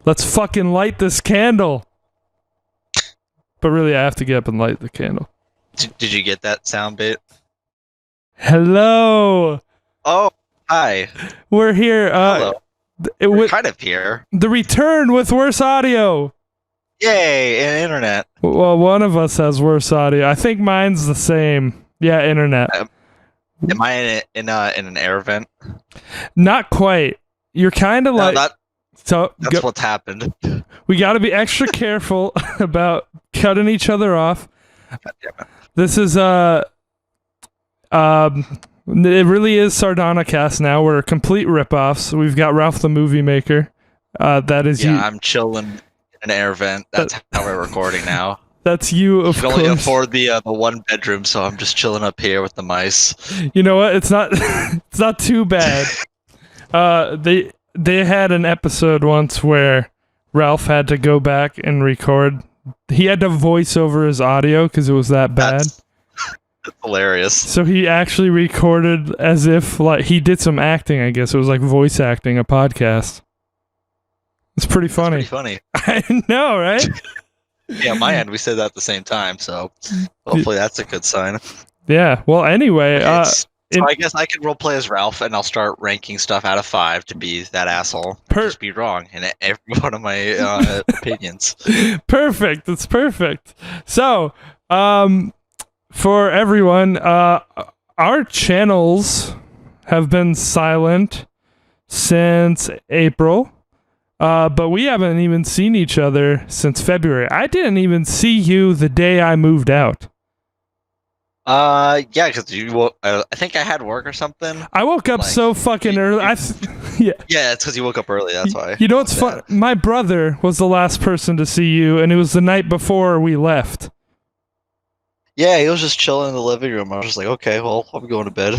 Let's fucking light this candle. But really, I have to get up and light the candle. Did you get that sound bit? Hello. Oh, hi. We're here. Hello. We're kind of here. The return with worse audio. Yay, and internet. Well, one of us has worse audio. I think mine's the same. Yeah, internet. Am I in an air vent? Not quite. You're kind of like... That's what's happened. We got to be extra careful about cutting each other off. This is it really is Sardonicast now. We're complete ripoffs. We've got Ralph the Movie Maker. That is you. Yeah, I'm chilling in an air vent. That's how we're recording now. That's you, of course. I can only afford the one bedroom, so I'm just chilling up here with the mice. You know what? It's not it's not too bad. They had an episode once where Ralph had to go back and record. He had to voice over his audio because it was that bad. That's hilarious. So he actually recorded as if like he did some acting, I guess. It was like voice acting a podcast. It's pretty funny. That's pretty funny. I know, right? Yeah, my end, we said that at the same time, so hopefully that's a good sign. Yeah, well, anyway... So I guess I can roleplay as Ralph, and I'll start ranking stuff out of 5 to be that asshole. Just be wrong in every one of my opinions. Perfect. That's perfect. So, for everyone, our channels have been silent since April, but we haven't even seen each other since February. I didn't even see you the day I moved out. Yeah, because I think I had work or something. I woke up so fucking early. Yeah, it's because you woke up early. That's why. You know what's fun? My brother was the last person to see you, and it was the night before we left. Yeah, he was just chilling in the living room. I was just like, okay, well, I'm going to bed.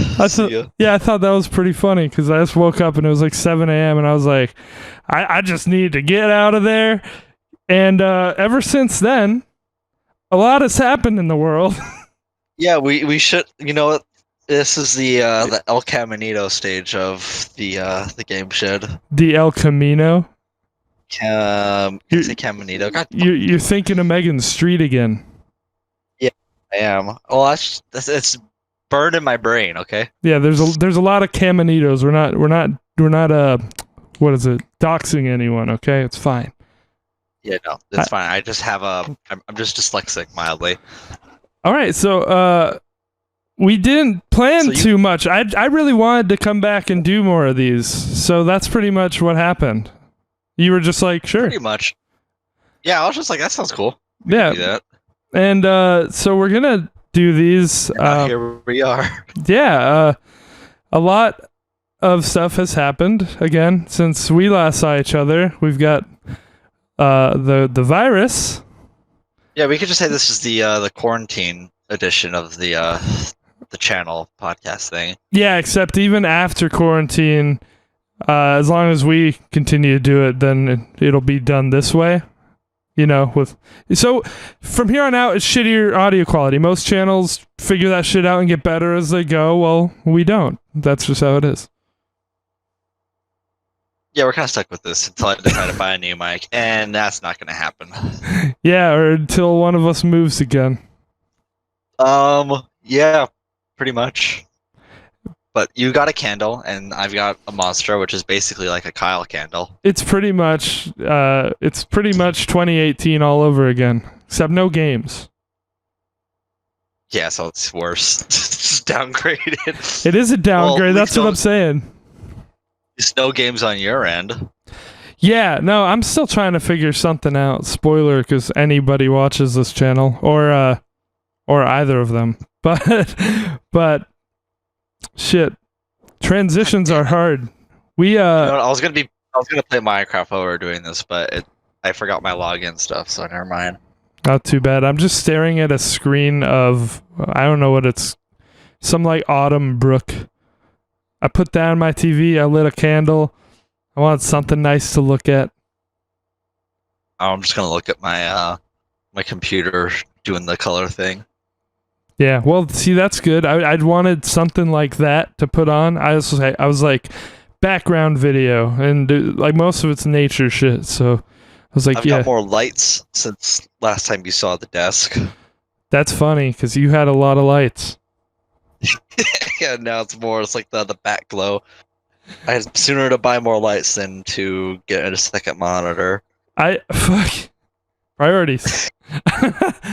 Yeah, I thought that was pretty funny because I just woke up and it was like 7 a.m. and I was like, I just need to get out of there. And ever since then, a lot has happened in the world. Yeah, we should. You know what? This is the El Caminito stage of the game shed. The El Camino. Say Caminito. God, you're thinking of Megan Street again. Yeah, I am. Well, it's burned in my brain. Okay. Yeah, there's a lot of Caminitos. We're not what is it? Doxing anyone. Okay, it's fine. Yeah, no, it's fine. I just have I'm just dyslexic mildly. All right, so we didn't plan too much. I really wanted to come back and do more of these, so that's pretty much what happened. You were just like, sure. Pretty much. Yeah, I was just like, that sounds cool. Yeah. Do that. And so we're gonna do these. Here we are. Yeah, a lot of stuff has happened again since we last saw each other. We've got the virus. Yeah, we could just say this is the quarantine edition of the channel podcast thing. Yeah, except even after quarantine, as long as we continue to do it, then it'll be done this way. You know, so from here on out, it's shittier audio quality. Most channels figure that shit out and get better as they go. Well, we don't. That's just how it is. Yeah, we're kind of stuck with this until I decide to buy a new mic, and that's not going to happen. Yeah, or until one of us moves again. Yeah, pretty much. But you got a candle, and I've got a monster, which is basically like a Kyle candle. It's pretty much 2018 all over again, except no games. Yeah, so it's worse. It's just downgraded. It is a downgrade. That's what I'm saying. There's no games on your end. Yeah, no, I'm still trying to figure something out. Spoiler, because anybody watches this channel, or either of them. But shit, transitions are hard. We I was gonna play Minecraft while we were doing this, but I forgot my login stuff, so never mind. Not too bad. I'm just staring at a screen of I don't know what it's, some like autumn brook. I put down my TV, I lit a candle. I wanted something nice to look at. I'm just gonna look at my my computer doing the color thing. Yeah, well, see, that's good. I'd wanted something like that to put on. I was like background video, and like most of it's nature shit. So was like, I've yeah, got more lights since last time you saw the desk. that's funny because you had a lot of lights. Yeah, now it's more. It's like the back glow. I had sooner to buy more lights than to get a second monitor. Fuck priorities.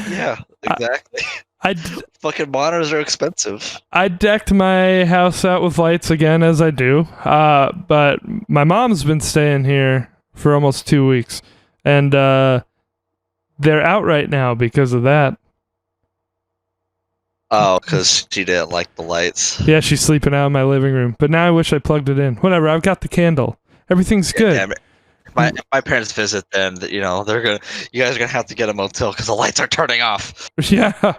Yeah, exactly. I Fucking monitors are expensive. I decked my house out with lights again as I do. But my mom's been staying here for almost 2 weeks, and they're out right now because of that. Oh, because she didn't like the lights. Yeah, she's sleeping out in my living room. But now I wish I plugged it in. Whatever, I've got the candle. Everything's good. Damn it. If my parents visit, then you guys are gonna have to get a motel because the lights are turning off. Yeah.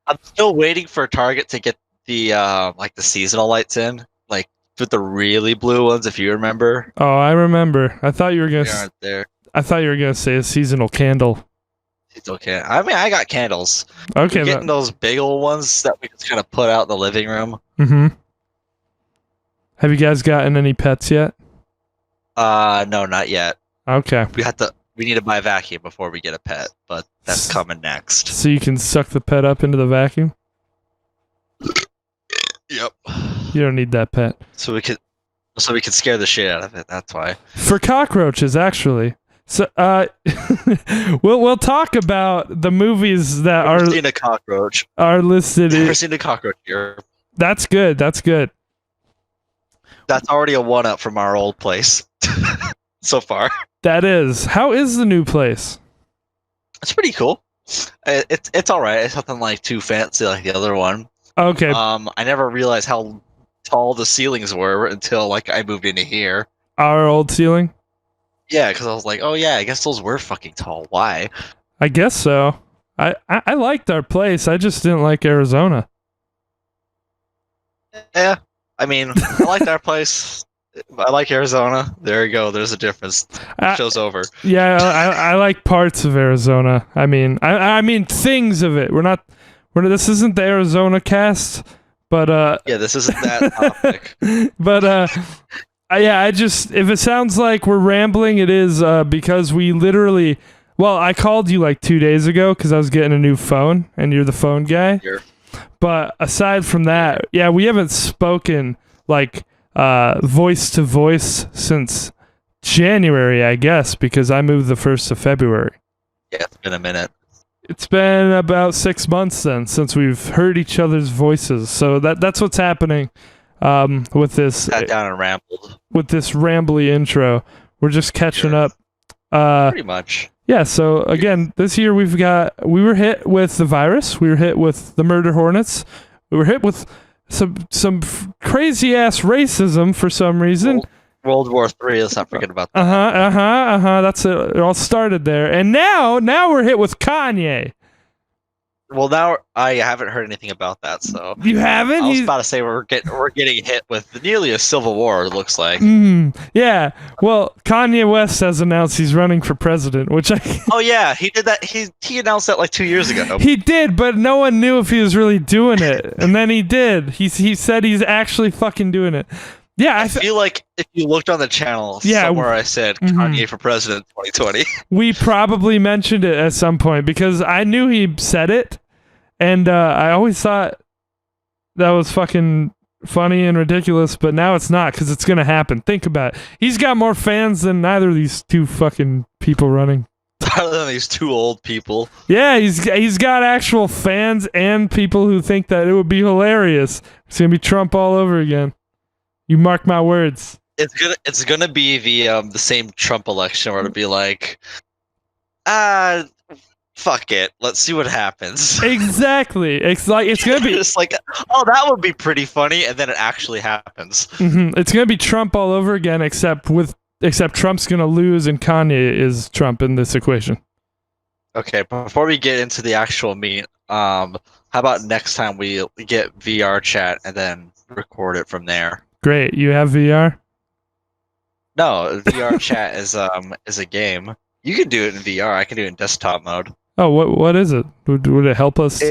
I'm still waiting for Target to get the the seasonal lights in, like with the really blue ones, if you remember. Oh, I remember. I thought you were They aren't there. I thought you were gonna say a seasonal candle. It's okay. I mean, I got candles. Okay. We're getting those big old ones that we just kind of put out in the living room. Mm-hmm. Have you guys gotten any pets yet? No, not yet. Okay. We need to buy a vacuum before we get a pet, but that's coming next. So you can suck the pet up into the vacuum? Yep. You don't need that pet. So we could scare the shit out of it. That's why. For cockroaches, actually. So we'll talk about the movies that Never seen a cockroach. are listed. Never seen a cockroach here. That's good. That's good. That's already a 1-up from our old place so far. That is. How is the new place? It's pretty cool. It's all right. It's nothing like too fancy like the other one. Okay. I never realized how tall the ceilings were until like I moved into here. Our old ceiling? Yeah, because I was like, oh yeah, I guess those were fucking tall. Why? I guess so. I liked our place. I just didn't like Arizona. Yeah, I mean, I liked our place. I like Arizona. There you go. There's a difference. Show's over. Yeah, I like parts of Arizona. I mean things of it. This isn't the Arizona cast, but yeah, this isn't that topic. But yeah, if it sounds like we're rambling, it is because we literally. Well, I called you like 2 days ago because I was getting a new phone, and you're the phone guy. Here. But aside from that, yeah, we haven't spoken like voice to voice since January, I guess, because I moved the 1st of February. Yeah, it's been a minute. It's been about 6 months then since we've heard each other's voices. So that's what's happening with this. Sat down and rambled. With this rambly intro, we're just catching up. Pretty much. Yeah, so again, this year we were hit with the virus, we were hit with the murder hornets, we were hit with some crazy ass racism for some reason. World War III, let's not forget about that. That's it. It all started there. And now we're hit with Kanye. Well, now I haven't heard anything about that, so you haven't. I was about to say we're getting hit with nearly a civil war. It looks like. Yeah. Well, Kanye West has announced he's running for president, which I. Oh yeah, he did that. He announced that like 2 years ago. He did, but no one knew if he was really doing it, and then he did. He said he's actually fucking doing it. Yeah, I feel like if you looked on the channel, somewhere I said Kanye for president 2020. We probably mentioned it at some point because I knew he said it, and I always thought that was fucking funny and ridiculous, but now it's not because it's gonna happen. Think about it. He's got more fans than either of these two fucking people running. Other than these two old people. Yeah, he's got actual fans and people who think that it would be hilarious. It's gonna be Trump all over again. You mark my words. It's gonna be the same Trump election where it'll be like, fuck it, let's see what happens. Exactly. It's gonna be just like, oh, that would be pretty funny, and then it actually happens. It's gonna be Trump all over again, except Trump's gonna lose and Kanye is Trump in this equation. Okay, before we get into the actual meat, how about next time we get VR chat and then record it from there? Great. You have VR? No, VR chat is a game. You can do it in VR. I can do it in desktop mode. Oh, what is it? Would it help us?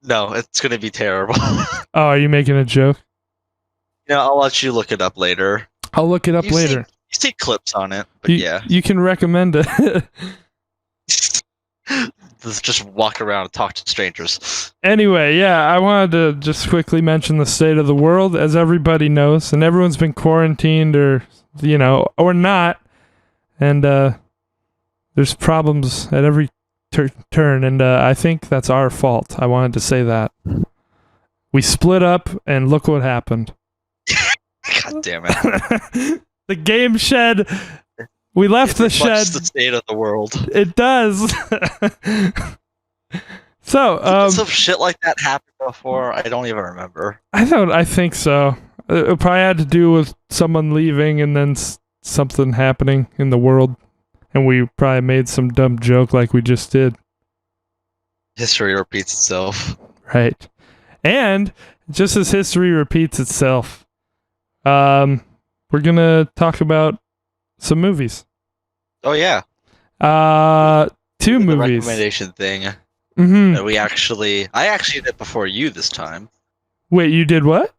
No, it's gonna be terrible. Oh, are you making a joke? I'll let you look it up later. I'll look it up later. see clips on it, but yeah. You can recommend it. Just walk around and talk to strangers. Anyway, yeah, I wanted to just quickly mention the state of the world, as everybody knows, and everyone's been quarantined or not, and there's problems at every turn, and I think that's our fault. I wanted to say that. We split up, and look what happened. God damn it. The game shed. We left the shed. The state of the world. It does. So, some shit like that happened before. I don't even remember. I think so. It probably had to do with someone leaving and then something happening in the world, and we probably made some dumb joke like we just did. History repeats itself. Right. And just as history repeats itself, we're gonna talk about some movies. Oh yeah. 2 movies. The recommendation thing. Mm-hmm. That I actually did before you this time. Wait, you did what?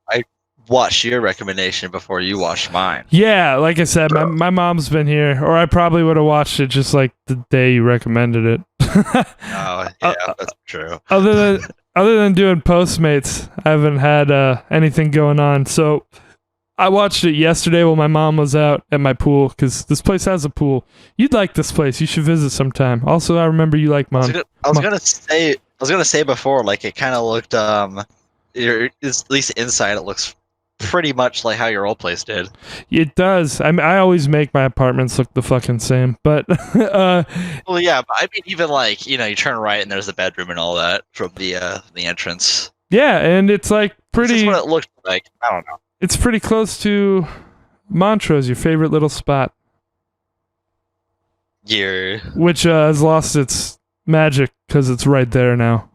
I watched your recommendation before you watched mine. Yeah, like I said, my mom's been here, or I probably would have watched it just like the day you recommended it. Oh yeah, that's true. Other than doing Postmates, I haven't had anything going on. So I watched it yesterday while my mom was out at my pool, because this place has a pool. You'd like this place. You should visit sometime. Also, I remember you like Mom. I was gonna say before, like it kind of looked at least inside it looks pretty much like how your old place did. It does. I always make my apartments look the fucking same, but well, yeah, but I mean, even like you turn right and there's the bedroom and all that from the entrance. Yeah, and it's like pretty. This is what it looked like. I don't know. It's pretty close to Montrose, your favorite little spot. Yeah. Which has lost its magic because it's right there now.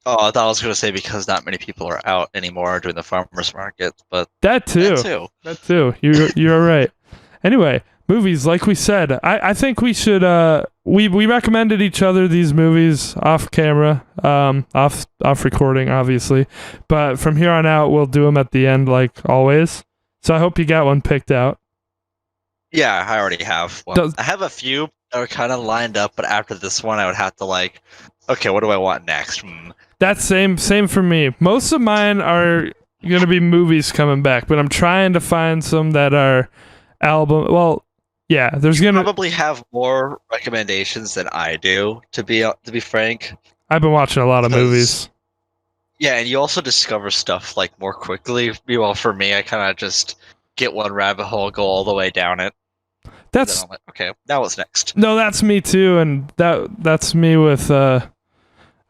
Oh, I thought I was going to say because not many people are out anymore doing the farmers market, but that too. You're right. Anyway, movies, like we said, I think we should. We recommended each other these movies off camera, off recording, obviously, but from here on out, we'll do them at the end, like always. So I hope you got one picked out. Yeah, I already have one. I have a few that are kind of lined up, but after this one, I would have to okay, what do I want next? That's same for me. Most of mine are going to be movies coming back, but I'm trying to find some that are album. Well, yeah, there's going to probably have more recommendations than I do, to be frank. I've been watching a lot of movies. Yeah, and you also discover stuff more quickly. Well, for me, I kind of just get one rabbit hole, go all the way down it. That's I'm like, okay. Now what's next? No, that's me too, and that's me with.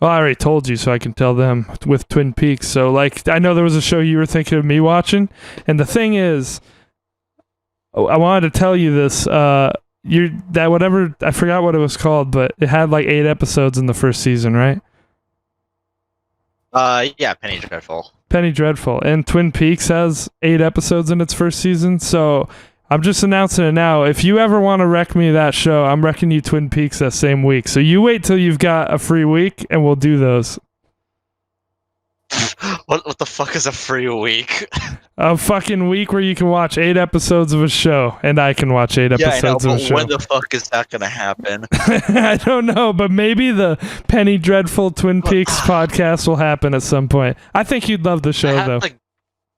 Well, I already told you, so I can tell them with Twin Peaks. So, I know there was a show you were thinking of me watching, and the thing is, I wanted to tell you this. I forgot what it was called, but it had 8 episodes in the first season, right? Yeah, Penny Dreadful. Penny Dreadful, and Twin Peaks has 8 episodes in its first season. So I'm just announcing it now. If you ever want to wreck me that show, I'm wrecking you Twin Peaks that same week. So you wait till you've got a free week, and we'll do those. What the fuck is a free week? A fucking week where you can watch 8 episodes of a show, and I can watch 8 episodes of a show. When the fuck is that gonna happen? I don't know, but maybe the Penny Dreadful Twin Peaks podcast will happen at some point. I think you'd love the show, though.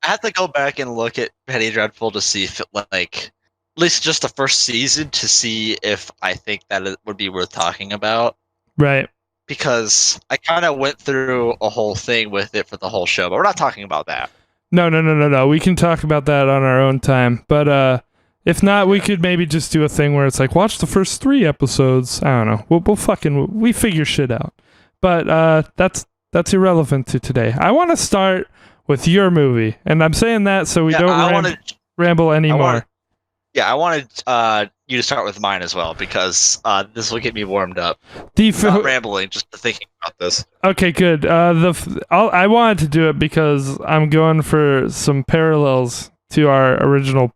I have to go back and look at Penny Dreadful to see if it at least just the first season to see if I think that it would be worth talking about. Right. Because I kind of went through a whole thing with it for the whole show, but we're not talking about that. No. We can talk about that on our own time. But if not, we could maybe just do a thing where it's watch the first 3 episodes. I don't know. We figure shit out. But that's irrelevant to today. I want to start with your movie, and I'm saying that so we don't ramble anymore. I wanted you to start with mine as well, because this will get me warmed up. Not rambling, just thinking about this. Okay, good. I wanted to do it because I'm going for some parallels to our original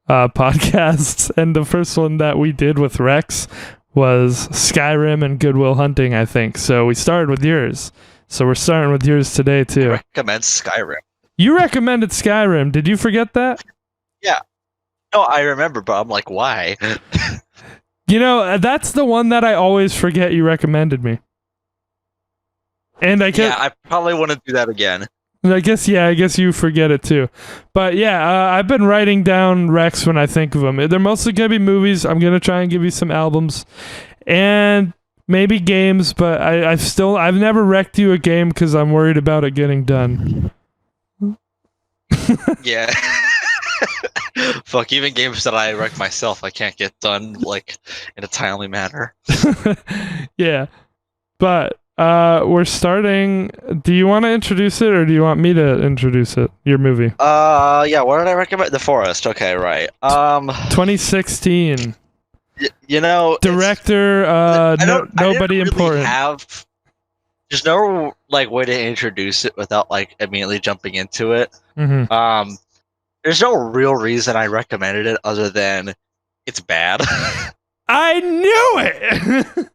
podcasts, and the first one that we did with Rex was Skyrim and Good Will Hunting, I think. So we started with yours. So we're starting with yours today, too. I recommend Skyrim. You recommended Skyrim. Did you forget that? Yeah. No, I remember, but I'm like, why? You know, that's the one that I always forget you recommended me. And Yeah, I probably want to do that again. I guess you forget it too. But yeah, I've been writing down Rex when I think of them. They're mostly going to be movies. I'm going to try and give you some albums and maybe games, but I've never wrecked you a game because I'm worried about it getting done. Yeah. Fuck, even games that I wreck myself, I can't get done like in a timely manner. Yeah. But we're starting. Do you want to introduce it or do you want me to introduce it? Your movie. Yeah, what did I recommend? The Forest. Okay, right. 2016. You know, Director nobody important. There's no like way to introduce it without like immediately jumping into it. Mm-hmm. There's no real reason I recommended it other than it's bad. I knew it.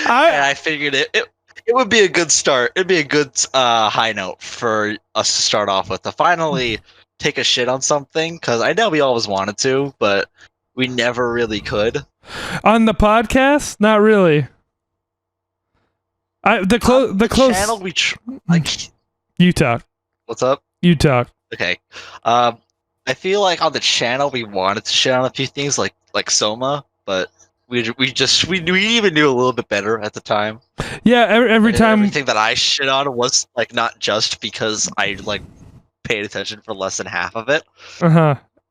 I figured it would be a good start. It'd be a good high note for us to start off with to finally take a shit on something, because I know we always wanted to, but we never really could. On the podcast, not really. The close channel You talk. What's up? You talk. Okay. I feel like on the channel we wanted to shit on a few things like Soma, but we even knew a little bit better at the time. Yeah, every time everything that I shit on was like not just because I like paid attention for less than half of it.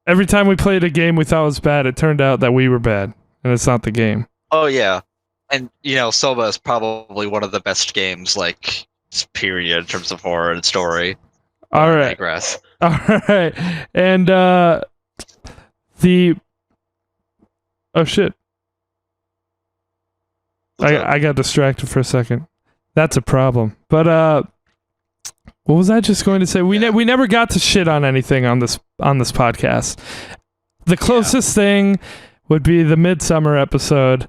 Every time we played a game we thought was bad, it turned out that we were bad, and it's not the game. Oh yeah, and you know, Soma is probably one of the best games, like period, in terms of horror and story. All right. I digress. All right, and oh shit. I got distracted for a second. That's a problem. But what was I just going to say? We never got to shit on anything on this podcast. The closest thing would be the Midsummer episode,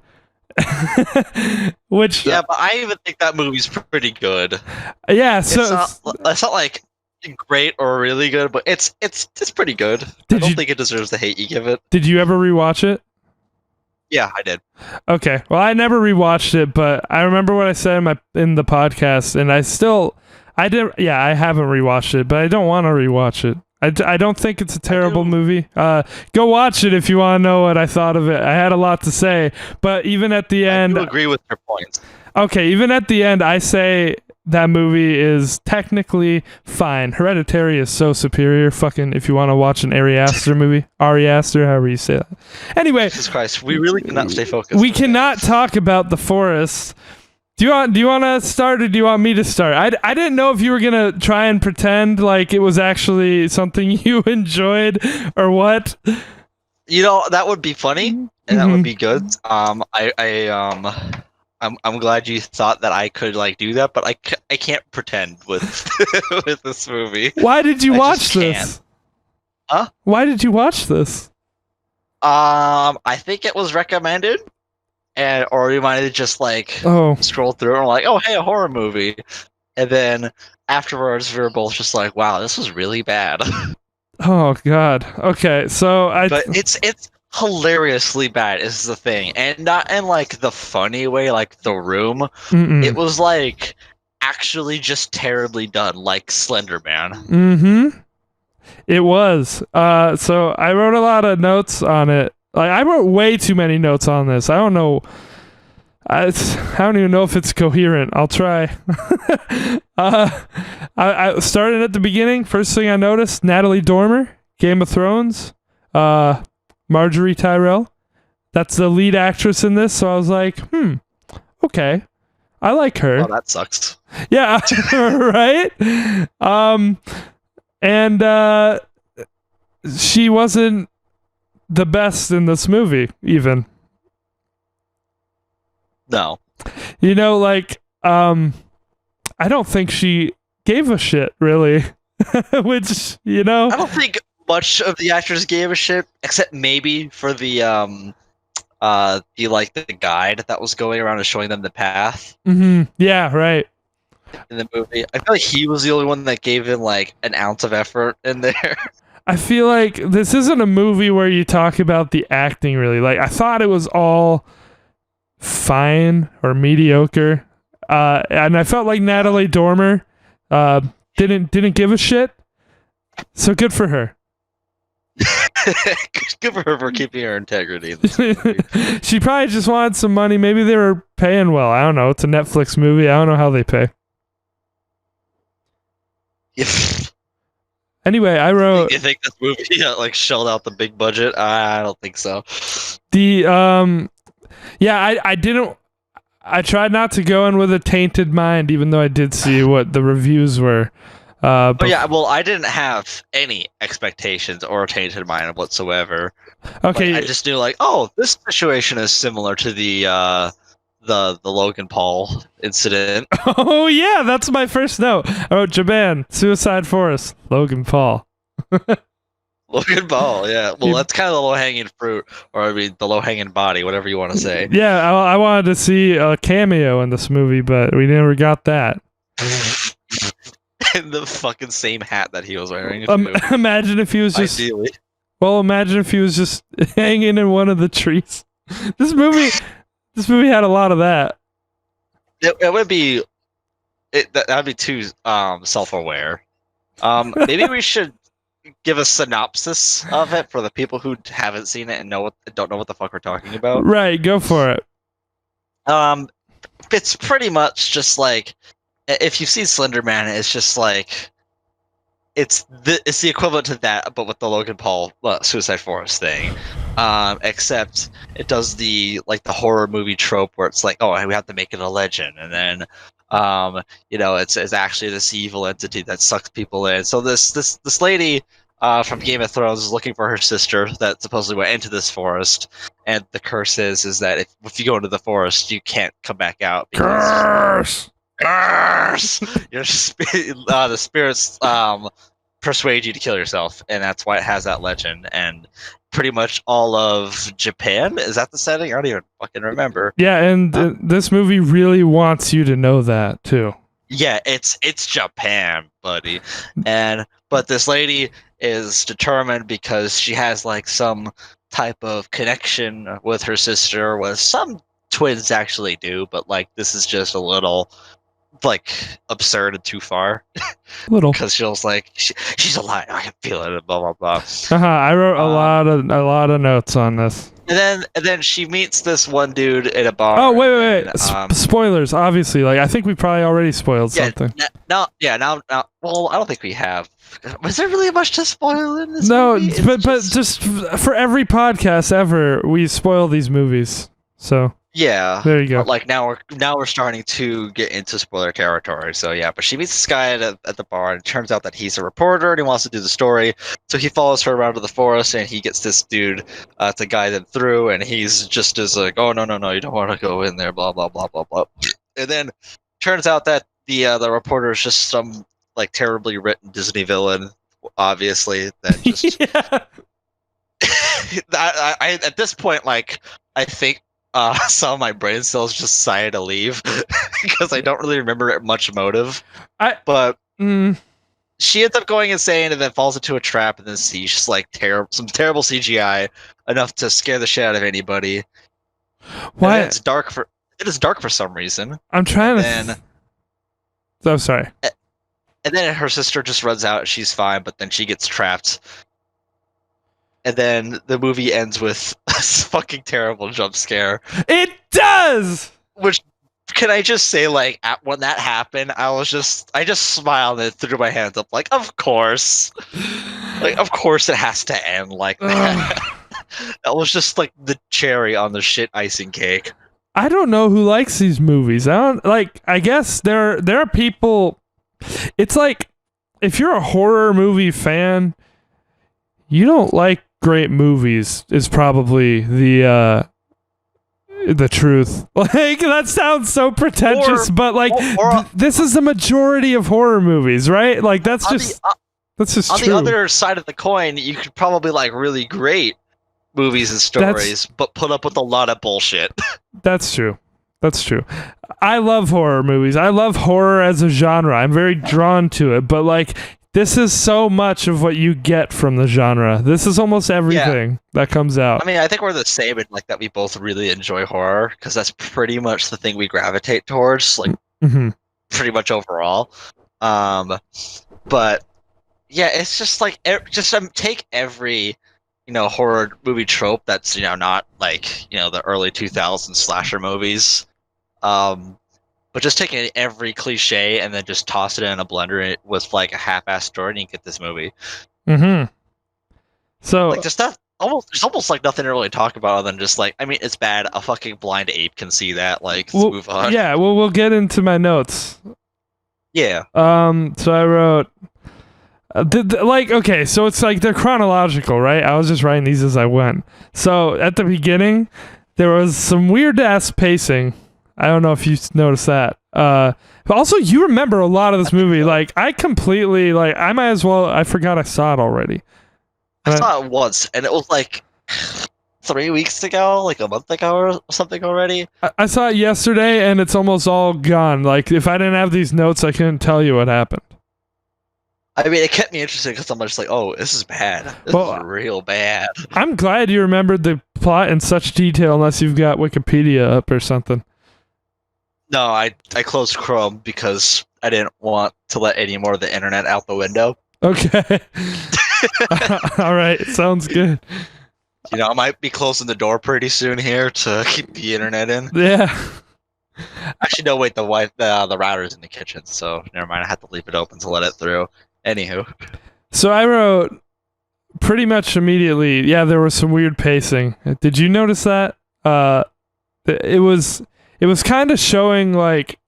which but I even think that movie's pretty good. Yeah, so it's not like great or really good, but it's pretty good. I don't think it deserves the hate you give it. Did you ever rewatch it? Yeah, I did. Okay. Well, I never rewatched it, but I remember what I said in the podcast, and I haven't rewatched it, but I don't want to rewatch it. I don't think it's a terrible movie. Go watch it if you want to know what I thought of it. I had a lot to say, but even at the end, I do agree with your points. Okay, even at the end, I say that movie is technically fine. Hereditary is so superior. Fucking, if you want to watch an Ari Aster movie, Ari Aster, however you say that. Anyway, Jesus Christ, we really cannot stay focused. We cannot talk about The Forest. Do you want to start, or do you want me to start? I didn't know if you were gonna try and pretend like it was actually something you enjoyed or what. You know, that would be funny, and that would be good. I'm glad you thought that I could like do that, but I can't pretend with with this movie. Why did you watch this? Huh? Why did you watch this? I think it was recommended, or we might have just like scroll through and like, oh hey, a horror movie, and then afterwards we were both just like, wow, this was really bad. Oh god. Okay, so but it's hilariously bad is the thing, and not in like the funny way like The Room. It was like actually just terribly done, like Slender Man. It was. So I wrote a lot of notes on it. Like I wrote way too many notes on this. I don't know. I don't even know if it's coherent. I'll try. I started at the beginning. First thing I noticed: Natalie Dormer, Game of Thrones. Marjorie Tyrell. That's the lead actress in this. So I was like, okay, I like her. Oh, that sucks. Yeah, right. And she wasn't the best in this movie, even. No. You know, like, I don't think she gave a shit, really. Which, you know, I don't think much of the actors gave a shit, except maybe for the guide that was going around and showing them the path. Yeah, right. In the movie, I feel like he was the only one that gave him like an ounce of effort in there. I feel like this isn't a movie where you talk about the acting really. Like, I thought it was all fine or mediocre. And I felt like Natalie Dormer didn't give a shit. So good for her. Good for her for keeping her integrity in this movie. She probably just wanted some money. Maybe they were paying well. I don't know. It's a Netflix movie. I don't know how they pay. Anyway, I wrote. You think this movie like shelled out the big budget? I don't think so. I didn't. I tried not to go in with a tainted mind, even though I did see what the reviews were. I didn't have any expectations or a tainted mind whatsoever. Okay, I just knew like, oh, this situation is similar to the Logan Paul incident. Oh yeah, that's my first note. I wrote Japan, Suicide Forest, Logan Paul. Logan Paul, yeah. Well, that's kind of the low-hanging fruit, or I mean, the low-hanging body, whatever you want to say. Yeah, I wanted to see a cameo in this movie, but we never got that. In the fucking same hat that he was wearing. Imagine if he was just. Ideally. Well, imagine if he was just hanging in one of the trees. This movie had a lot of that. It would be. That'd be too self-aware. Maybe we should give a synopsis of it for the people who haven't seen it and don't know what the fuck we're talking about. Right, go for it. It's pretty much just like, if you've seen Slender Man, it's just like it's the equivalent to that, but with the Logan Paul Suicide Forest thing. Except it does the horror movie trope where it's like, oh, we have to make it a legend, and then it's actually this evil entity that sucks people in. So this lady from Game of Thrones is looking for her sister that supposedly went into this forest, and the curse is that if you go into the forest, you can't come back out. Curse! The spirits persuade you to kill yourself, and that's why it has that legend. And pretty much all of Japan, is that the setting? I don't even fucking remember. Yeah, and this movie really wants you to know that too. Yeah, it's Japan, buddy. But this lady is determined because she has like some type of connection with her sister, with some twins actually do, but like this is just a little like absurd and too far. Little, because she was like, she's alive, I can feel it, blah blah blah. I wrote a lot of notes on this. And then she meets this one dude at a bar. Oh wait! Spoilers, obviously. Like, I think we probably already spoiled something. Now. Well, I don't think we have. Was there really much to spoil in this? No, movie? but just for every podcast ever, we spoil these movies. So yeah, there you go. But like now we're starting to get into spoiler territory. So yeah, but she meets this guy at the bar, and it turns out that he's a reporter and he wants to do the story. So he follows her around to the forest, and he gets this dude to guide them through, and he's just as like, oh no, you don't want to go in there, blah blah blah blah blah. And then turns out that the reporter is just some like terribly written Disney villain, obviously. That just I at this point, like, I think some of my brain cells just decided to leave because I don't really remember much motive. She ends up going insane and then falls into a trap, and then sees just like some terrible CGI enough to scare the shit out of anybody. Why? It is dark for some reason. I'm trying Oh, sorry. And then her sister just runs out. She's fine, but then she gets trapped. And then the movie ends with a fucking terrible jump scare. It does! Which, can I just say, like, when that happened, I just smiled and threw my hands up, like, of course. Like, of course it has to end like that. That was just, like, the cherry on the shit icing cake. I don't know who likes these movies. I guess there are people. It's like, if you're a horror movie fan, you don't like great movies, is probably the truth. Like, that sounds so pretentious, but like, this is the majority of horror movies, right? Like, that's just true. On the other side of the coin, you could probably like really great movies and stories, but put up with a lot of bullshit. That's true. I love horror movies. I love horror as a genre. I'm very drawn to it, but like, this is so much of what you get from the genre. This is almost everything that comes out. I mean, I think we're the same in like that we both really enjoy horror because that's pretty much the thing we gravitate towards, like pretty much overall. But yeah, it's just like take every horror movie trope that's not like the early 2000s slasher movies, but just taking every cliche and then just toss it in a blender with like a half-assed story and you get this movie. So like there's almost like nothing to really talk about other than just like, I mean, it's bad. A fucking blind ape can see that. Like, let's move on. Yeah, well, we'll get into my notes. Yeah. So I wrote, okay, so it's like they're chronological, right? I was just writing these as I went. So at the beginning, there was some weird ass pacing. I don't know if you noticed that. But also, you remember a lot of this movie. Like, I completely, like, I forgot I saw it already. I saw it once, and it was like 3 weeks ago, like a month ago or something already. I saw it yesterday, and it's almost all gone. Like, if I didn't have these notes, I couldn't tell you what happened. I mean, it kept me interested because I'm just like, oh, this is bad. This is real bad. I'm glad you remembered the plot in such detail, unless you've got Wikipedia up or something. No, I closed Chrome because I didn't want to let any more of the internet out the window. Okay. All right, sounds good. I might be closing the door pretty soon here to keep the internet in. Yeah. Actually, no, wait, the router's in the kitchen, so never mind. I have to leave it open to let it through. Anywho. So I wrote pretty much immediately, yeah, there was some weird pacing. Did you notice that? It was kind of showing, like,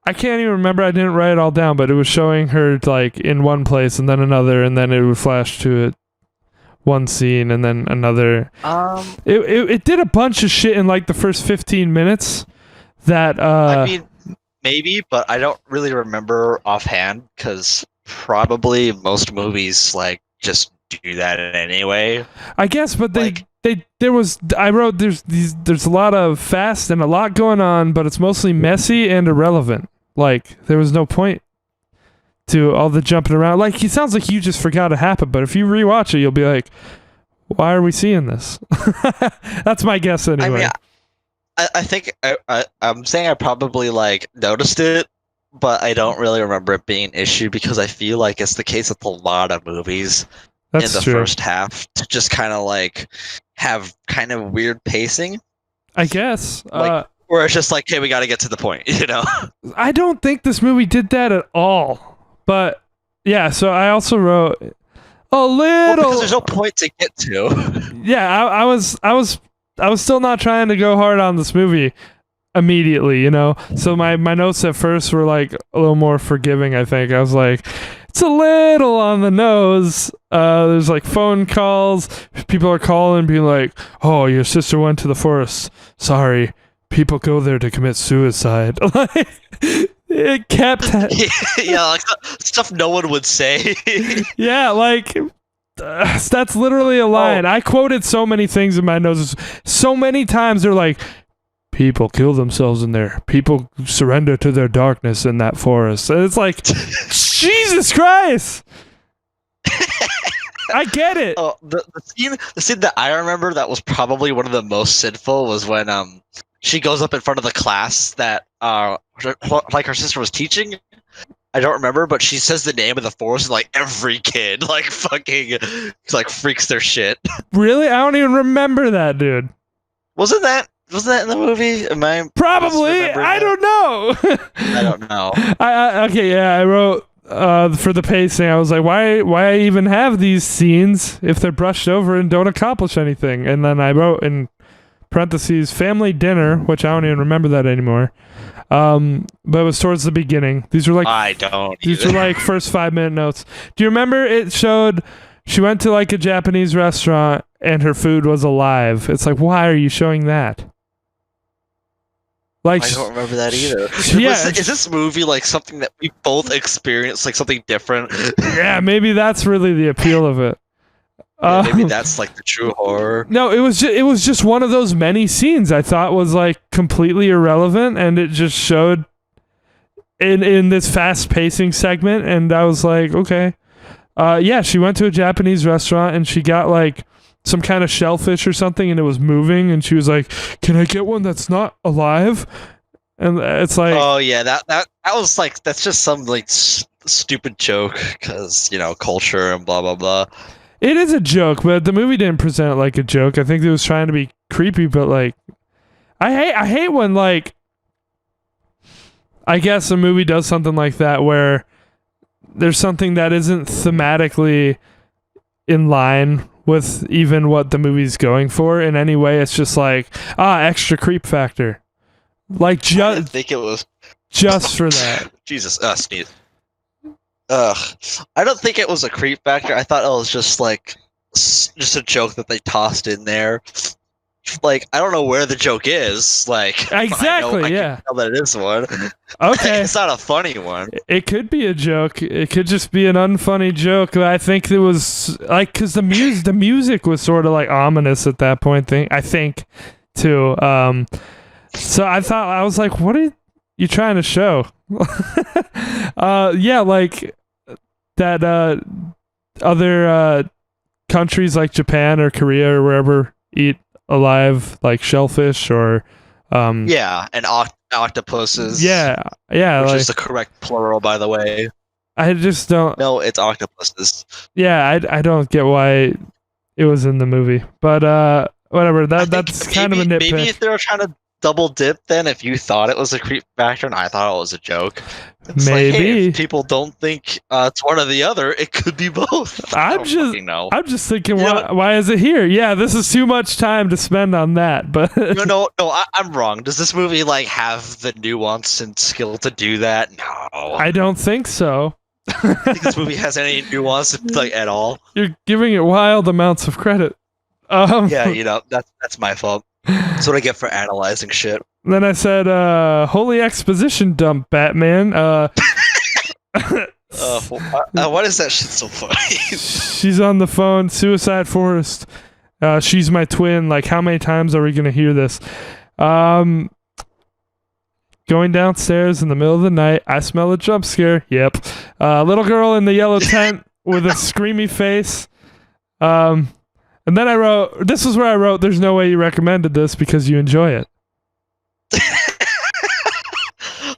I can't even remember, I didn't write it all down, but it was showing her like in one place and then another, and then it would flash to one scene and then another. It did a bunch of shit in like the first 15 minutes that I mean, maybe, but I don't really remember offhand because probably most movies like just do that anyway. I guess, but I wrote there's a lot of fast and a lot going on, but it's mostly messy and irrelevant. Like, there was no point to all the jumping around. Like, it sounds like you just forgot it happened, but if you rewatch it, you'll be like, why are we seeing this? That's my guess anyway. I mean, I think I'm saying I probably like noticed it, but I don't really remember it being an issue because I feel like it's the case with a lot of movies in the first half to just kind of like have kind of weird pacing. I guess. Where it's just like, hey, we got to get to the point, I don't think this movie did that at all. But yeah, so I also wrote a little because there's no point to get to. Yeah, I was still not trying to go hard on this movie immediately, So my notes at first were like a little more forgiving, I think. I was like, it's a little on the nose. There's like phone calls. People are calling being like, oh, your sister went to the forest. Sorry. People go there to commit suicide. Like, it kept yeah, like stuff no one would say. Yeah, like that's literally a line. I quoted so many things in my notes. So many times they're like, people kill themselves in there. People surrender to their darkness in that forest. And it's like, Jesus Christ. I get it. Oh, the scene that I remember that was probably one of the most sinful was when she goes up in front of the class that like her sister was teaching. I don't remember, but she says the name of the forest and like every kid like fucking like freaks their shit. Really? I don't even remember that, dude. Wasn't that in the movie? Am I probably? I don't know. I don't know. Okay, yeah, I wrote for the pacing, I was like, why even have these scenes if they're brushed over and don't accomplish anything? And then I wrote in parentheses family dinner, which I don't even remember that anymore. But it was towards the beginning. These were like I don't. These were like first 5-minute notes. Do you remember it showed she went to like a Japanese restaurant and her food was alive? It's like, why are you showing that? Like, I don't remember that either. Yeah, is this movie like something that we both experienced, like something different? Yeah, maybe that's really the appeal of it. Yeah, maybe that's like the true horror. No, it was just one of those many scenes I thought was like completely irrelevant, and it just showed in this fast pacing segment, and I was like, okay. Yeah, she went to a Japanese restaurant and she got like some kind of shellfish or something, and it was moving, and she was like, "Can I get one that's not alive?" And it's like, oh yeah, that was like, that's just some like stupid joke because culture and blah blah blah. It is a joke, but the movie didn't present it like a joke. I think it was trying to be creepy, but like, I hate when like, I guess a movie does something like that where there's something that isn't thematically in line with even what the movie's going for in any way. It's just like, extra creep factor. Like, I didn't think it was just for that. Jesus, sneeze. I don't think it was a creep factor. I thought it was just like just a joke that they tossed in there. Like, I don't know where the joke is. Like, exactly, I yeah. can tell that it is one. Okay, it's not a funny one. It could be a joke. It could just be an unfunny joke. I think it was like, because the music was sort of like ominous at that point. I think too. So I thought, I was like, what are you trying to show? Yeah, like that. Other countries like Japan or Korea or wherever eat alive like shellfish or and octopuses. Yeah, which like, is the correct plural, by the way. I just don't. No, it's octopuses. Yeah, I don't get why it was in the movie, but whatever. That's kind of a nitpick. Maybe if they were trying to double dip, then if you thought it was a creep factor and I thought it was a joke. It's maybe like, hey, if people don't think it's one or the other, it could be both. I'm just thinking, why is it here? Yeah, this is too much time to spend on that. But no, I'm wrong. Does this movie like have the nuance and skill to do that? No, I don't think so. I don't think this movie has any nuance like at all. You're giving it wild amounts of credit. Yeah, that's my fault. That's what I get for analyzing shit. Then I said, holy exposition dump, Batman. Why is that shit so funny? She's on the phone, Suicide Forest. She's my twin. Like, how many times are we going to hear this? Going downstairs in the middle of the night, I smell a jump scare. Yep. Little girl in the yellow tent with a screamy face. And then I wrote, this is where I wrote, there's no way you recommended this because you enjoy it.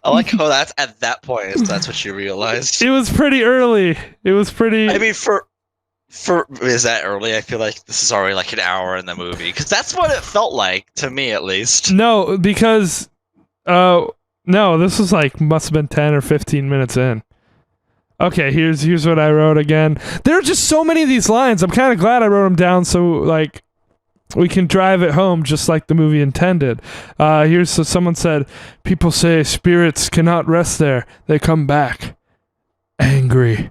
I like how that's at that point, that's what you realized. It was pretty early. It was pretty... I mean, for is that early? I feel like this is already like an hour in the movie. Because that's what it felt like, to me at least. No, because... no, this was like, must have been 10 or 15 minutes in. Okay, here's what I wrote again. There are just so many of these lines. I'm kind of glad I wrote them down so like we can drive it home just like the movie intended. Someone said, people say spirits cannot rest there. They come back angry.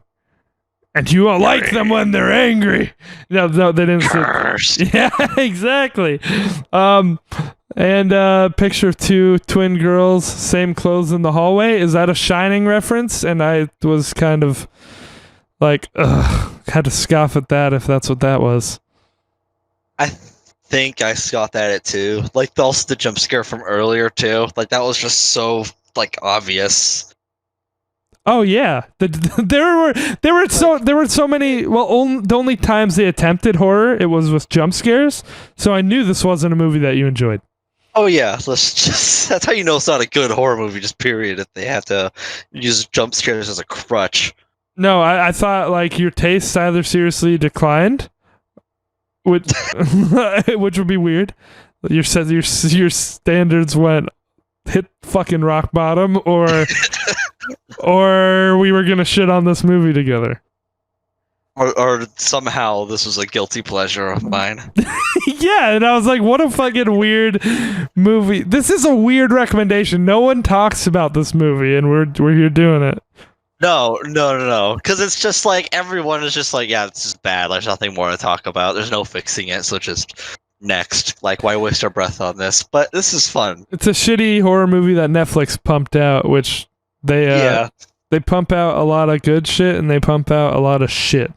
And you won't like them when they're angry. No, they didn't say. Yeah, exactly. And picture of two twin girls, same clothes in the hallway. Is that a Shining reference? And I was kind of like, had to scoff at that if that's what that was. I think I scoffed at it too. Like also the jump scare from earlier too. Like that was just so like obvious. Oh yeah, there were so many. Well, the only times they attempted horror, it was with jump scares. So I knew this wasn't a movie that you enjoyed. Oh yeah, that's how you know it's not a good horror movie. Just period. If they have to use jump scares as a crutch. No, I thought like your tastes either seriously declined, which would be weird. Your standards hit fucking rock bottom, or we were gonna shit on this movie together. Or somehow this was a guilty pleasure of mine. Yeah, and I was like, what a fucking weird movie. This is a weird recommendation. No one talks about this movie, and we're here doing it. No. Because it's just like, everyone is just like, yeah, this is bad. There's nothing more to talk about. There's no fixing it, so just next. Like, why waste our breath on this? But this is fun. It's a shitty horror movie that Netflix pumped out, which they pump out a lot of good shit, and they pump out a lot of shit.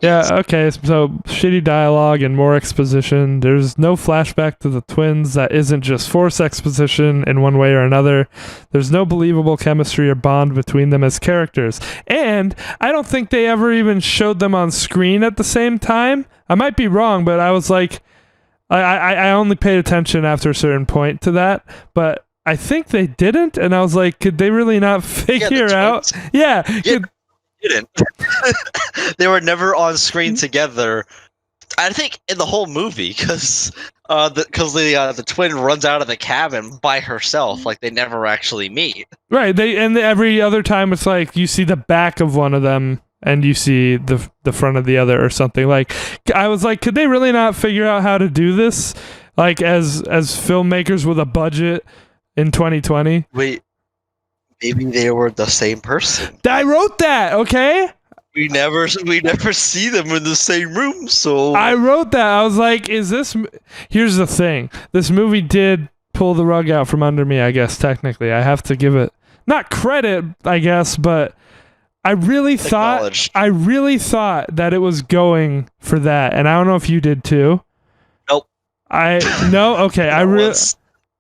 Yeah, okay, so shitty dialogue and more exposition. There's no flashback to the twins that isn't just forced exposition in one way or another. There's no believable chemistry or bond between them as characters. And I don't think they ever even showed them on screen at the same time. I might be wrong, but I was like, I only paid attention after a certain point to that, but I think they didn't, and I was like, could they really not figure out? Yeah. Didn't. They were never on screen together. I think in the whole movie, because the twin runs out of the cabin by herself, like they never actually meet. Right. Every other time it's like you see the back of one of them and you see the front of the other or something. Like I was like, could they really not figure out how to do this? Like as filmmakers with a budget in 2020. Wait. Maybe they were the same person. I wrote that, okay? We never see them in the same room, so... I wrote that. I was like, is this... Here's the thing. This movie did pull the rug out from under me, I guess, technically. I have to give it... Not credit, I guess, but I really thought that it was going for that. And I don't know if you did too. Nope. No? Okay.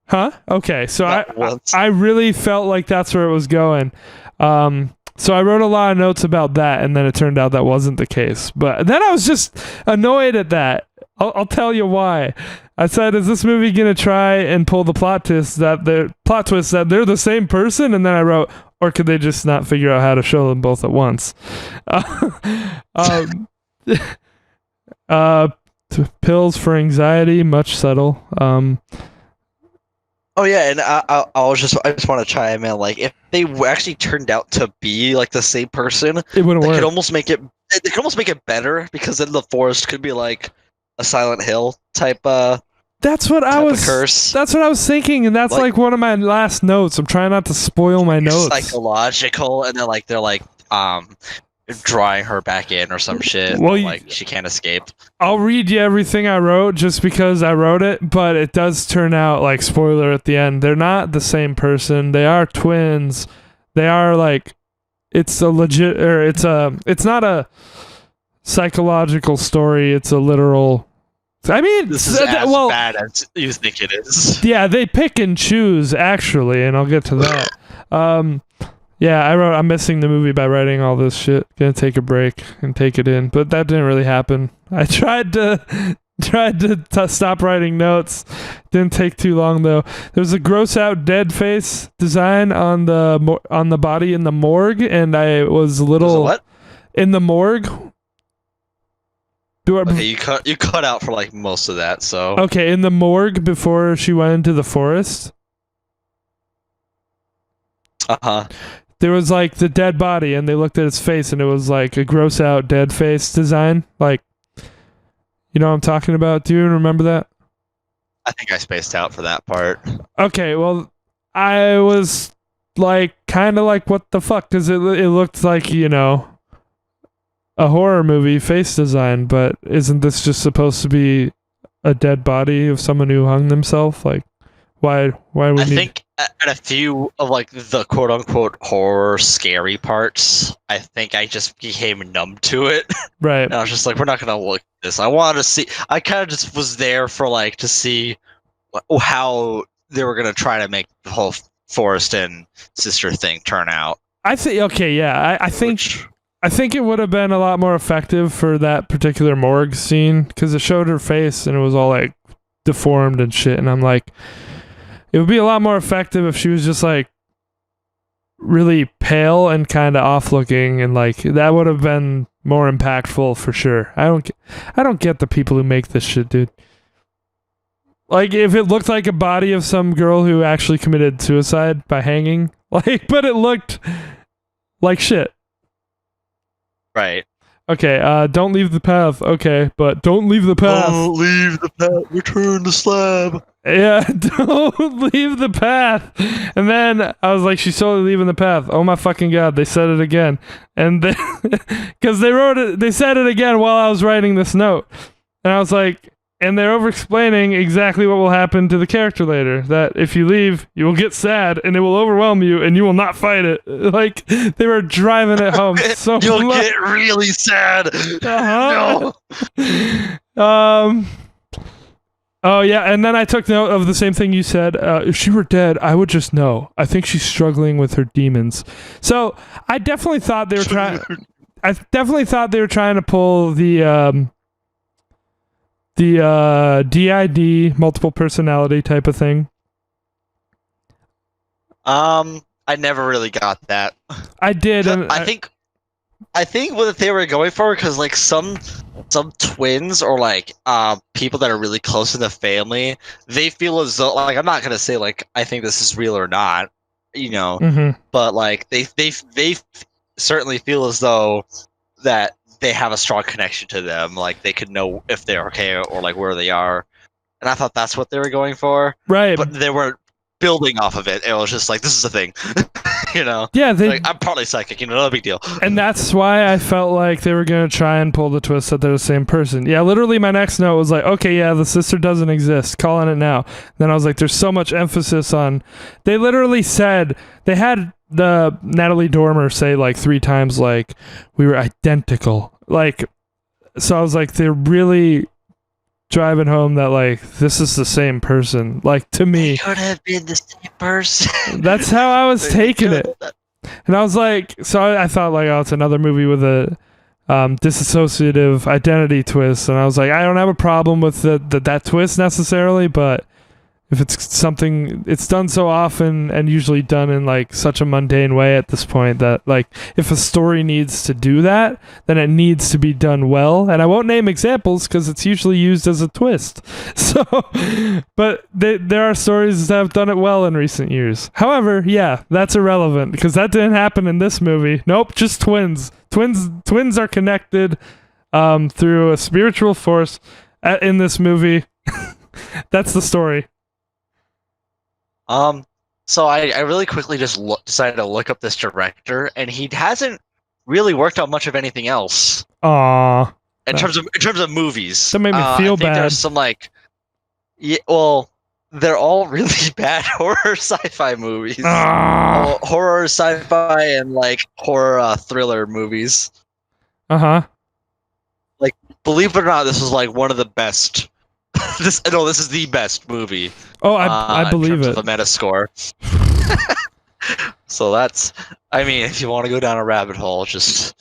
Huh? Okay. So I really felt like that's where it was going. So I wrote a lot of notes about that, and then it turned out that wasn't the case. But then I was just annoyed at that. I'll tell you why. I said, is this movie going to try and pull the plot twist that they're the same person? And then I wrote, or could they just not figure out how to show them both at once? Pills for anxiety, much subtle. Oh yeah, and I just want to chime in. Like, if they actually turned out to be like the same person, it wouldn't work. They could almost make it better, because then the forest could be like a Silent Hill type. That's what I was. Curse. That's what I was thinking, and that's like one of my last notes. I'm trying not to spoil my notes. Psychological, and then they're drawing her back in or some shit. Well, she can't escape. I'll read you everything I wrote just because I wrote it, but it does turn out, like, spoiler at the end, they're not the same person. They are twins. They are like, it's a legit, or it's not a psychological story. It's a literal. I mean, this is as bad as you think it is. Yeah, they pick and choose, actually, and I'll get to that. Yeah, I wrote, I'm missing the movie by writing all this shit. Gonna take a break and take it in. But that didn't really happen. I tried to stop writing notes. Didn't take too long, though. There's a gross out dead face design on the body in the morgue, and I was a little... What? In the morgue. Okay, you cut out for like most of that, so... Okay, in the morgue before she went into the forest. Uh-huh. There was like the dead body, and they looked at his face, and it was like a gross out dead face design. Like, you know what I'm talking about? Do you even remember that? I think I spaced out for that part. Okay, well, I was like, kind of like, what the fuck? Because it looked like, you know, a horror movie face design, but isn't this just supposed to be a dead body of someone who hung themselves? Like, why would I think at a few of like the quote unquote horror scary parts, I think I just became numb to it. Right. And I was just like, we're not gonna look at this. I wanted to see. I kind of just was there for like to see how they were gonna try to make the whole Forrest and sister thing turn out. I think okay, yeah. I think it would have been a lot more effective for that particular morgue scene because it showed her face and it was all like deformed and shit, and I'm like, it would be a lot more effective if she was just like really pale and kind of off looking, and like that would have been more impactful for sure. I don't get the people who make this shit, dude. Like if it looked like a body of some girl who actually committed suicide by hanging, like, but it looked like shit. Right. Okay, don't leave the path. Okay, but don't leave the path. Don't leave the path. Return the slab. Yeah, don't leave the path. And then I was like, she's totally leaving the path. Oh my fucking god, they said it again. And then, because they said it again while I was writing this note. And I was like, and they're over-explaining exactly what will happen to the character later. That if you leave, you will get sad, and it will overwhelm you, and you will not fight it. Like, they were driving it home so You'll much. get really sad. Uh-huh. No. Oh, yeah, and then I took note of the same thing you said. If she were dead, I would just know. I think she's struggling with her demons. So, I definitely thought they were trying... I definitely thought they were trying to pull the DID, multiple personality type of thing. I never really got that. I did. I think what they were going for, because like some twins or like people that are really close in the family, they feel as though, like, I'm not gonna say like I think this is real or not, you know, but like they certainly feel as though that they have a strong connection to them, like they could know if they're okay or like where they are, and I thought that's what they were going for, right? But they weren't building off of it. It was just like, this is a thing. You know, yeah, like, I'm partly psychic, you know, no big deal. And that's why I felt like they were gonna try and pull the twist that they're the same person. Yeah, literally my next note was like, okay, yeah, the sister doesn't exist, calling it now. Then I was like, there's so much emphasis on, they literally said, they had the Natalie Dormer say like 3 times like we were identical, like, so I was like, they're really driving home that like this is the same person. Like, to me, they could have been the same person. That's how I was taking it. And I was like, so I thought like, oh, it's another movie with a disassociative identity twist. And I was like, I don't have a problem with that twist necessarily, but if it's something, it's done so often and usually done in like such a mundane way at this point that like if a story needs to do that, then it needs to be done well. And I won't name examples because it's usually used as a twist. So, but there are stories that have done it well in recent years. However, yeah, that's irrelevant because that didn't happen in this movie. Nope, just twins. Twins are connected through a spiritual force in this movie. That's the story. So I really quickly just decided to look up this director, and he hasn't really worked on much of anything else. Aww. In terms of movies, that made me feel bad. There's some like, yeah, well, they're all really bad horror sci-fi movies. Horror sci-fi and like horror thriller movies. Like, believe it or not, this was like one of the best. This is the best movie. Oh, I believe in terms it. of the Metascore. So that's, I mean, if you want to go down a rabbit hole, just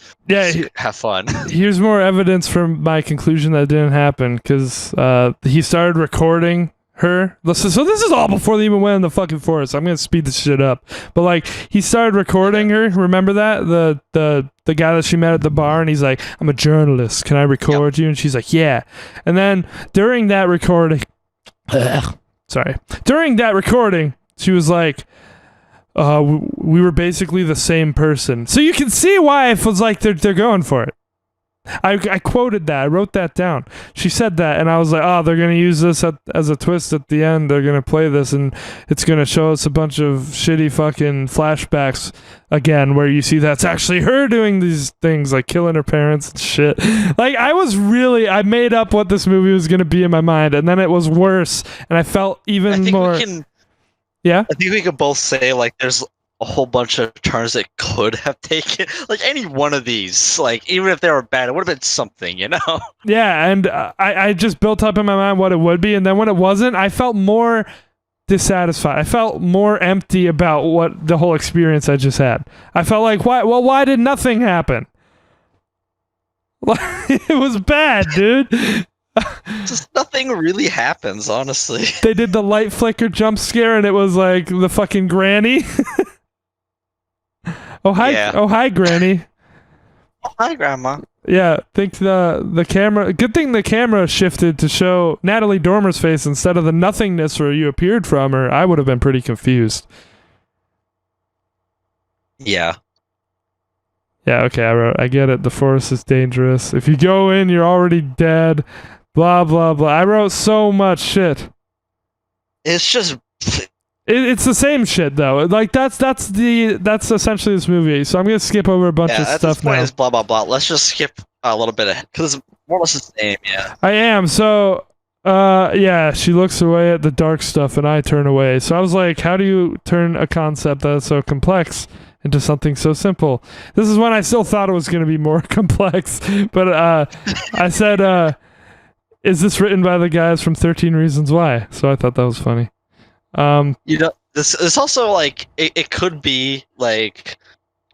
have fun. Here's more evidence for my conclusion that didn't happen, because he started recording her. So this is all before they even went in the fucking forest. I'm gonna speed this shit up. But like, he started recording her. Remember that the guy that she met at the bar, and he's like, "I'm a journalist. Can I record you?" And she's like, "Yeah." And then during that recording, she was like, we were basically the same person. So you can see why it was like they're going for it. I quoted that. I wrote that down. She said that, and I was like, oh, they're going to use this as a twist at the end. They're going to play this, and it's going to show us a bunch of shitty fucking flashbacks again, where you see that's actually her doing these things, like killing her parents and shit. Like, I made up what this movie was going to be in my mind, and then it was worse, and I felt even more... Yeah? I think we could both say, like, there's a whole bunch of turns that could have taken, like, any one of these, like, even if they were bad, it would have been something, you know? Yeah, and I just built up in my mind what it would be, and then when it wasn't, I felt more dissatisfied. I felt more empty about what the whole experience I just had. I felt like, why did nothing happen? It was bad, dude. Just nothing really happens, honestly. They did the light flicker jump scare, and it was like the fucking granny. Oh hi, Granny. Oh, hi, Grandma. Yeah, think the camera. Good thing the camera shifted to show Natalie Dormer's face instead of the nothingness where you appeared from her. I would have been pretty confused. Yeah. Yeah. Okay. I get it. The forest is dangerous. If you go in, you're already dead. Blah blah blah. I wrote so much shit. It's just. It's the same shit though. Like that's essentially this movie. So I'm gonna skip over a bunch of stuff now. Is blah blah blah. Let's just skip a little bit because it's more or less the same. Yeah. I am. So Yeah, she looks away at the dark stuff and I turn away. So I was like, how do you turn a concept that's so complex into something so simple? This is when I still thought it was going to be more complex. But I said, is this written by the guys from 13 Reasons Why? So I thought that was funny. This also, like, it could be, like,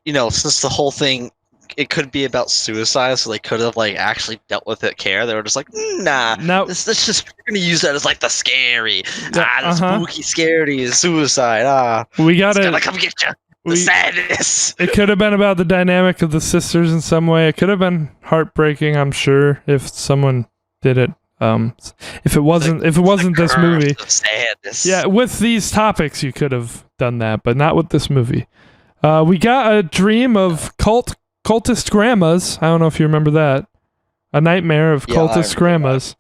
since the whole thing, it could be about suicide, so they could have, like, actually dealt with it They were just like, nah, Now, this just, we're gonna use that as, like, the scary, the spooky, scary suicide, we got it. Come get you. The sadness. It could have been about the dynamic of the sisters in some way. It could have been heartbreaking, I'm sure, if someone did it. If it wasn't this movie, yeah, with these topics you could have done that, but not with this movie. We got a dream of cultist grandmas. I don't know if you remember that. A nightmare of cultist grandmas.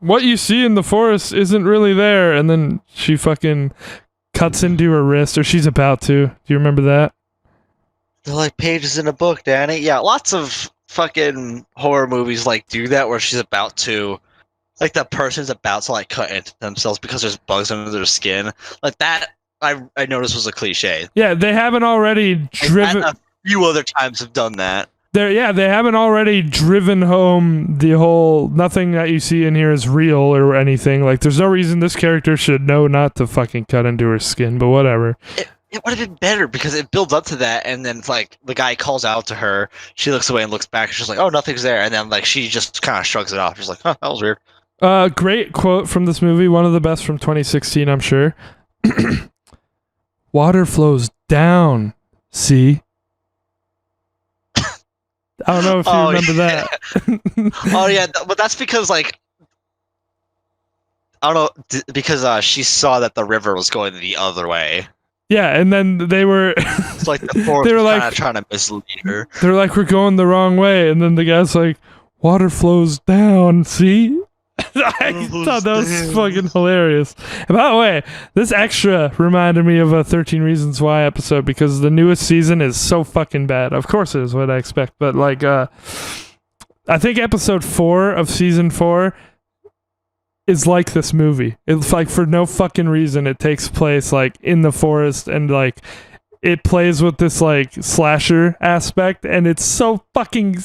What you see in the forest isn't really there, and then she fucking cuts into her wrist, or she's about to. Do you remember that? They're like pages in a book, Danny. Yeah, lots of fucking horror movies like do that where she's about to, like, the person's about to, like, cut into themselves because there's bugs under their skin. Like that, I noticed was a cliche. Yeah, they haven't already driven. A few other times have done that. They haven't already driven home the whole nothing that you see in here is real or anything. Like, there's no reason this character should know not to fucking cut into her skin, but whatever. It would have been better because it builds up to that, and then, like, the guy calls out to her, she looks away and looks back, and she's like, oh, nothing's there, and then, like, she just kind of shrugs it off. She's like, huh, that was weird. Great quote from this movie, one of the best from 2016, I'm sure. Water flows down, see? I don't know if you remember that. Oh, yeah, but that's because, like, I don't know, because she saw that the river was going the other way. Yeah, and then they were... It's like the forest was kind of trying to mislead her. They're like, we're going the wrong way, and then the guy's like, water flows down, see? I thought that was fucking hilarious. And by the way, this extra reminded me of a 13 Reasons Why episode because the newest season is so fucking bad. Of course it is what I expect, but, like, I think episode 4 of season 4 is like this movie. It's like, for no fucking reason, it takes place, like, in the forest, and, like, it plays with this, like, slasher aspect, and it's so fucking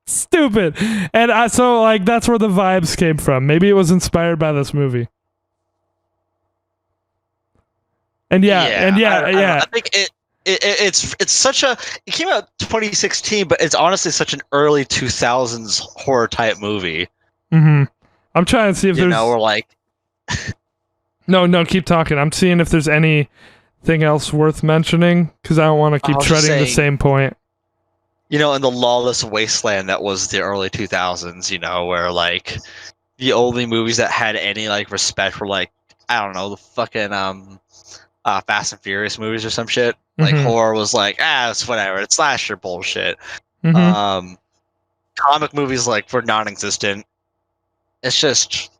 stupid. And so, like, that's where the vibes came from. Maybe it was inspired by this movie. And I think it's such a, it came out 2016, but it's honestly such an early 2000s horror type movie. Mm-hmm. I'm trying to see if there's... we're like... No, keep talking. I'm seeing if there's anything else worth mentioning, because I don't want to keep treading the same point. In the lawless wasteland that was the early 2000s, where, like, the only movies that had any, like, respect for, like, I don't know, the fucking Fast and Furious movies or some shit. Like, horror was like, it's whatever. It's slasher bullshit. Mm-hmm. Comic movies, like, were non-existent. It's just,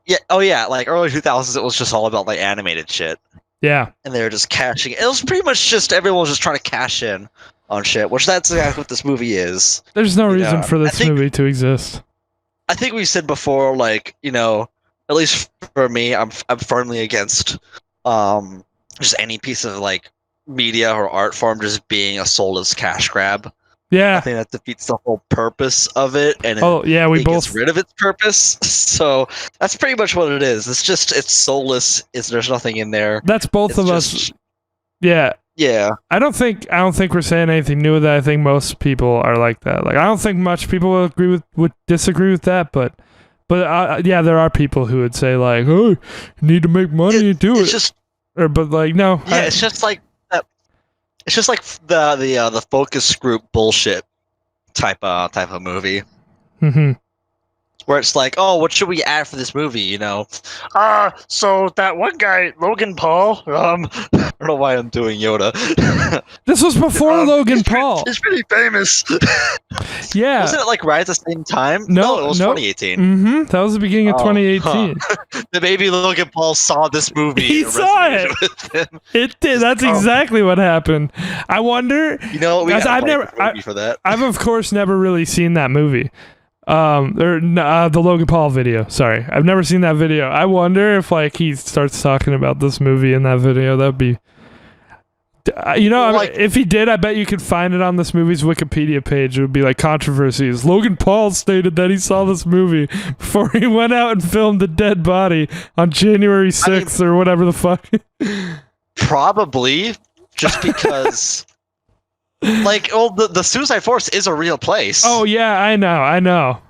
like, early 2000s, it was just all about, like, animated shit. Yeah. And they were just cashing. It was pretty much just everyone was just trying to cash in on shit, which that's exactly what this movie is. There's no reason for this movie to exist. I think we said before, like, at least for me, I'm firmly against just any piece of, like, media or art form just being a soulless cash grab. Yeah, I think that defeats the whole purpose of it, and we both gets rid of its purpose. So that's pretty much what it is. It's soulless. There's nothing in there. That's both of us. Yeah. Yeah. I don't think we're saying anything new with that. I think most people are like that. Like, I don't think much people would disagree with that, but yeah, there are people who would say, like, oh, you need to make money, do it. But like, no. Yeah, it's just like that. It's just like the focus group bullshit type of movie. Mm-hmm. where it's like, oh, what should we add for this movie? You know, so that one guy, Logan Paul. I don't know why I'm doing Yoda. This was before Logan Paul. He's pretty famous. Yeah. Wasn't it like right at the same time? No, it was 2018. Mm-hmm. That was the beginning of 2018. Huh. The baby Logan Paul saw this movie. He saw it. It did. That's exactly what happened. I wonder. You know, we I've never. for that. I've of course never really seen that movie. The Logan Paul video. Sorry, I've never seen that video. I wonder if like he starts talking about this movie in that video. That'd be. You know, like, if he did, I bet you could find it on this movie's Wikipedia page. It would be like controversies. Logan Paul stated that he saw this movie before he went out and filmed the dead body on January 6th or whatever the fuck. Probably just because, like, the Suicide Forest is a real place. Oh yeah, I know.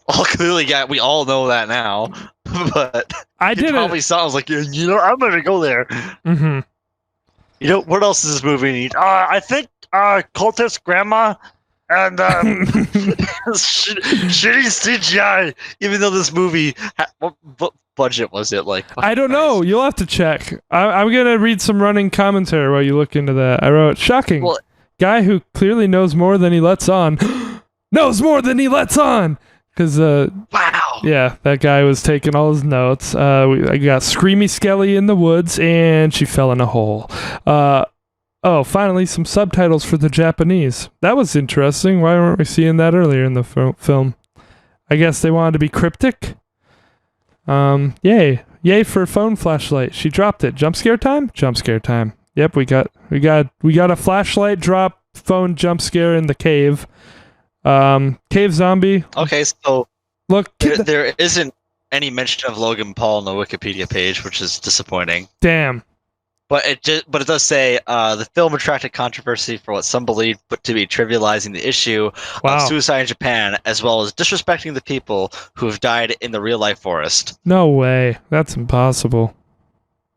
Well, clearly, yeah, we all know that now. But I didn't. Probably saw. I was like, you know, I'm gonna go there. Mm-hmm. You know, what else does this movie need? I think cultist grandma and shitty CGI. Even though this movie, what budget was it? Like, I don't know. You'll have to check. I'm gonna read some running commentary while you look into that. I wrote, shocking. Guy who clearly knows more than he lets on. Knows more than he lets on. Because, wow. Yeah, that guy was taking all his notes. I got Screamy Skelly in the woods, and she fell in a hole. Finally, some subtitles for the Japanese. That was interesting. Why weren't we seeing that earlier in the film? I guess they wanted to be cryptic. Yay for phone flashlight. She dropped it. Jump scare time? Jump scare time. Yep, we got a flashlight drop phone jump scare in the cave. Cave zombie. Okay, so look, there isn't any mention of Logan Paul on the Wikipedia page, which is disappointing. Damn. But it does say the film attracted controversy for what some believe to be trivializing the issue of suicide in Japan, as well as disrespecting the people who have died in the real life forest. No way, that's impossible.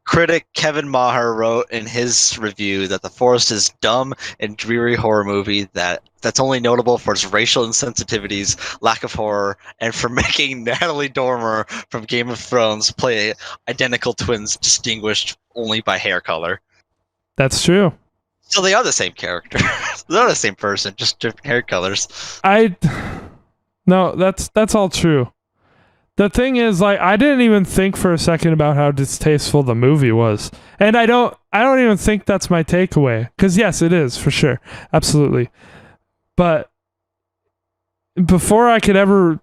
Critic Kevin Maher wrote in his review that The Forest is dumb and dreary horror movie that's only notable for its racial insensitivities, lack of horror, and for making Natalie Dormer from Game of Thrones play identical twins distinguished only by hair color. That's true. So they are the same character. They're the same person, just different hair colors. No, that's all true. The thing is, like, I didn't even think for a second about how distasteful the movie was. And I don't even think that's my takeaway. Because yes, it is, for sure. Absolutely. But before I could ever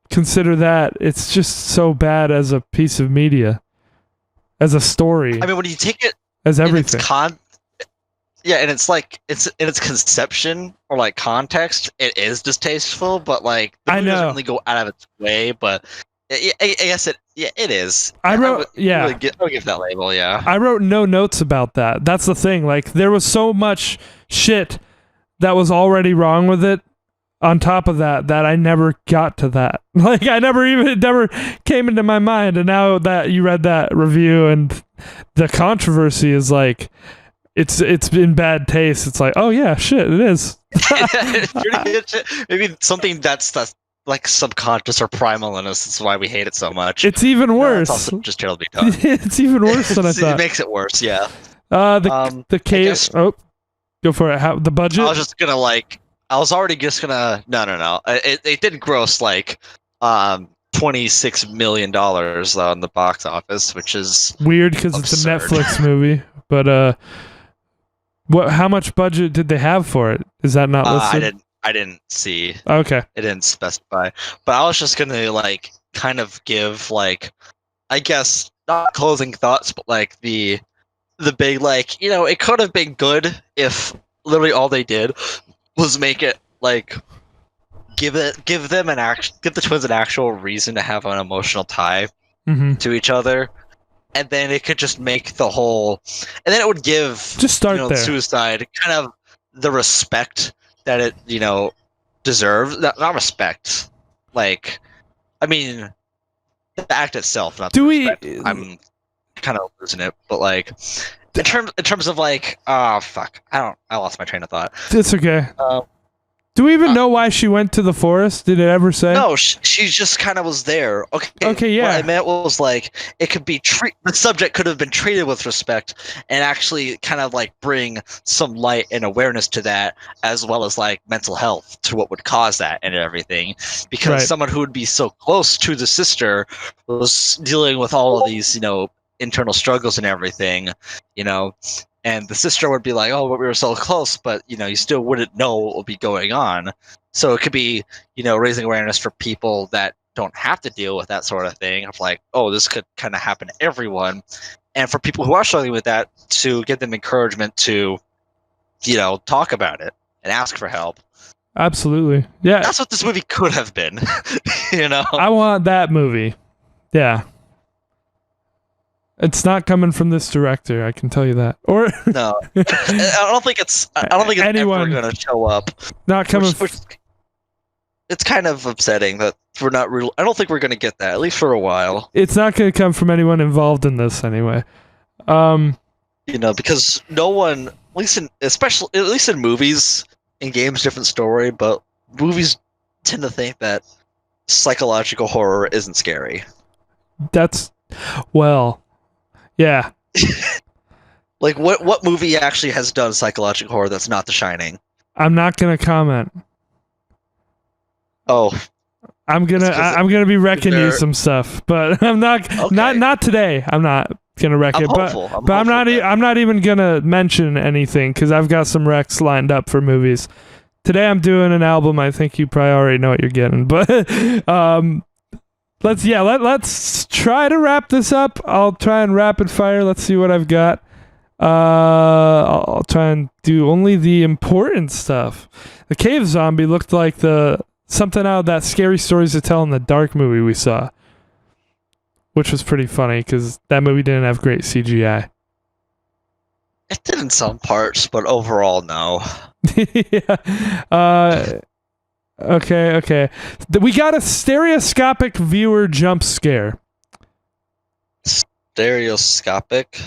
consider that, it's just so bad as a piece of media. As a story. I mean, when you take it as everything. And it's like in its conception or like context, it is distasteful, but like the movie doesn't really go out of its way, but I guess it is. I'll give that label, yeah. I wrote no notes about that. That's the thing. Like, there was so much shit that was already wrong with it on top of that I never got to that. Like, it never came into my mind. And now that you read that review and the controversy is like, it's in bad taste. It's like, oh yeah, shit, it is. It's pretty good shit. Maybe something that's like subconscious or primal in us. That's why we hate it so much. It's even worse. It's also just terribly done. It's even worse than I thought. It makes it worse, yeah. The case. Oh, go for it. How the budget? No. It didn't gross like $26 million on the box office, which is weird because it's a Netflix movie. But how much budget did they have for it? Is that not listed? I didn't see. Okay. It didn't specify. But I was just gonna like kind of give like, I guess, not closing thoughts, but like the big, like, you know, it could have been good if literally all they did was make it like give the twins an actual reason to have an emotional tie to each other. And then it could just make the whole, and then it would give there. Suicide kind of the respect that it, deserves. Not respect, like, I mean, the act itself. Not I'm kind of losing it, but like, in terms of like, oh fuck, I lost my train of thought. It's okay. Do we even know why she went to the forest? Did it ever say? No, she just kind of was there. Okay, yeah. What I meant was like it could be the subject could have been treated with respect and actually kind of like bring some light and awareness to that, as well as like mental health to what would cause that and everything. Because someone who would be so close to the sister was dealing with all of these, internal struggles and everything, and the sister would be like, oh, but we were so close, but, you still wouldn't know what would be going on. So it could be, raising awareness for people that don't have to deal with that sort of thing of like, oh, this could kind of happen to everyone. And for people who are struggling with that, to give them encouragement to, talk about it and ask for help. Absolutely. Yeah. That's what this movie could have been, I want that movie. Yeah. It's not coming from this director, I can tell you that. Or no, I don't think it's anyone ever going to show up. Not coming. It's kind of upsetting that we're not real. I don't think we're going to get that, at least for a while. It's not going to come from anyone involved in this anyway. Because no one, at least in movies, in games, different story, but movies tend to think that psychological horror isn't scary. Yeah. Like what movie actually has done psychological horror that's not The Shining? I'm not gonna comment. Oh, I'm gonna be wrecking you some stuff, but I'm not not today. I'm not gonna wreck it, but I'm not even gonna mention anything because I've got some wrecks lined up for movies. Today I'm doing an album. I think you probably already know what you're getting, but let's try to wrap this up. I'll try and rapid fire. Let's see what I've got. I'll try and do only the important stuff. The cave zombie looked like something out of that Scary Stories to Tell in the Dark movie we saw, which was pretty funny because that movie didn't have great CGI. It did in some parts, but overall, no. Yeah. Okay. We got a stereoscopic viewer jump scare. Stereoscopic?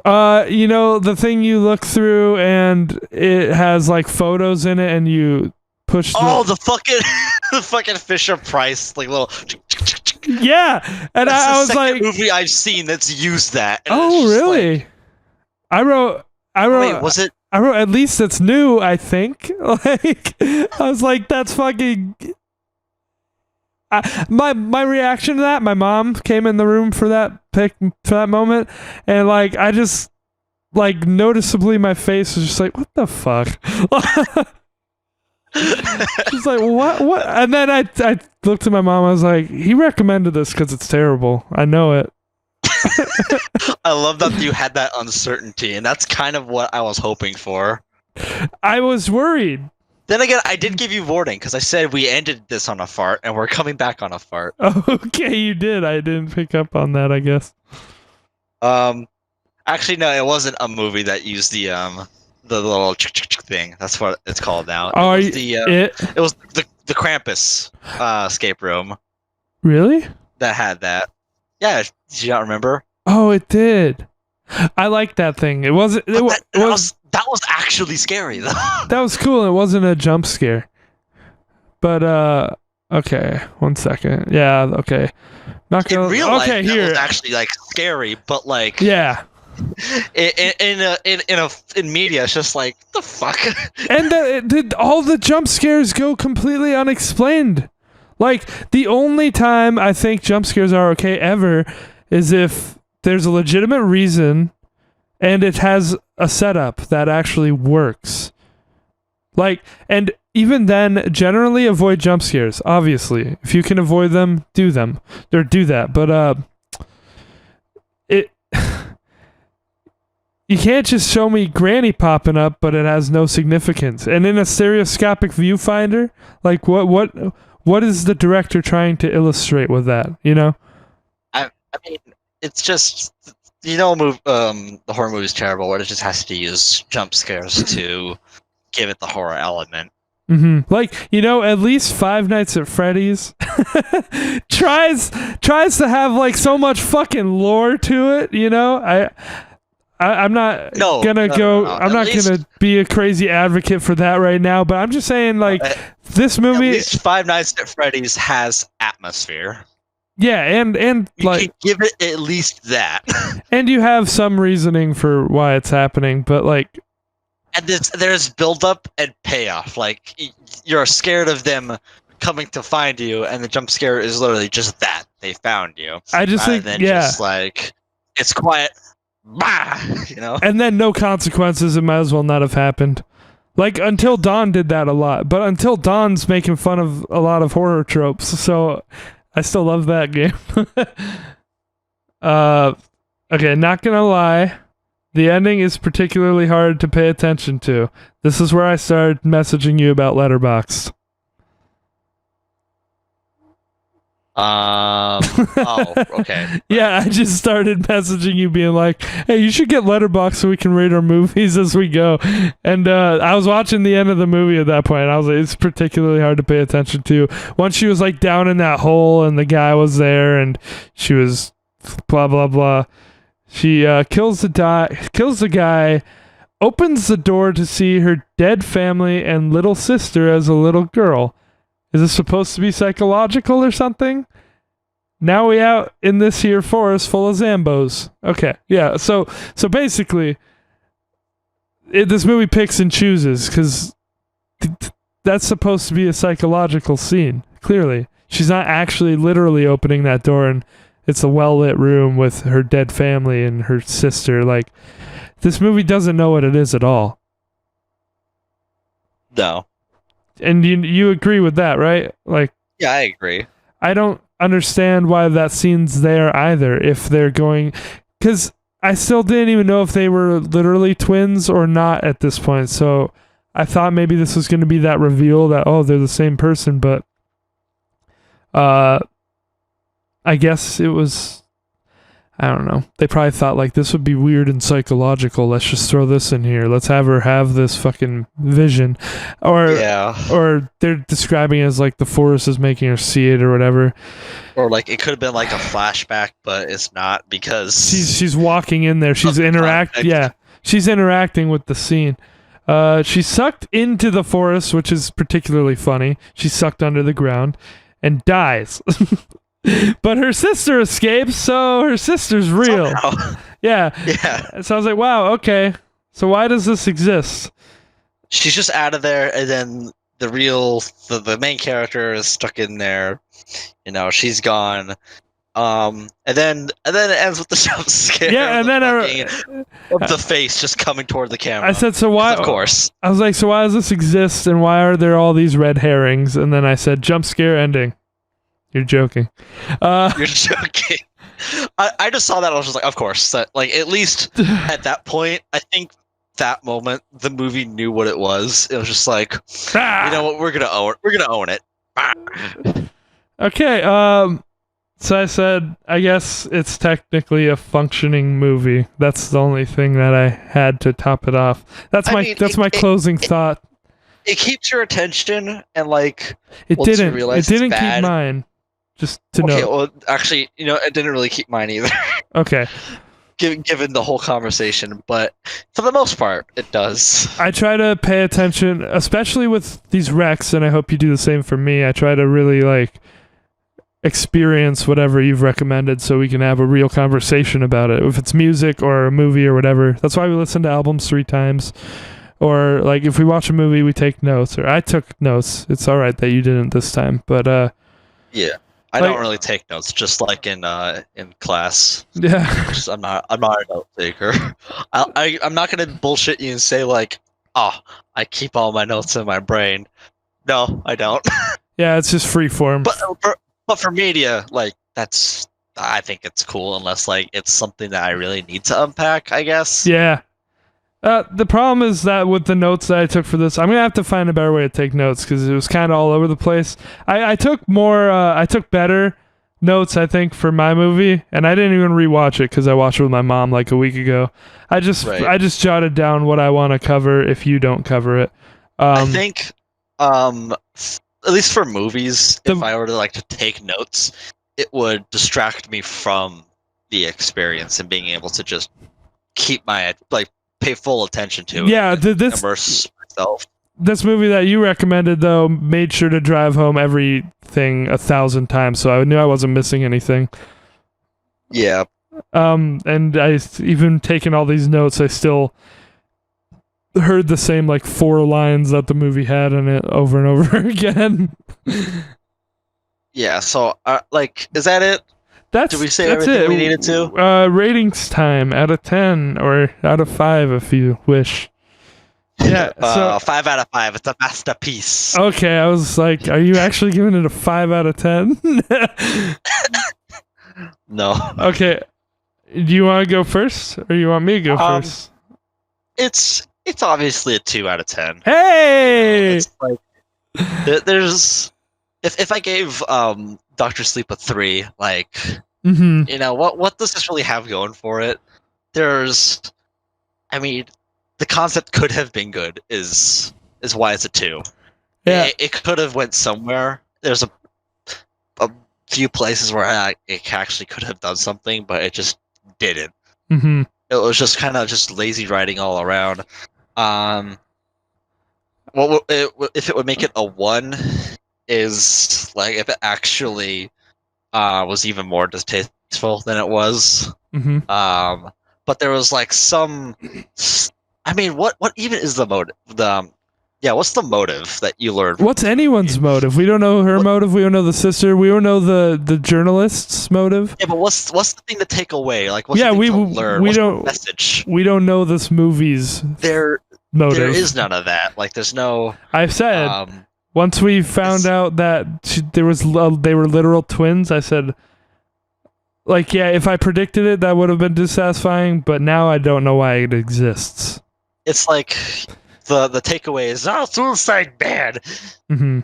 The thing you look through and it has like photos in it and you push the fucking Fisher Price like little. Yeah, and I was like, movie I've seen that's used that. Oh, really? Like, I wrote. Wait, was it? I wrote, at least it's new, I think. Like, I was like, that's fucking... My reaction to that, my mom came in the room for that moment, and, like, I just, like, noticeably my face was just like, what the fuck? She's like, what? And then I looked at my mom, I was like, he recommended this because it's terrible. I know it. I love that you had that uncertainty, and that's kind of what I was hoping for. I was worried. Then again, I did give you warning because I said we ended this on a fart, and we're coming back on a fart. Okay, you did. I didn't pick up on that, I guess. Actually, no, it wasn't a movie that used the little thing. That's what it's called now. Oh, it was the Krampus escape room. Really? That had that. Yeah, did you not remember? Oh, it did. I liked that thing. It wasn't. That was actually scary though. That was cool. It wasn't a jump scare. But okay, 1 second. Yeah, okay. Not gonna. In real life, okay, that here. was actually like scary, but like yeah. In media, it's just like the fuck. And all the jump scares go completely unexplained. Like, the only time I think jump scares are okay ever is if there's a legitimate reason and it has a setup that actually works. Like, and even then, generally avoid jump scares, obviously. If you can avoid them, do them. Or do that. But, you can't just show me Granny popping up, but it has no significance. And in a stereoscopic viewfinder, like, what is the director trying to illustrate with that? I mean, it's just the horror movie is terrible, where it just has to use jump scares to give it the horror element. Mm-hmm. Like, at least Five Nights at Freddy's tries to have like so much fucking lore to it. I'm not gonna go. I'm not gonna be a crazy advocate for that right now. But I'm just saying, like, this movie. At least Five Nights at Freddy's has atmosphere. Yeah, and you like, can give it at least that. And you have some reasoning for why it's happening, but like. And there's build-up and payoff. Like, you're scared of them coming to find you, and the jump scare is literally just that. They found you. I just think, just like, it's quiet. Bah! You know? And then no consequences, it might as well not have happened. Like, Until Dawn did that a lot, but Until Dawn's making fun of a lot of horror tropes, so I still love that game. Okay, not gonna lie. The ending is particularly hard to pay attention to. This is where I started messaging you about Letterboxd. Oh, okay. Yeah, I just started messaging you being like, hey, you should get Letterboxd so we can rate our movies as we go. And I was watching the end of the movie at that point, and I was like, it's particularly hard to pay attention to. Once she was like down in that hole and the guy was there and she was blah, blah, blah. She kills the guy, opens the door to see her dead family and little sister as a little girl. Is this supposed to be psychological or something? Now we out in this here forest full of Zambos. Okay, yeah. So basically, this movie picks and chooses because that's supposed to be a psychological scene. Clearly, she's not actually literally opening that door and it's a well-lit room with her dead family and her sister. Like, this movie doesn't know what it is at all. No. And you agree with that, right? Like, yeah, I agree. I don't understand why that scene's there either. If they're going, because I still didn't even know if they were literally twins or not at this point. So I thought maybe this was going to be that reveal that, oh, they're the same person, but I guess it was, I don't know. They probably thought, like, this would be weird and psychological. Let's just throw this in here. Let's have her have this fucking vision. Or they're describing it as, like, the forest is making her see it or whatever. Or, like, it could have been, like, a flashback, but it's not because... She's walking in there. She's she's interacting with the scene. She's sucked into the forest, which is particularly funny. She's sucked under the ground and dies. But her sister escapes, so her sister's real. Yeah. So I was like, wow, okay. So why does this exist? She's just out of there, and then the main character is stuck in there. You know, she's gone. And then it ends with the jump scare. Yeah, and then of the face just coming toward the camera. I said, so why? Of course. I was like, so why does this exist, and why are there all these red herrings? And then I said, jump scare ending. You're joking. You're joking. I just saw that. I was just like, of course. That, like, at least at that point, I think that moment the movie knew what it was. It was just like, you know what? We're gonna own it. Okay. So I said, I guess it's technically a functioning movie. That's the only thing that I had to top it off. That's my closing thought. It keeps your attention, and like it didn't keep mine. Just to know. Okay, well, actually, you know, it didn't really keep mine either. Okay. Given the whole conversation, but for the most part, it does. I try to pay attention, especially with these wrecks, and I hope you do the same for me. I try to really, like, experience whatever you've recommended so we can have a real conversation about it. If it's music or a movie or whatever. That's why we listen to albums 3 times. Or, like, if we watch a movie, we take notes. Or I took notes. It's all right that you didn't this time, but yeah. I don't really take notes, just like in class. Yeah, I'm not a note taker. I'm not gonna bullshit you and say like, oh, I keep all my notes in my brain. No, I don't. Yeah, it's just free form. But for media, like I think it's cool unless like it's something that I really need to unpack, I guess. Yeah. The problem is that with the notes that I took for this, I'm gonna have to find a better way to take notes because it was kind of all over the place. I took better notes, I think, for my movie, and I didn't even rewatch it because I watched it with my mom like a week ago. I just jotted down what I want to cover if you don't cover it. I think, at least for movies, if I were to like to take notes, it would distract me from the experience and being able to just keep my pay full attention to. Yeah, immerse myself. This movie that you recommended though made sure to drive home everything 1,000 times, so I knew I wasn't missing anything. Yeah. And I even taken all these notes. I still heard the same 4 lines that the movie had in it over and over again. Yeah. So, is that it? Did we say everything we needed to? Ratings time out of 10 or out of 5 if you wish. Yeah. So 5 out of 5. It's a masterpiece. Okay, I was like, are you actually giving it a 5 out of 10? No. Okay. Do you want to go first, or you want me to go first? It's obviously a 2 out of 10. Hey! It's there's if I gave Doctor Sleep a 3, what does this really have going for it? The concept could have been good is why it's a 2. Yeah. It could have went somewhere. There's a few places where it actually could have done something, but it just didn't. Mm-hmm. It was just kind of just lazy writing all around. If it would make it a 1 is if it actually was even more distasteful than it was. Mm-hmm. But there was some. What even is the motive? What's the motive that you learned? What's anyone's motive? We don't know her motive. We don't know the sister. We don't know the journalist's motive. Yeah, but what's the thing to take away? What's the thing to learn? What's the message? We don't know this movie's motive. There is none of that. There's no. I've said once we found out that they were literal twins. I said, if I predicted it, that would have been dissatisfying. But now I don't know why it exists. It's the takeaway is suicide bad, mm-hmm.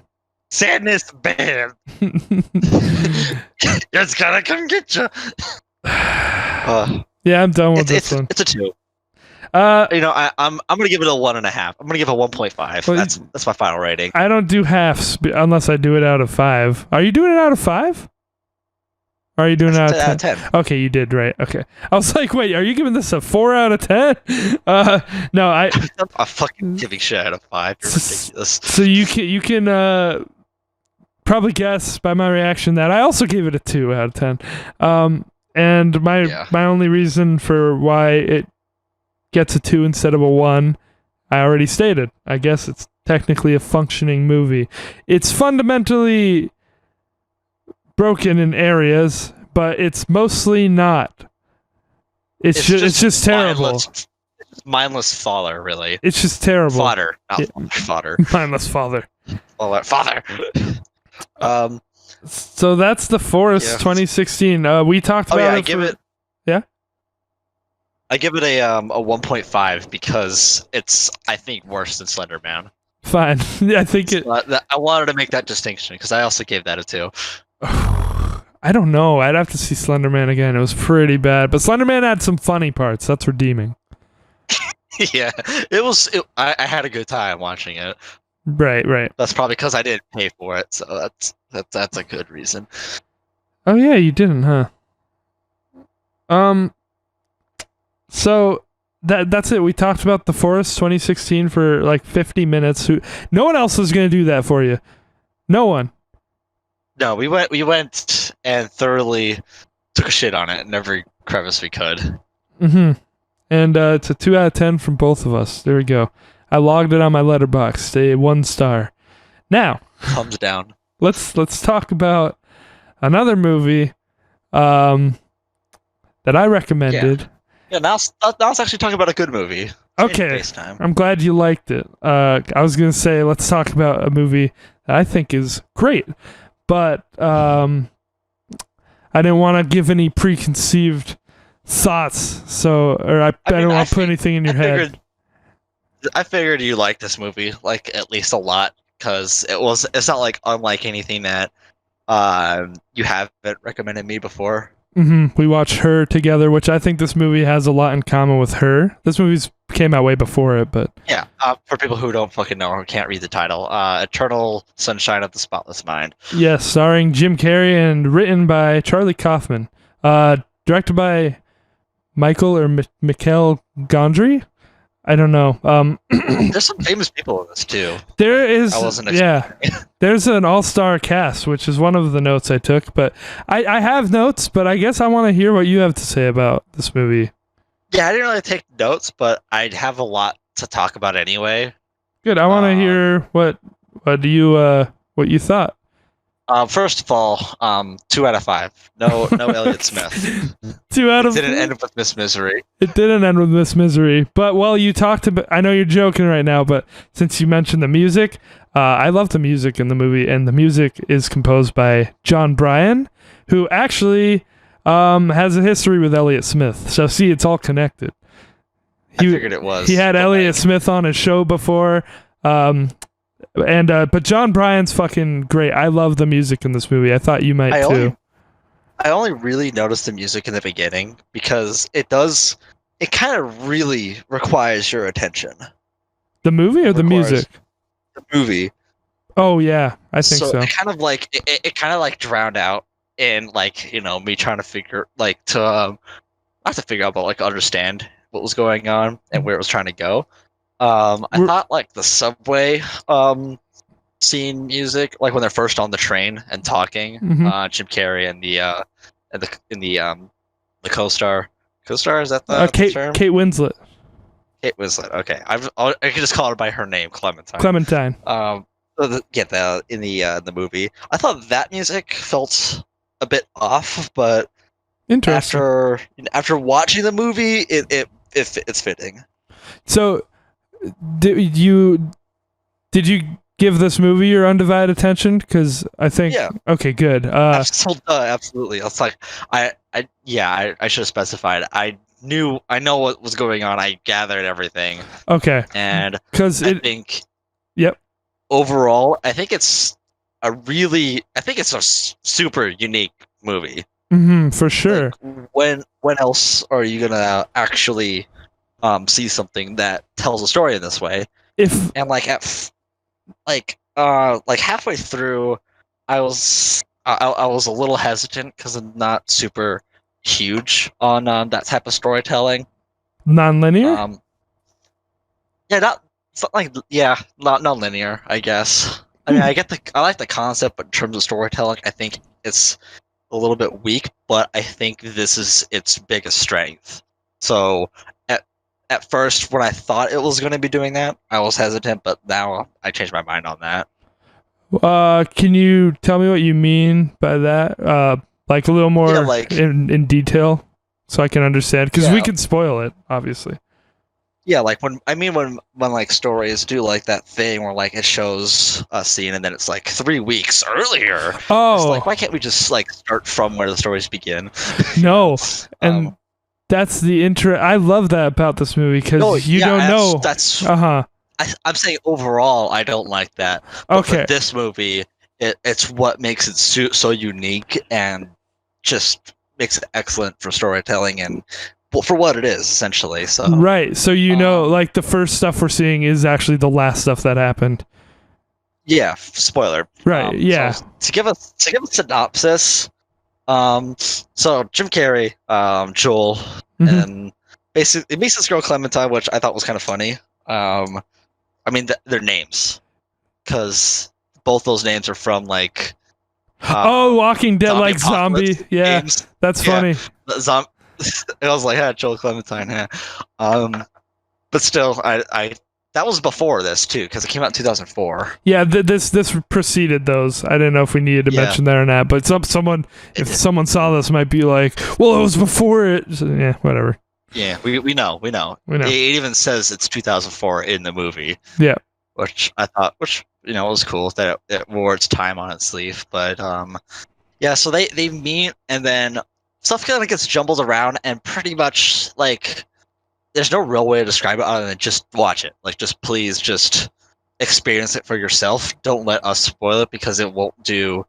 sadness bad. It's gonna come get you. Yeah, I'm done with this one. It's a 2. I'm gonna give it a 1.5. I'm gonna give it a 1.5. Well, that's my final rating. I don't do halves unless I do it out of 5. Are you doing it out of 5? Or are you doing it out of 10? Okay, you did, right. Okay. I was like, wait, are you giving this a 4 out of 10? No, I'm fucking giving shit out of 5. You're ridiculous. So you can probably guess by my reaction that I also gave it a 2 out of 10. And my only reason for why it gets a 2 instead of a 1, I already stated. I guess it's technically a functioning movie. It's fundamentally broken in areas, but it's mostly not. It's just terrible. Mindless fodder, really. It's just terrible. Fodder, not fodder. Mindless fodder. Father. So that's The Forest 2016. We talked about I give it a 1.5 because it's, I think, worse than Slender Man. Fine. I think I wanted to make that distinction because I also gave that a 2. I don't know. I'd have to see Slender Man again. It was pretty bad, but Slender Man had some funny parts. That's redeeming. Yeah, it was. I had a good time watching it. Right. That's probably because I didn't pay for it, so that's a good reason. Oh yeah, you didn't, huh? So that's it. We talked about The Forest 2016 for 50 minutes. No one else is going to do that for you. No one. No, we went and thoroughly took a shit on it in every crevice we could. Mm-hmm. And it's a 2 out of 10 from both of us. There we go. I logged it on my letterbox. A 1 star. Now, thumbs down. Let's talk about another movie that I recommended. Yeah, now let's actually talk about a good movie. Okay, I'm glad you liked it. I was going to say, let's talk about a movie that I think is great, but I didn't want to give any preconceived thoughts, or I don't want to put anything in your head. I figured you liked this movie, at least a lot, because it's not unlike anything that you haven't recommended me before. Mm-hmm. We watched Her together, which I think this movie has a lot in common with Her. This movie came out way before it, but yeah. For people who don't fucking know or can't read the title, Eternal Sunshine of the Spotless Mind. Yes, starring Jim Carrey and written by Charlie Kaufman. Directed by Michael or Mikhail Gondry. I don't know. There's some famous people in this too. There is, I wasn't there's an all-star cast, which is one of the notes I took. But I have notes, but I guess I want to hear what you have to say about this movie. Yeah, I didn't really take notes, but I'd have a lot to talk about anyway. Good. I want to hear what you thought. First of all, 2 out of 5. No Elliott Smith. 2 out of 5. It didn't end up with Miss Misery. It didn't end with Miss Misery. But you talked about. I know you're joking right now, but since you mentioned the music, I love the music in the movie, and the music is composed by John Bryan, who actually has a history with Elliott Smith. So see, it's all connected. I figured it was. He had Elliott Smith on his show before. But John Bryan's fucking great. I love the music in this movie. I thought you might too. I only really noticed the music in the beginning because it kind of really requires your attention. The movie or the music? The movie. Oh yeah, I think so. It kind of like drowned out in me trying to figure not to figure out, but understand what was going on and where it was trying to go. I thought the subway scene music, when they're first on the train and talking, Jim Carrey and the co-star. Co-star, is that the term? Kate Winslet. Kate Winslet. Okay, I could just call her by her name, Clementine. Clementine. In the movie, I thought that music felt a bit off, but interesting. After watching the movie, it's fitting. So, did you give this movie your undivided attention? Because I think okay, good. Absolutely. It's I should have specified. I know what was going on. I gathered everything. Okay. And yep. Overall, I think it's a super unique movie. For sure. When else are you gonna actually see something that tells a story in this way? Halfway through, I was a little hesitant because I'm not super huge on that type of storytelling. Non-linear. Not non-linear, I guess. I mean, I like the concept, but in terms of storytelling, I think it's a little bit weak. But I think this is its biggest strength. So at first, when I thought it was going to be doing that, I was hesitant, but now I changed my mind on that. Can you tell me what you mean by that? A little more in detail, so I can understand, because we can spoil it, obviously. Yeah, when stories do that thing where it shows a scene and then it's 3 weeks earlier. Oh, it's why can't we just start from where the stories begin? No, and that's the I love that about this movie, because you don't know. That's I'm saying overall, I don't like that. But for this movie, it's what makes it so unique and just makes it excellent for storytelling and for what it is, essentially. So right, so the first stuff we're seeing is actually the last stuff that happened. Yeah, spoiler. Right. Yeah. So to give a synopsis, so Jim Carrey, Joel, and basically it meets this girl Clementine, which I thought was kind of funny. Their names, because both those names are from Walking Dead, zombie. Yeah, games. That's funny. I was Joel Clementine. Yeah. But still, I that was before this too, because it came out in 2004. Yeah, this preceded those. I didn't know if we needed to mention that or not, but someone saw this might be like, well, it was before it. So, yeah, whatever. Yeah, we know. It even says it's 2004 in the movie. Yeah, which I thought, was cool that it wore its time on its sleeve. But so they meet, and then stuff kind of gets jumbled around, and pretty much there's no real way to describe it other than just watch it. Please just experience it for yourself. Don't let us spoil it, because it won't do.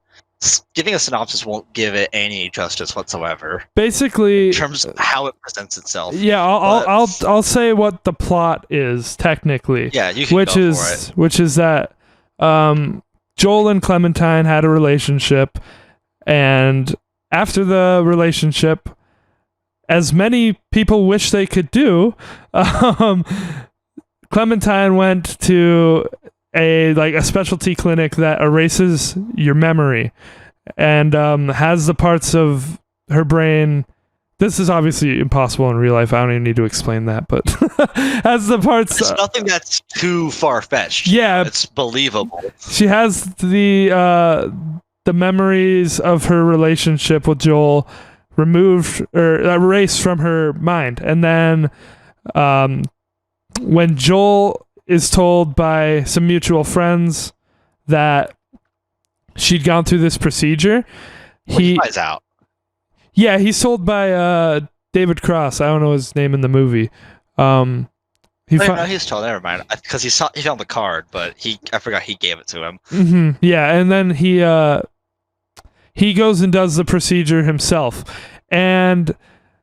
Giving a synopsis won't give it any justice whatsoever. Basically, in terms of how it presents itself. Yeah, I'll say what the plot is technically. Yeah, you can go for it. Which is that Joel and Clementine had a relationship, and after the relationship as many people wish they could do, Clementine went to a specialty clinic that erases your memory and has the parts of her brain. This is obviously impossible in real life. I don't even need to explain that, but has the parts. It's nothing that's too far-fetched. Yeah, it's believable. She has the memories of her relationship with Joel removed or erased from her mind, and then when Joel is told by some mutual friends that she'd gone through this procedure, he finds out. Yeah, he's told by David Cross. I don't know his name in the movie. No, he's told. Never mind, because he found the card, but I forgot he gave it to him. Mm-hmm. Yeah, and then he goes and does the procedure himself, and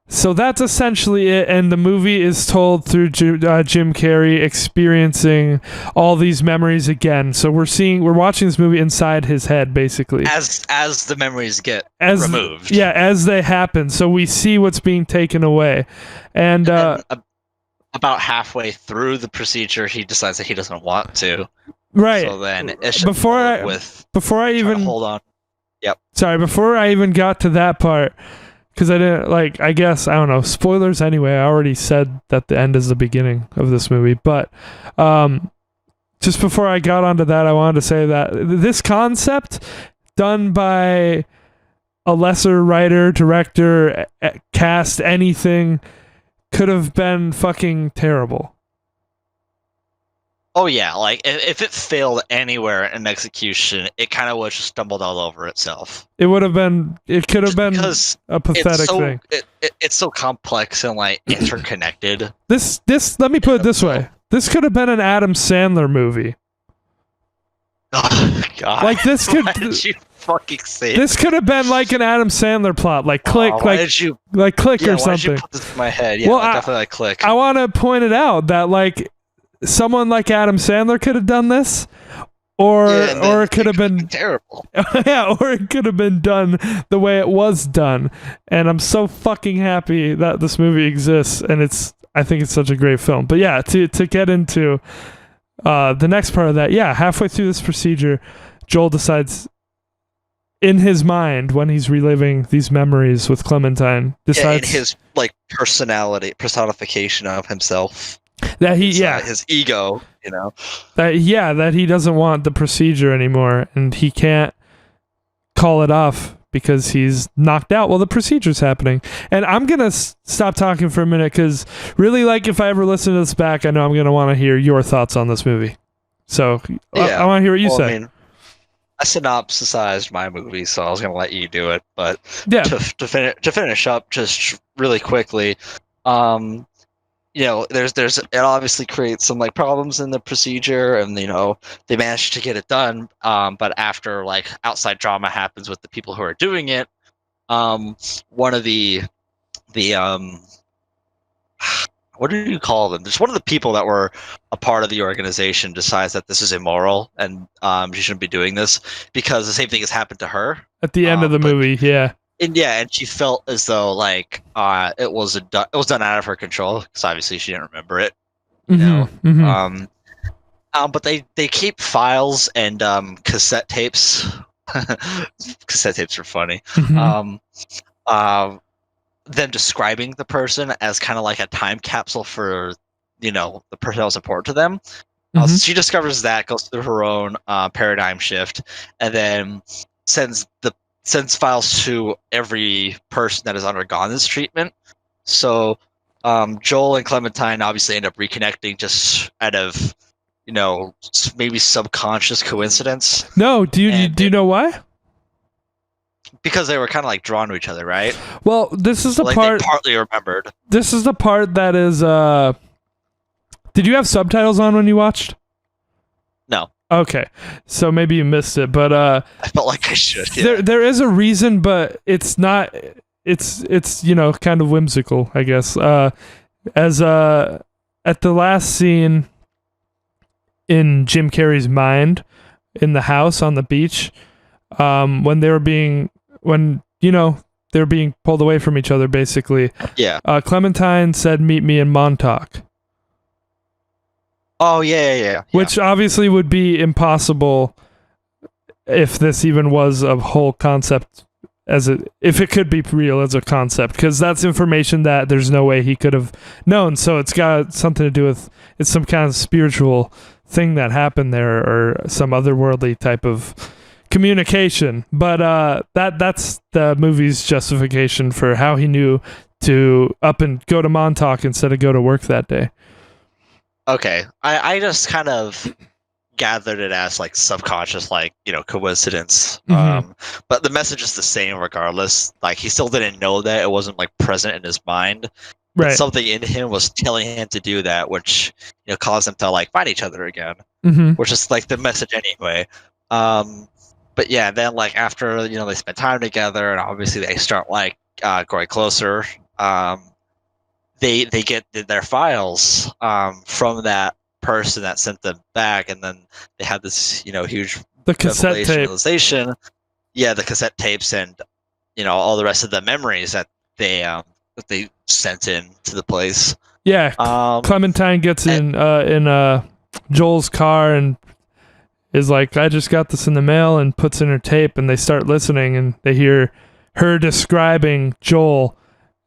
so that's essentially it. And the movie is told through Jim Carrey experiencing all these memories again. So we're watching this movie inside his head, basically, as the memories get removed. Yeah, as they happen. So we see what's being taken away, and about halfway through the procedure, he decides that he doesn't want to. Right. So then before I even hold on. Yep. Sorry, before I even got to that part. Because I didn't, I guess, I don't know, spoilers anyway. I already said that the end is the beginning of this movie. But just before I got onto that, I wanted to say that this concept, done by a lesser writer, director, cast, anything, could have been fucking terrible. Oh yeah, if it failed anywhere in execution, it kind of would have stumbled all over itself. It could have been a pathetic thing. It's so complex and interconnected. This let me put it this way. This could have been an Adam Sandler movie. Oh God! This could. Why did you fucking say this? Could have been like an Adam Sandler plot, Click, Click or something. Why did you put this in my head? Yeah, well, definitely Click. I want to point it out that someone like Adam Sandler could have done this, or it could have been terrible. Yeah, or it could have been done the way it was done. And I'm so fucking happy that this movie exists, and I think it's such a great film. But yeah, to get into the next part of that, yeah, halfway through this procedure, Joel decides in his mind, when he's reliving these memories with Clementine, decides in his personification of himself. That his ego, that he doesn't want the procedure anymore, and he can't call it off because he's knocked out while the procedure's happening. And I'm gonna stop talking for a minute because really, if I ever listen to this back, I know I'm gonna want to hear your thoughts on this movie. So I want to hear what you say. I synopsisized my movie, so I was gonna let you do it. But yeah, to finish up just really quickly. There's it obviously creates some problems in the procedure, and they managed to get it done. But after outside drama happens with the people who are doing it, one of the what do you call them? Just one of the people that were a part of the organization decides that this is immoral and she shouldn't be doing this because the same thing has happened to her at the end of the movie. Yeah. And she felt as though it was done out of her control because obviously she didn't remember it. Mm-hmm. But they keep files and cassette tapes. Cassette tapes are funny. Mm-hmm. Them describing the person as kind of like a time capsule for the person that was important to them. Mm-hmm. So she discovers that, goes through her own paradigm shift, and then sends files to every person that has undergone this treatment. So Joel and Clementine obviously end up reconnecting just out of, maybe subconscious coincidence. No, do you know why? Because they were kind of drawn to each other, right? Well, this is the part. They partly remembered. This is the part that is. Did you have subtitles on when you watched? No. Okay, so maybe you missed it, but I felt like I should. Yeah. There is a reason, but it's not. It's kind of whimsical, I guess. As at the last scene in Jim Carrey's mind, in the house on the beach, when they they're being pulled away from each other, basically. Yeah. Clementine said, "Meet me in Montauk." Oh yeah. Which obviously would be impossible if this even was a whole concept, if it could be real as a concept, because that's information that there's no way he could have known. So it's got something to do with, it's some kind of spiritual thing that happened there, or some otherworldly type of communication. But that's the movie's justification for how he knew to up and go to Montauk instead of go to work that day. Okay, I just kind of gathered it as like subconscious, like, coincidence. But the message is the same regardless. Like, he still didn't know that, it wasn't like present in his mind. Right. But something in him was telling him to do that, which caused them to like fight each other again, which is like the message anyway. But yeah, then like after they spend time together, and obviously they start like growing closer. They get their files from that person that sent them back, and then they have this huge cassette tape. Yeah, the cassette tapes, and all the rest of the memories that they sent in to the place. Yeah, Clementine gets in Joel's car and is like, "I just got this in the mail," and puts in her tape, and they start listening, and they hear her describing Joel,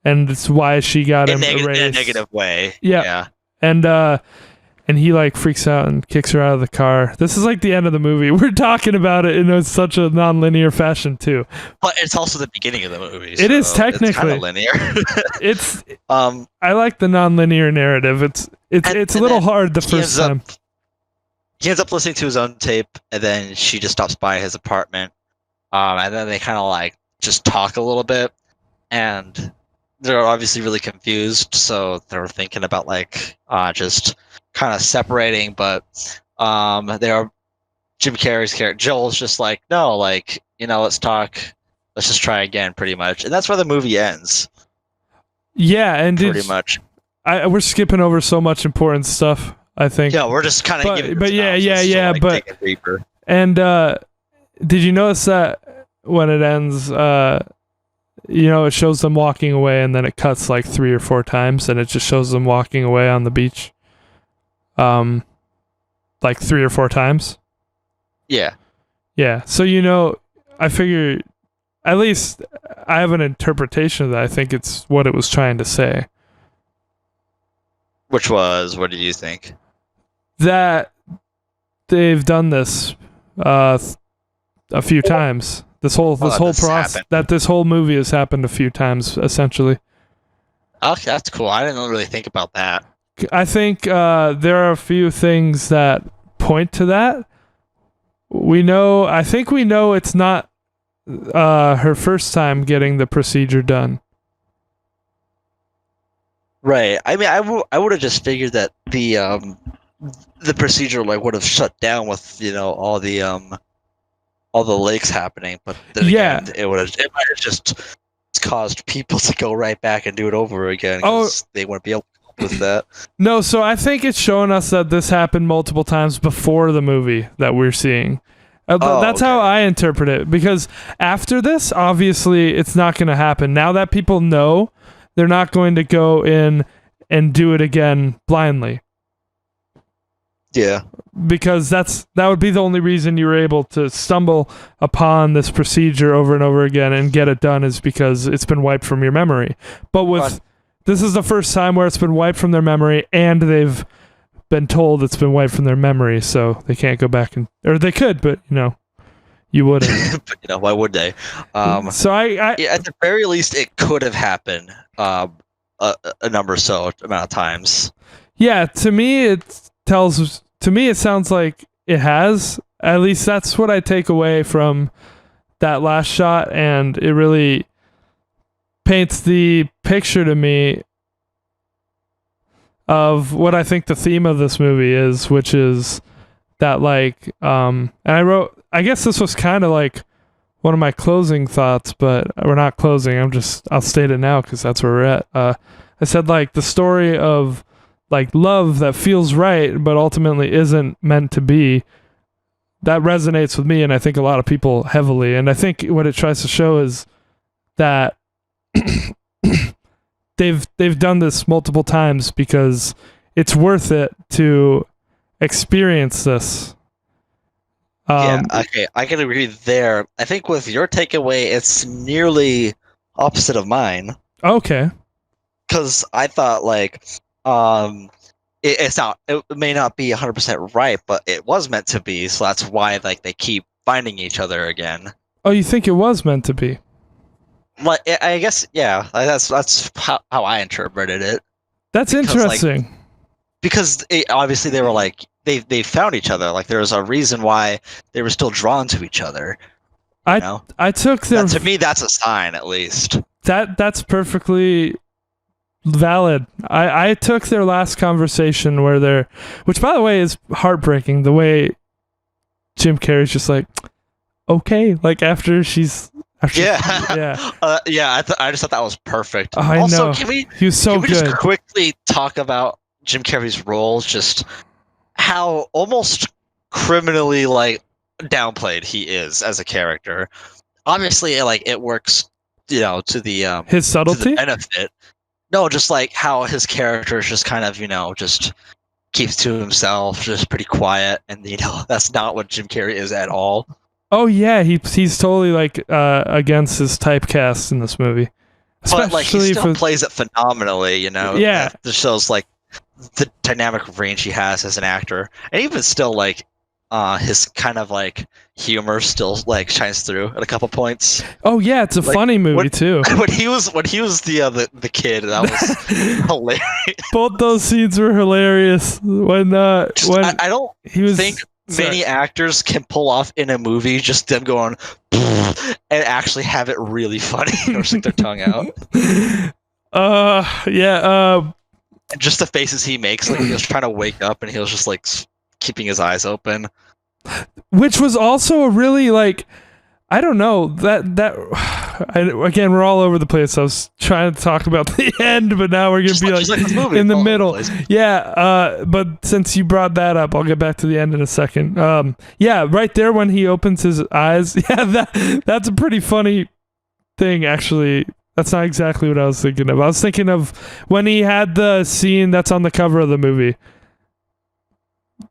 and it's why she got him erased. In a negative way. Yeah. And he like freaks out and kicks her out of the car. This is like the end of the movie. We're talking about it in such a non-linear fashion too. But it's also the beginning of the movie. It is technically. It's kind of linear. It's. I like the non-linear narrative. It's a little hard the first time. He ends up listening to his own tape, and then she just stops by his apartment, and then they kind of like just talk a little bit, and they're obviously really confused. So they're thinking about like just kind of separating, but Jim Carrey's character Joel's just like, no, like, let's talk, let's just try again, pretty much, and that's where the movie ends. Yeah, and pretty much. We're skipping over so much important stuff, I think. Yeah, we're just kind of giving. But yeah. Like, but and did you notice that when it ends, it shows them walking away, and then it cuts like 3 or 4 times, and it just shows them walking away on the beach. Like 3 or 4 times. Yeah. Yeah. So, I figure, at least I have an interpretation of that. I think it's what it was trying to say. Which was, what did you think? That they've done this a few times. This whole process, that this whole movie has happened a few times, essentially. Okay, that's cool. I didn't really think about that. I think there are a few things that point to that. I think we know it's not her first time getting the procedure done. Right. I mean, I would have just figured that the procedure like would have shut down with all the lakes happening, but then again, it might have just caused people to go right back and do it over again because they wouldn't be able to with that. No, so I think it's showing us that this happened multiple times before the movie that we're seeing. That's how I interpret it, because after this, obviously, it's not going to happen. Now that people know, they're not going to go in and do it again blindly. Yeah. Because that would be the only reason you were able to stumble upon this procedure over and over again and get it done, is because it's been wiped from your memory. But this is the first time where it's been wiped from their memory, and they've been told it's been wiped from their memory, so they can't go back or they could, but you wouldn't. But, why would they? So I at the very least, it could have happened a number amount of times. Yeah, to me it sounds like it has. At least that's what I take away from that last shot, and it really paints the picture to me of what I think the theme of this movie is, which is that and I guess this was kind of like one of my closing thoughts, but we're not closing. I'll state it now because that's where we're at. I said like the story of like love that feels right, but ultimately isn't meant to be. That resonates with me, and I think a lot of people heavily. And I think what it tries to show is that they've done this multiple times because it's worth it to experience this. Okay, I can agree there. I think with your takeaway, it's nearly opposite of mine. Okay. Because I thought it may not be 100% right, but it was meant to be, so that's why they keep finding each other again. Oh, you think it was meant to be? Well, I guess, yeah. That's how I interpreted it. That's interesting. Because obviously they were they found each other. There was a reason why they were still drawn to each other. I took their to me that's a sign, at least. That's perfectly valid. I took their last conversation which by the way is heartbreaking. The way Jim Carrey's just okay, after she's. Yeah. I just thought that was perfect. I know. He was so good. Just quickly talk about Jim Carrey's roles, just how almost criminally downplayed he is as a character. Obviously, it works, to the his subtlety, to the benefit. No, just how his character is just kind of just keeps to himself, just pretty quiet, and that's not what Jim Carrey is at all. Oh yeah, he's totally against his typecast in this movie. But he still plays it phenomenally, Yeah, it shows the dynamic range he has as an actor, and even still his kind of humor still shines through at a couple points. Oh yeah, it's a funny movie too. When he was the kid, that was hilarious. Both those scenes were hilarious. When I don't think many actors can pull off in a movie just them going and actually have it really funny or stick their tongue out. Just the faces he makes, he was trying to wake up and he was just keeping his eyes open. Which was also a really I don't know again, we're all over the place. I was trying to talk about the end, but now we're gonna be in the middle. Yeah, but since you brought that up, I'll get back to the end in a second. Yeah, right there when he opens his eyes. Yeah, that's a pretty funny thing, actually. That's not exactly what I was thinking of. I was thinking of when he had the scene that's on the cover of the movie.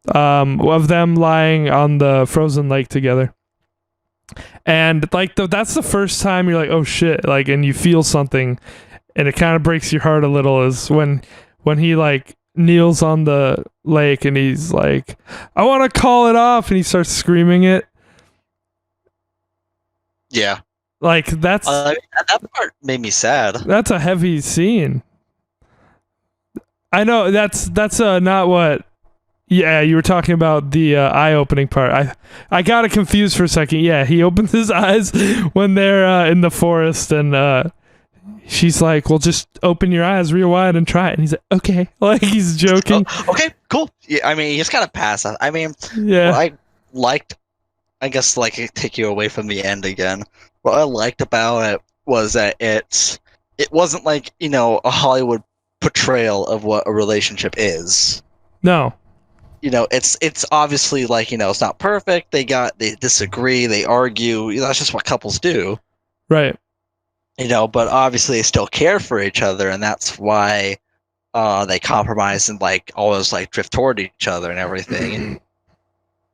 Of them lying on the frozen lake together. And that's the first time you're oh shit, and you feel something and it kind of breaks your heart a little, is when he kneels on the lake and he's I want to call it off, and he starts screaming it. Yeah. That's that part made me sad. That's a heavy scene. I know that's not what. Yeah, you were talking about the eye-opening part. I got it confused for a second. Yeah, he opens his eyes when they're in the forest, and she's well, just open your eyes real wide and try it. And he's okay. He's joking. Oh, okay, cool. Yeah, I mean, he's kind of past that. I mean, yeah. What I liked, I guess, take you away from the end again. What I liked about it was that it wasn't a Hollywood portrayal of what a relationship is. No. It's obviously it's not perfect. They disagree, they argue. That's just what couples do. Right. But obviously they still care for each other, and that's why they compromise and always drift toward each other and everything.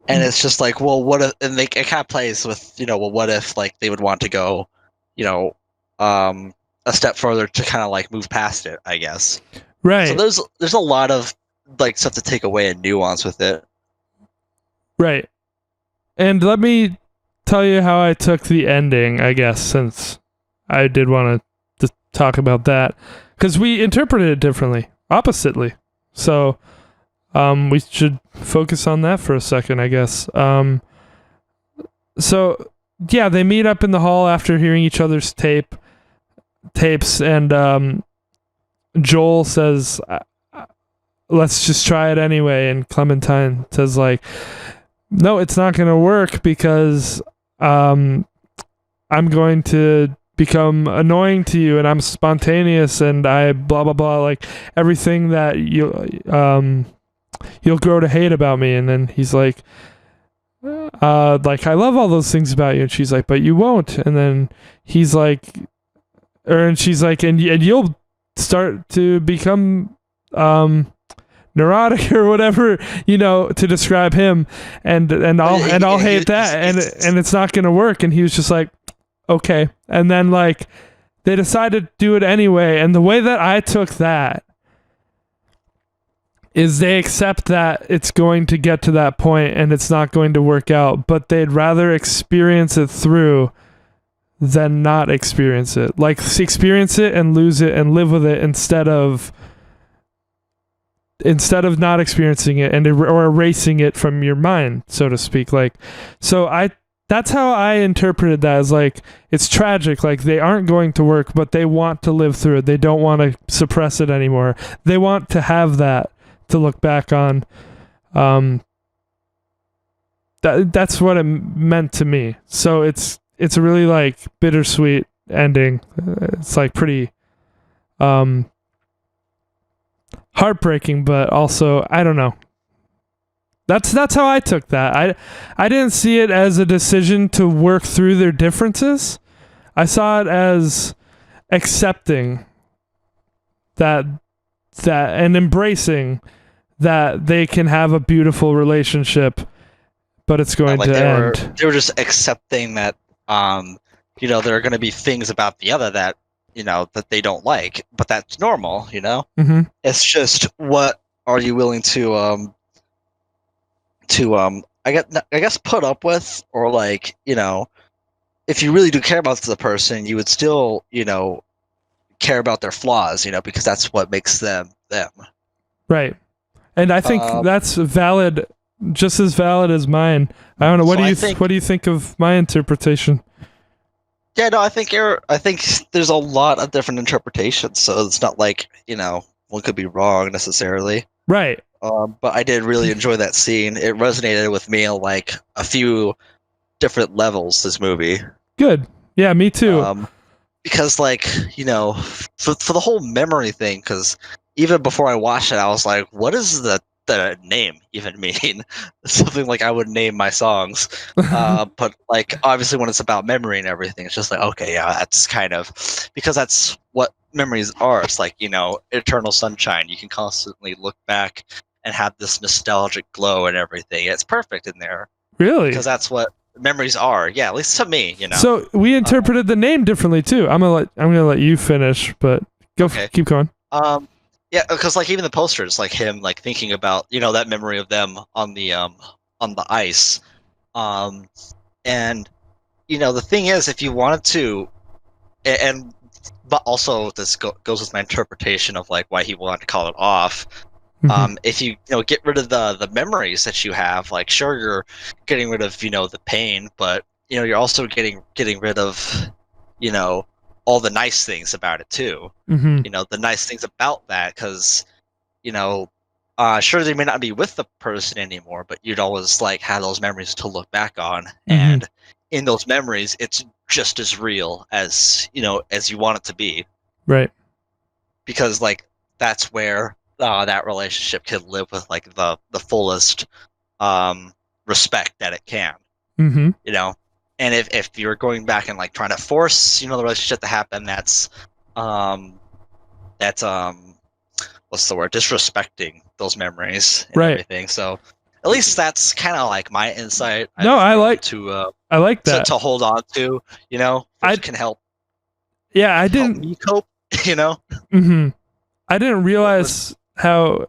And it's just well, what if, and it kind of plays with, well, what if they would want to go, a step further to kind of move past it, I guess. Right. So there's a lot of stuff to take away and nuance with it. Right. And let me tell you how I took the ending, I guess, since I did want to talk about that, because we interpreted it differently, oppositely. So we should focus on that for a second, I guess. So yeah, they meet up in the hall after hearing each other's tapes, and Joel says, let's just try it anyway, and Clementine says no, it's not going to work because I'm going to become annoying to you, and I'm spontaneous, and I blah blah blah, everything that you'll grow to hate about me. And then he's I love all those things about you, and she's but you won't. And then he's and she's like, and you'll start to become neurotic or whatever, to describe him, and I'll hate that, and it's not gonna work. And he was just like, okay. And then like they decided to do it anyway, and the way that I took that is they accept that it's going to get to that point and it's not going to work out, but they'd rather experience it through than not experience it. Like, experience it and lose it and live with it instead of not experiencing it or erasing it from your mind, so to speak. Like, so that's how I interpreted that, as like, it's tragic. Like, they aren't going to work, but they want to live through it. They don't want to suppress it anymore. They want to have that to look back on. That's what it meant to me. So it's a really like bittersweet ending. It's like pretty heartbreaking, but also, I don't know. That's how I took that. I didn't see it as a decision to work through their differences. I saw it as accepting that and embracing that they can have a beautiful relationship, but it's going to end. They were just accepting that there are going to be things about the other that that they don't like, but that's normal. Mm-hmm. It's just, what are you willing to I guess put up with, or like, if you really do care about the person, you would still care about their flaws, because that's what makes them them. Right. And I think that's valid, just as valid as mine. I don't know. What do you think of my interpretation? Yeah, no, I think there's a lot of different interpretations, so it's not like, one could be wrong necessarily. Right. But I did really enjoy that scene. It resonated with me on like a few different levels, this movie. Good. Yeah, me too. Because like, for the whole memory thing, because even before I watched it, I was like, what does the name even mean? Something like I would name my songs. But like, obviously when it's about memory and everything, it's just like, okay, yeah, that's kind of, because that's what memories are. It's like, eternal sunshine. You can constantly look back and have this nostalgic glow and everything. It's perfect in there. Really? Because that's what memories are. Yeah, at least to me, So we interpreted the name differently too. I'm gonna let you finish, but okay. Keep going. Yeah, because like even the posters, like him like thinking about that memory of them on the ice, and the thing is, if you wanted to, but also this goes with my interpretation of like why he wanted to call it off. Mm-hmm. If you get rid of the memories that you have, like, sure, you're getting rid of the pain, but you're also getting rid of all the nice things about it too. Mm-hmm. The nice things about that, because sure, they may not be with the person anymore, but you'd always like have those memories to look back on. Mm-hmm. And in those memories, it's just as real as as you want it to be. Right. Because like that's where that relationship can live with like the fullest respect that it can. Mm-hmm. And if you're going back and like trying to force the relationship to happen, that's what's the word, disrespecting those memories and everything. So at least that's kind of like my insight. I like that to hold on to, which can help. Yeah, I didn't help me cope. Mm-hmm. I didn't realize how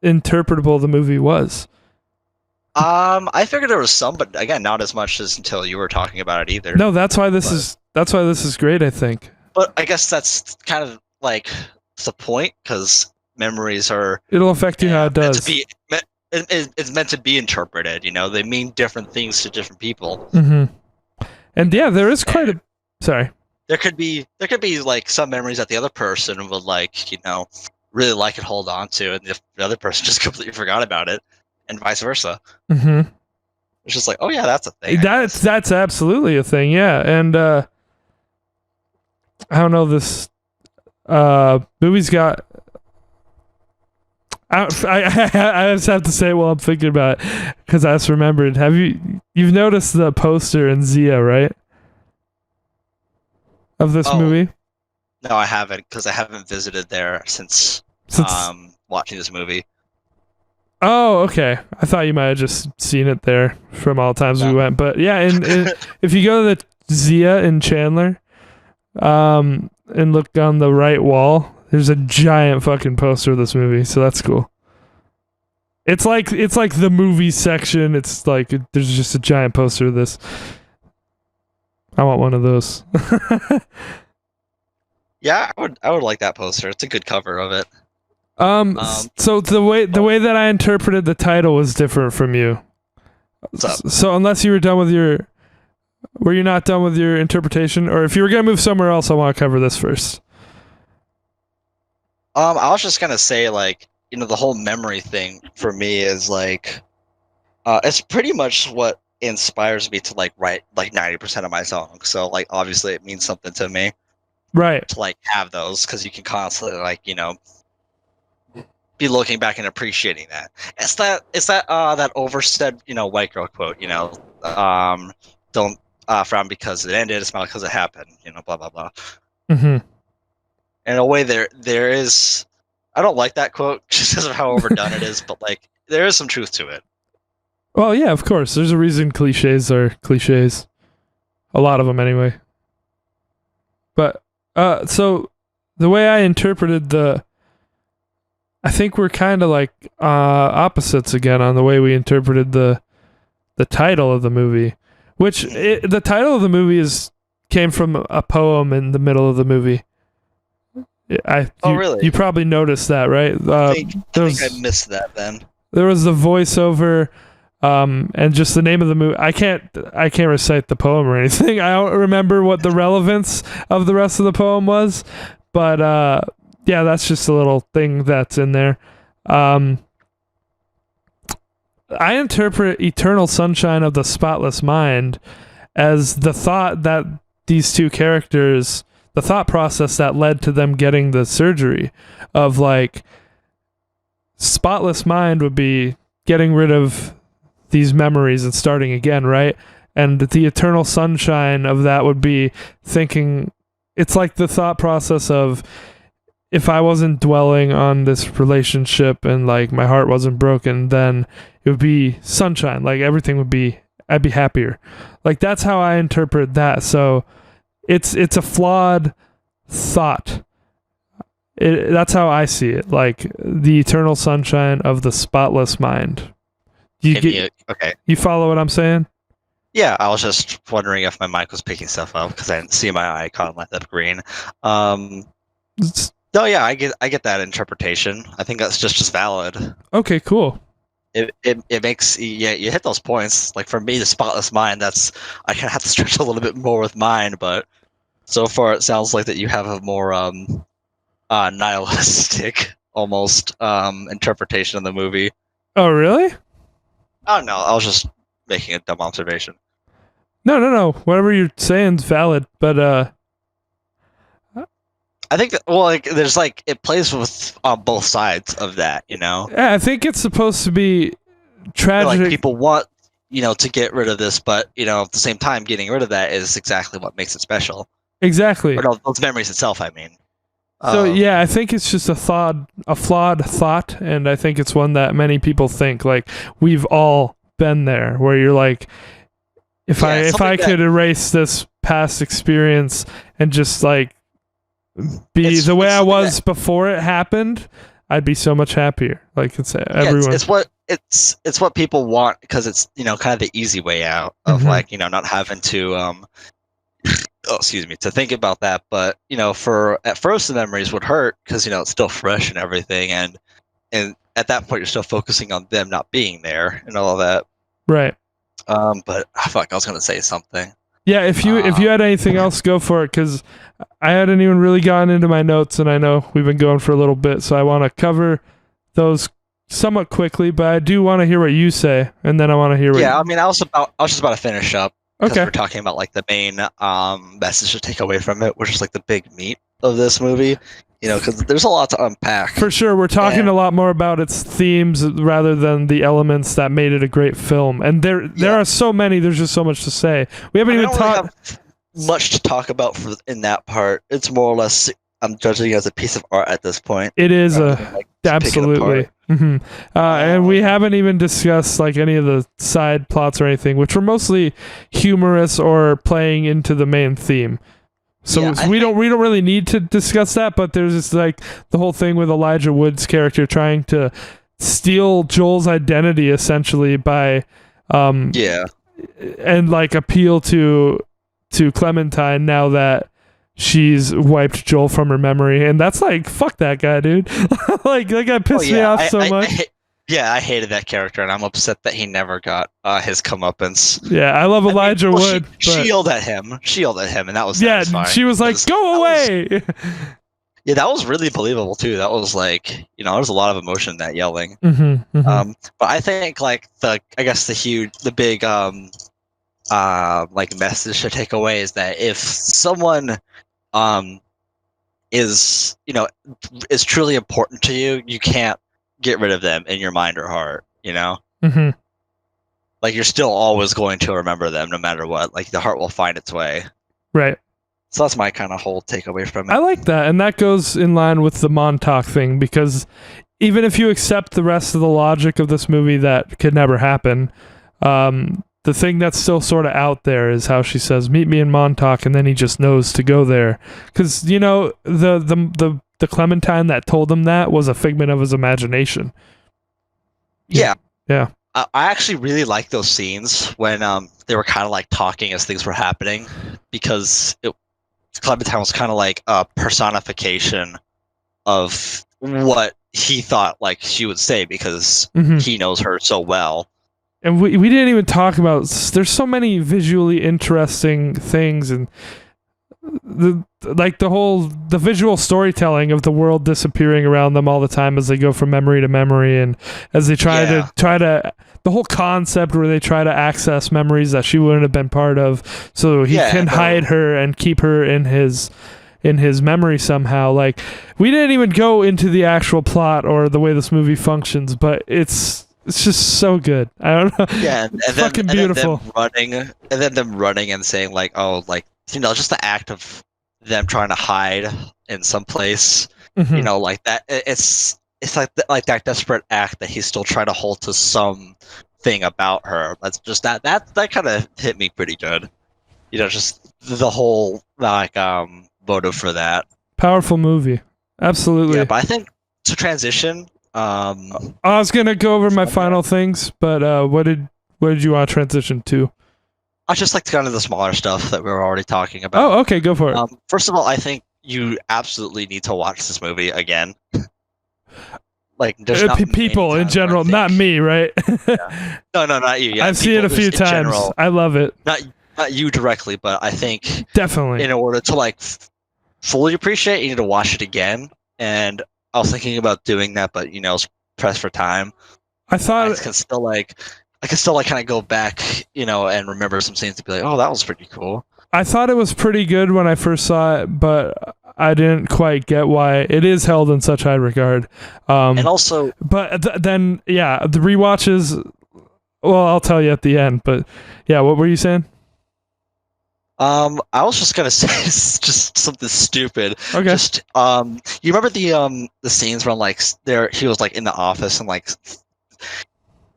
interpretable the movie was. I figured there was some, but again, not as much as until you were talking about it either. No, that's why this is great, I think. But I guess that's kind of like the point, because memories it'll affect you how it does. It's meant to be interpreted. They mean different things to different people. Mm-hmm. And yeah, there is quite a. Sorry. There could be like some memories that the other person would like, really like and hold on to, and if the other person just completely forgot about it, and vice versa. Mm-hmm. It's just like, oh yeah, that's a thing. That's absolutely a thing, yeah. And I don't know, this movie's got. I just have to say it while I'm thinking about it, because I just remembered. You've noticed the poster in Zia, right? Of this movie? No, I haven't, because I haven't visited there since Since watching this movie. Oh, okay. I thought you might have just seen it there from all the times we No. went. But yeah, if you go to the Zia in Chandler, and look on the right wall, there's a giant fucking poster of this movie. So that's cool. It's like the movie section. It's like there's just a giant poster of this. I want one of those. Yeah, I would like that poster. It's a good cover of it. So the way that I interpreted the title was different from you. So unless you were done with were you not done with your interpretation, or if you were gonna move somewhere else, I want to cover this first. I was just gonna say, like, the whole memory thing for me is like, it's pretty much what inspires me to like write like 90% of my songs. So like, obviously, it means something to me, right? To like have those, because you can constantly like be looking back and appreciating that. It's that that oversaid white girl quote. Don't frown because it ended, smile because it happened. Blah blah blah. Mm-hmm. In a way, there is. I don't like that quote just because of how overdone it is, but like there is some truth to it. Well, yeah, of course. There's a reason cliches are cliches. A lot of them, anyway. But so the way I interpreted I think we're kind of like opposites again on the way we interpreted the title of the movie, which the title of the movie came from a poem in the middle of the movie. Really? You probably noticed that, right? I think I missed that then. There was the voiceover, and just the name of the movie. I can't recite the poem or anything. I don't remember what the relevance of the rest of the poem was, but yeah, that's just a little thing that's in there. I interpret Eternal Sunshine of the Spotless Mind as the thought that these two characters, the thought process that led to them getting the surgery, of like, spotless mind would be getting rid of these memories and starting again, right? And the eternal sunshine of that would be thinking, it's like the thought process of, if I wasn't dwelling on this relationship and like my heart wasn't broken, then it would be sunshine. Like everything I'd be happier. Like that's how I interpret that. So it's a flawed thought. That's how I see it. Like the eternal sunshine of the spotless mind. Okay. You follow what I'm saying? Yeah, I was just wondering if my mic was picking stuff up because I didn't see my icon light up green. No, yeah, I get that interpretation. I think that's just as valid. Okay, cool. It makes, yeah, you hit those points. Like for me, the spotless mind, I kind of have to stretch a little bit more with mine, but so far it sounds like that you have a more nihilistic almost interpretation of the movie. Oh, really? Oh no, I was just making a dumb observation. No. Whatever you're saying is valid, but I think that, well, like, there's like, it plays with on both sides of that, Yeah, I think it's supposed to be tragic. Like people want, to get rid of this, but at the same time, getting rid of that is exactly what makes it special. Exactly. Or no, those memories itself, I mean. So yeah, I think it's just a flawed thought, and I think it's one that many people think. Like we've all been there, where you're like, if I could erase this past experience and just like be the way I was before it happened, I'd be so much happier. Like it's everyone. It's what people want, because it's kind of the easy way out of like not having to to think about that. But for at first the memories would hurt because it's still fresh and everything, and at that point you're still focusing on them not being there and all of that. Right. But fuck, I was gonna say something. Yeah, if you had anything else, go for it, because I hadn't even really gotten into my notes, and I know we've been going for a little bit, so I want to cover those somewhat quickly, but I do want to hear what you say, and then I want to hear what I mean, I was just about to finish up, because okay. we're talking about like the main message to take away from it, which is like the big meat of this movie, because there's a lot to unpack. For sure, we're talking a lot more about its themes rather than the elements that made it a great film. And there are so many. There's just so much to say. We haven't even talked much to talk about in that part. It's more or less I'm judging it as a piece of art at this point. It is absolutely. Mm-hmm. And we haven't even discussed like any of the side plots or anything, which were mostly humorous or playing into the main theme. So we don't really need to discuss that, but there's just like the whole thing with Elijah Wood's character trying to steal Joel's identity essentially by and like appeal to Clementine now that she's wiped Joel from her memory, and that's like fuck that guy, dude. Like that guy pissed me off so much. I hated that character, and I'm upset that he never got his comeuppance. Yeah, I love Elijah Wood. She yelled at him, and that was satisfying. She was like, "Go away." Yeah, that was really believable too. That was like, there was a lot of emotion in that yelling. Mm-hmm, mm-hmm. But I think like the big like message to take away is that if someone is truly important to you, you can't get rid of them in your mind or heart. Mm-hmm. Like you're still always going to remember them no matter what. Like the heart will find its way. Right. So that's my kind of whole takeaway from it. I like that, and that goes in line with the Montauk thing, because even if you accept the rest of the logic of this movie that could never happen, the thing that's still sort of out there is how she says, "Meet me in Montauk," and then he just knows to go there. Because, the Clementine that told him that was a figment of his imagination. Yeah. Yeah. I actually really like those scenes when they were kind of like talking as things were happening, because Clementine was kind of like a personification of what he thought like she would say, because he knows her so well. And we didn't even talk about, there's so many visually interesting things, and the visual storytelling of the world disappearing around them all the time as they go from memory to memory, and as they try to the whole concept where they try to access memories that she wouldn't have been part of, so he can hide her and keep her in his memory somehow. Like, we didn't even go into the actual plot or the way this movie functions, but it's just so good. I don't know. Yeah, and fucking beautiful. And then them running and saying like, oh, like, just the act of them trying to hide in some place, like that. It's like that desperate act that he's still trying to hold to something about her. That's just that kind of hit me pretty good. Just the whole like motive for that. Powerful movie, absolutely. Yeah, but I think to transition. I was gonna go over my final things, but what did you want to transition to? I just like kind of the smaller stuff that we were already talking about. Oh, okay, go for it. First of all, I think you absolutely need to watch this movie again. Like, there's people in general, not me, right? Yeah. No, not you. Yeah, I've seen it a few times. General, I love it. Not you directly, but I think definitely in order to like fully appreciate, you need to watch it again. And I was thinking about doing that, but pressed for time. I thought I can still kind of go back, and remember some scenes to be like, oh, that was pretty cool. I thought it was pretty good when I first saw it, but I didn't quite get why it is held in such high regard. And also, but then the rewatches. Well, I'll tell you at the end. But yeah, what were you saying? I was just gonna say just something stupid. Okay. Just you remember the scenes when like he was like in the office and like.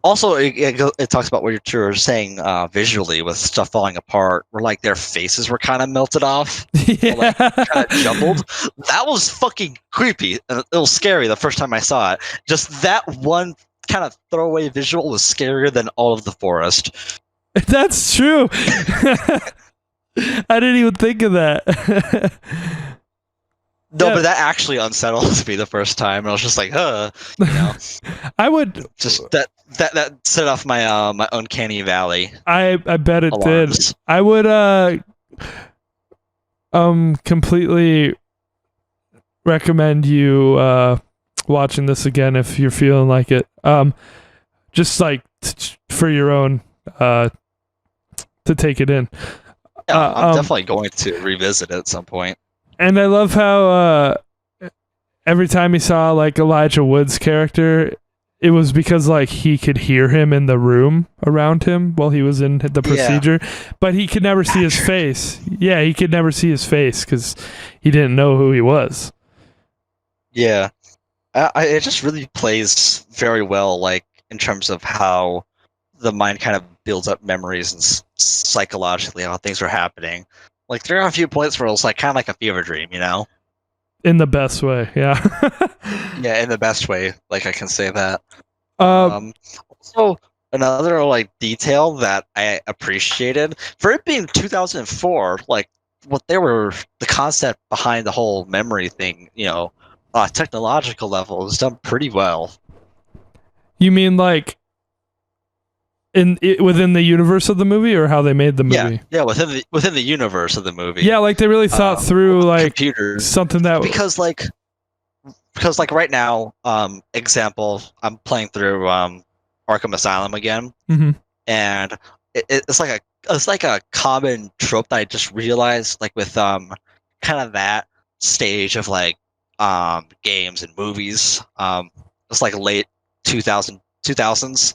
Also, it talks about what you were saying visually with stuff falling apart, where like their faces were kind of melted off, yeah. kind of jumbled. That was fucking creepy. It was scary the first time I saw it. Just that one kind of throwaway visual was scarier than all of the forest. That's true. I didn't even think of that. No, but that actually unsettled me the first time, and I was just like, I would just that set off my my uncanny valley. I bet it alarms. did. I would completely recommend you watching this again if you're feeling like it. Just like for your own to take it in. Yeah, I'm definitely going to revisit it at some point. And I love how every time he saw like Elijah Wood's character, it was because like he could hear him in the room around him while he was in the procedure, but he could never see his face. Yeah, he could never see his face because he didn't know who he was. Yeah, it just really plays very well, like in terms of how the mind kind of builds up memories and psychologically how things are happening. Like there are a few points where it's like kind of like a fever dream, you know? In the best way, yeah. Yeah, in the best way. Like I can say that. uh, Also, another like detail that I appreciated for it being 2004, like what they were the concept behind the whole memory thing, technological level was done pretty well. you mean like within the universe of the movie, or how they made the movie? Yeah, within the universe of the movie. Yeah, like they really thought through like computers, something that because like right now, example, I'm playing through Arkham Asylum again, and it's like a common trope that I just realized, like with kind of that stage of like games and movies. It's like late 2000s,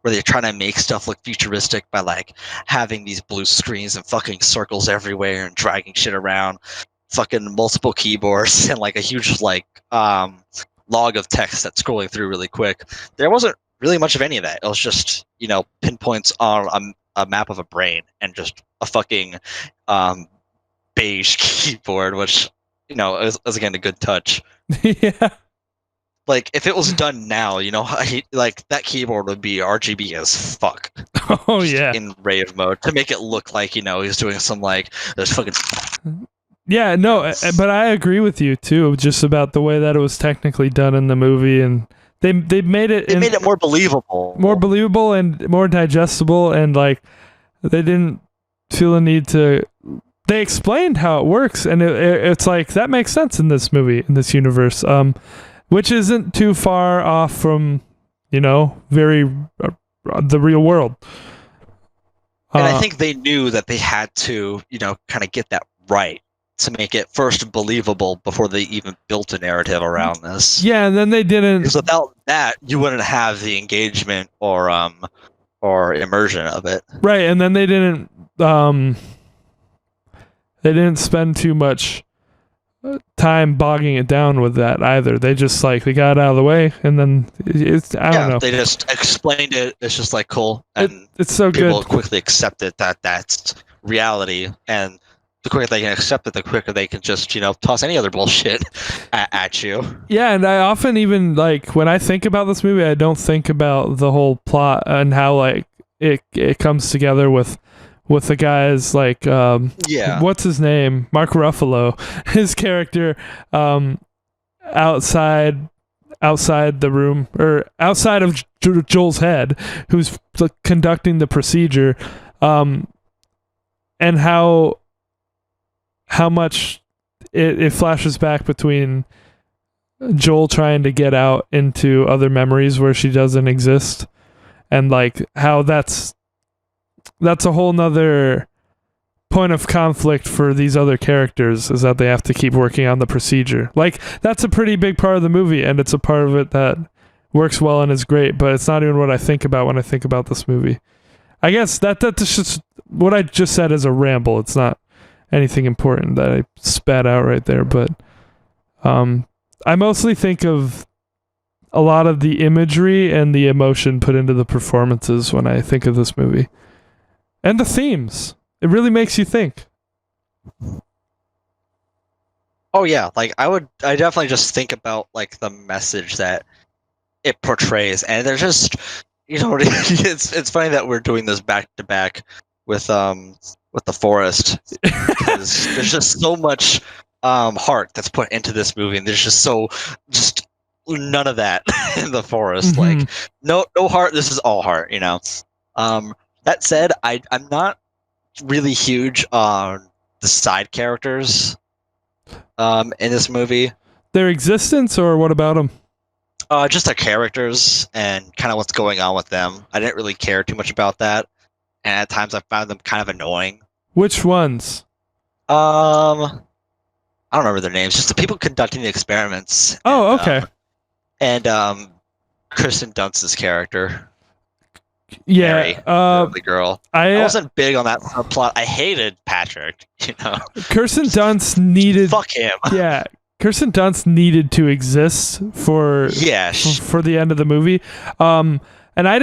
where they're trying to make stuff look futuristic by like having these blue screens and fucking circles everywhere and dragging shit around, fucking multiple keyboards and like a huge like log of text that's scrolling through really quick. There wasn't really much of any of that. It was just pinpoints on a map of a brain and just a fucking beige keyboard, which is again a good touch. Yeah. Like if it was done now, like that keyboard would be RGB as fuck. Oh yeah. In rave mode to make it look like he's doing some like there's fucking. Yeah, no, but I agree with you too, just about the way that it was technically done in the movie, and they made it. It made it more believable and more digestible, and like they didn't feel the need to. They explained how it works, and it's like that makes sense in this movie, in this universe, which isn't too far off from, very the real world. And I think they knew that they had to, kind of get that right to make it first believable before they even built a narrative around this. Yeah, and then they didn't. Because without that, you wouldn't have the engagement or immersion of it. Right, and then they didn't spend too much time bogging it down with that either. They just they got it out of the way, and then I don't know. They just explained it. It's just like cool, and it's so people good. Quickly accept it that that's reality, and the quicker they can accept it, the quicker they can just toss any other bullshit at you. Yeah, and I often even when I think about this movie, I don't think about the whole plot and how it comes together with the guys what's his name, Mark Ruffalo, his character outside the room, or outside of Joel's head, who's conducting the procedure, and how much it flashes back between Joel trying to get out into other memories where she doesn't exist, and how that's a whole nother point of conflict for these other characters, is that they have to keep working on the procedure. That's a pretty big part of the movie, and it's a part of it that works well and is great, but it's not even what I think about when I think about this movie. I guess that's just what I just said is a ramble. It's not anything important that I spat out right there, but I mostly think of a lot of the imagery and the emotion put into the performances when I think of this movie. And the themes. It really makes you think. Oh yeah, I definitely just think about the message that it portrays, and there's just it's funny that we're doing this back to back with The Forest, because there's just so much heart that's put into this movie, and there's just none of that in The Forest. No heart. This is all heart. That said, I'm not really huge on the side characters in this movie. Their existence, or what about them? Just their characters and kind of what's going on with them. I didn't really care too much about that, and at times I found them kind of annoying. Which ones? I don't remember their names. Just the people conducting the experiments. Oh, okay. And Kristen Dunst's character. Yeah, Mary, the girl. I wasn't big on that subplot. I hated Patrick. Kirsten Dunst needed. Fuck him. Yeah, Kirsten Dunst needed to exist for for the end of the movie. And I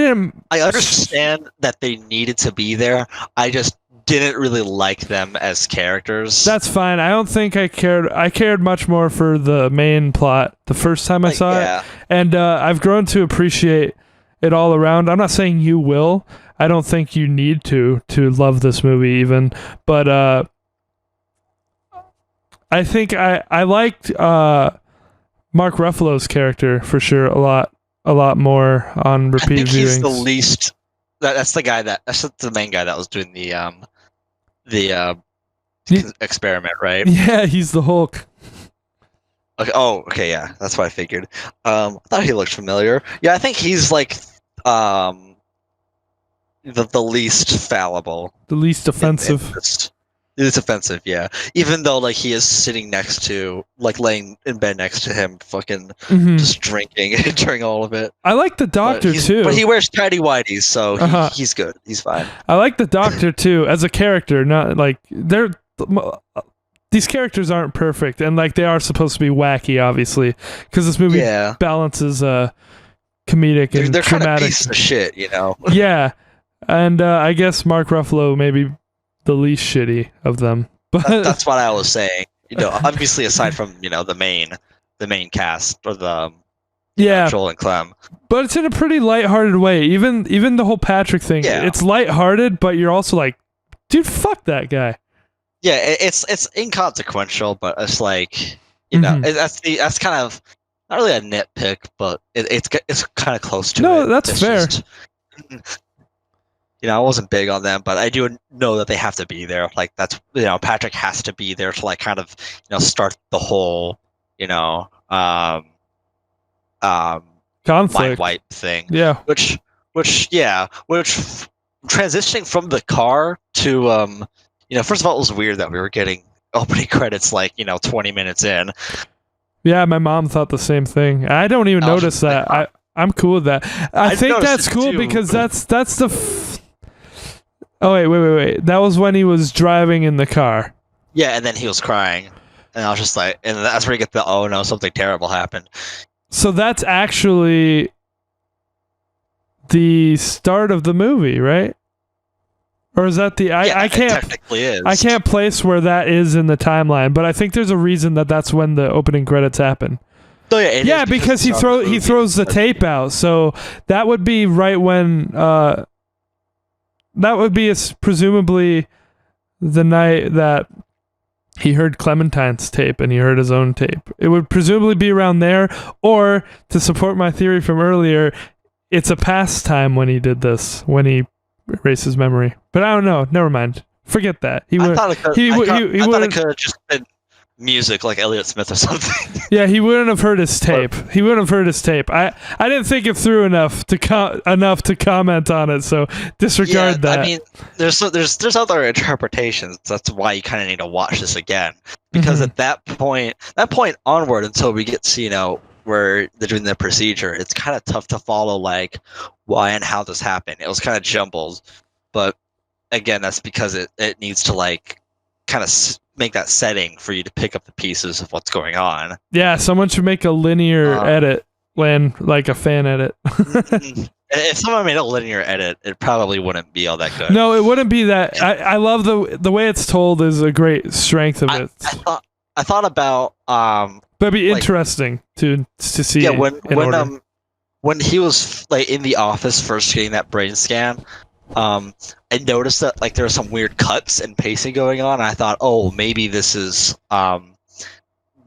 understand that they needed to be there. I just didn't really like them as characters. That's fine. I don't think I cared. I cared much more for the main plot the first time I saw it, and I've grown to appreciate it all around. I'm not saying you will. I don't think you need to love this movie even, but I think I liked Mark Ruffalo's character for sure a lot more on repeat viewings. I think he's the least. That's the main guy that was doing the experiment, right? Yeah, he's the Hulk. Okay. Oh, okay. Yeah, that's what I figured. I thought he looked familiar. Yeah, I think he's like the least fallible, the least offensive. It's offensive, yeah. Even though like he is sitting next to, like laying in bed next to him, fucking just drinking during all of it. I like the doctor too, but he wears tidy whities, so he's good. He's fine. I like the doctor too as a character. Not like these characters aren't perfect, and like they are supposed to be wacky, obviously, because this movie balances comedic and they're dramatic. Kind of piece of shit, you know. Yeah, and I guess Mark Ruffalo maybe the least shitty of them, but that's what I was saying. You know, obviously aside from the main cast or the Joel and Clem, but it's in a pretty lighthearted way. Even the whole Patrick thing, it's lighthearted, but you're also like, dude, fuck that guy. Yeah, it's inconsequential, but it's like that's kind of not really a nitpick, but it's kind of close to it. No, that's fair. I wasn't big on them, but I do know that they have to be there. Like that's Patrick has to be there to like kind of start the whole conflict, mind wipe thing. Yeah, which transitioning from the car to first of all, it was weird that we were getting opening credits like 20 minutes in. Yeah, my mom thought the same thing. I don't even notice that. I'm cool with that. I think that's cool because that's the. Oh wait! That was when he was driving in the car. Yeah, and then he was crying, and I was just like, and that's where you get the oh no, something terrible happened. So that's actually the start of the movie, right? Or is that the? I can't. It technically is. I can't place where that is in the timeline, but I think there's a reason that's when the opening credits happen. Oh yeah, because he throws the tape out, so that would be right when. That would be presumably the night that he heard Clementine's tape and he heard his own tape. It would presumably be around there, or to support my theory from earlier, it's a past time when he did this, when he erased his memory. But I don't know. Never mind. Forget that. I thought it could have just been music like Elliott Smith or something. Yeah, he wouldn't have heard his tape. He wouldn't have heard his tape. I didn't think it through enough to comment on it, so disregard that. I mean, there's other interpretations. That's why you kind of need to watch this again, because at that point onward until we get to where they're doing the procedure, it's kind of tough to follow like why and how this happened. It was kind of jumbled, but again, that's because it needs to like kind of make that setting for you to pick up the pieces of what's going on. Yeah, someone should make a linear edit, like a fan edit. If someone made a linear edit, it probably wouldn't be all that good. No, it wouldn't be that. I love the way it's told is a great strength of it. I thought about but it'd be interesting to see. Yeah, when he was like in the office first getting that brain scan, I noticed that like there were some weird cuts and pacing going on. And I thought, oh, maybe this is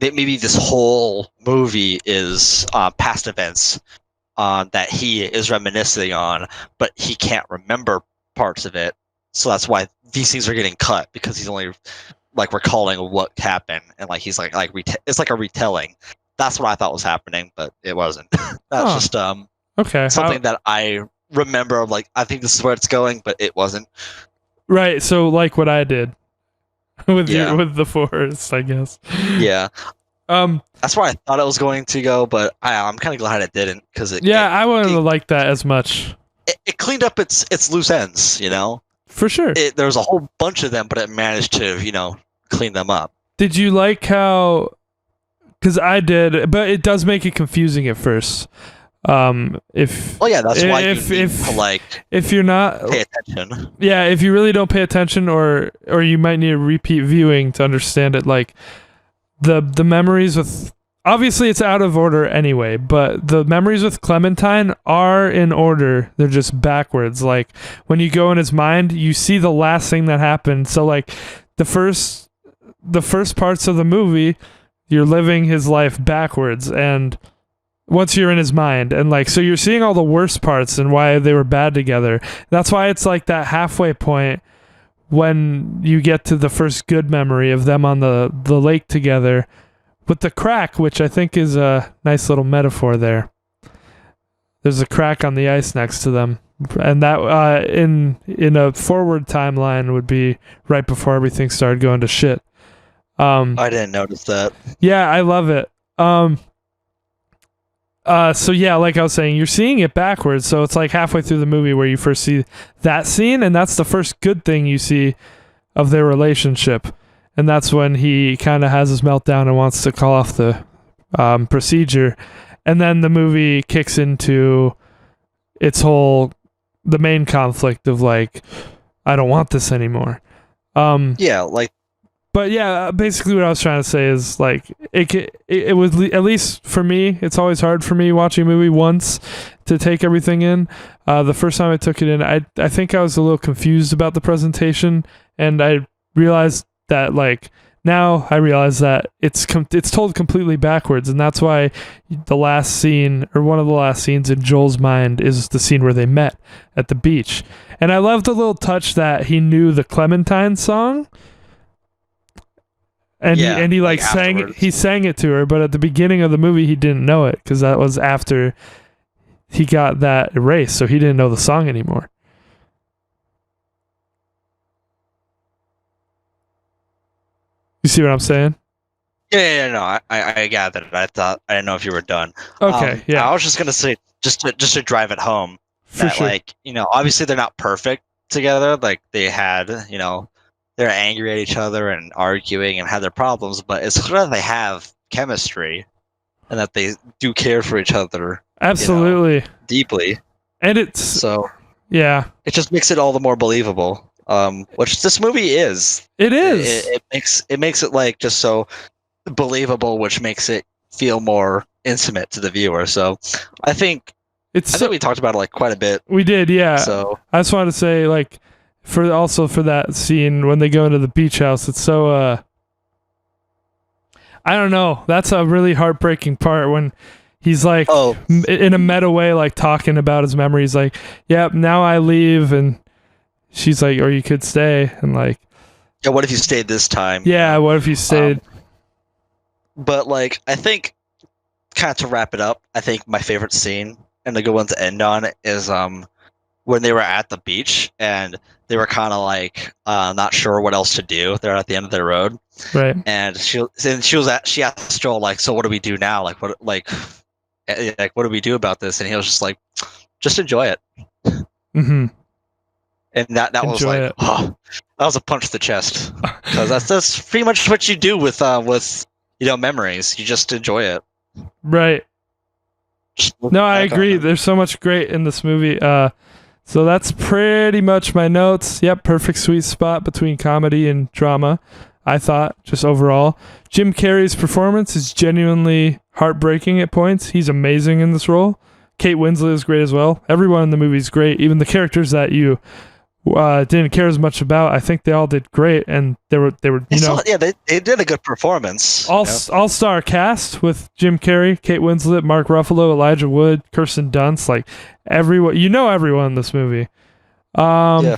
maybe this whole movie is past events that he is reminiscing on, but he can't remember parts of it. So that's why these things are getting cut, because he's only like recalling what happened, and like he's like it's like a retelling. That's what I thought was happening, but it wasn't. That's just something that I remember. Like, I think this is where it's going, but it wasn't. Right. So like what I did with the Forest, I guess. Yeah. That's where I thought it was going to go, but I'm kind of glad it didn't, because I wouldn't have liked that as much. It cleaned up its loose ends, For sure. There was a whole bunch of them, but it managed to, clean them up. Did you like how Because I did, but it does make it confusing at first. If that's why you need if to like if you're not pay attention. Yeah, if you really don't pay attention, or you might need a repeat viewing to understand it. Like the memories with, obviously it's out of order anyway, but the memories with Clementine are in order. They're just backwards. Like when you go in his mind, you see the last thing that happened. So like the first parts of the movie, you're living his life backwards, and once you're in his mind, and like, so you're seeing all the worst parts and why they were bad together. That's why it's like that halfway point when you get to the first good memory of them on the lake together with the crack, which I think is a nice little metaphor there. There's a crack on the ice next to them, and that in a forward timeline would be right before everything started going to shit. I didn't notice that. Yeah, I love it. So yeah, like I was saying, you're seeing it backwards. So it's like halfway through the movie where you first see that scene, and that's the first good thing you see of their relationship. And that's when he kind of has his meltdown and wants to call off the procedure. And then the movie kicks into the main conflict of like, I don't want this anymore. But yeah, basically what I was trying to say is like it was, at least for me, it's always hard for me watching a movie once to take everything in. The first time I took it in, I think I was a little confused about the presentation, and I realized that like now I realize that it's told completely backwards, and that's why the last scene, or one of the last scenes in Joel's mind, is the scene where they met at the beach. And I love the little touch that he knew the Clementine song. And he like sang it to her, but at the beginning of the movie he didn't know it because that was after he got that erased, so he didn't know the song anymore. You see what I'm saying? Yeah, no, I gathered it. I didn't know if you were done. Okay, yeah. I was just gonna say, just to drive it home, that sure. Like, obviously they're not perfect together. Like they had, they're angry at each other and arguing and have their problems, but it's clear that they have chemistry and that they do care for each other. Absolutely. Deeply. And it just makes it all the more believable. Which this movie is. It is. It makes it like just so believable, which makes it feel more intimate to the viewer. So I think we talked about it like quite a bit. We did, yeah. So I just wanted to say, like, for that scene when they go into the beach house, it's so I don't know, that's a really heartbreaking part when he's like in a meta way, like talking about his memories, like, yep, now I leave, and she's like, or you could stay, and like, yeah, what if you stayed this time? Yeah, what if you stayed? But like, I think kind of to wrap it up, I think my favorite scene and the good one to end on is when they were at the beach and they were kind of like not sure what else to do. They're at the end of their road, right? And she asked Joel, like, so what do we do now? Like what do we do about this? And he was just like, just enjoy it. Mm-hmm. And that was like, that was a punch to the chest, because that's pretty much what you do with memories. You just enjoy it, right? No, I agree. There's so much great in this movie. So that's pretty much my notes. Yep, perfect sweet spot between comedy and drama, I thought, just overall. Jim Carrey's performance is genuinely heartbreaking at points. He's amazing in this role. Kate Winslet is great as well. Everyone in the movie is great. Even the characters that you didn't care as much about, I think they all did great, and they were they did a good performance. All-star cast with Jim Carrey, Kate Winslet, Mark Ruffalo, Elijah Wood, Kirsten Dunst, like everyone in this movie. And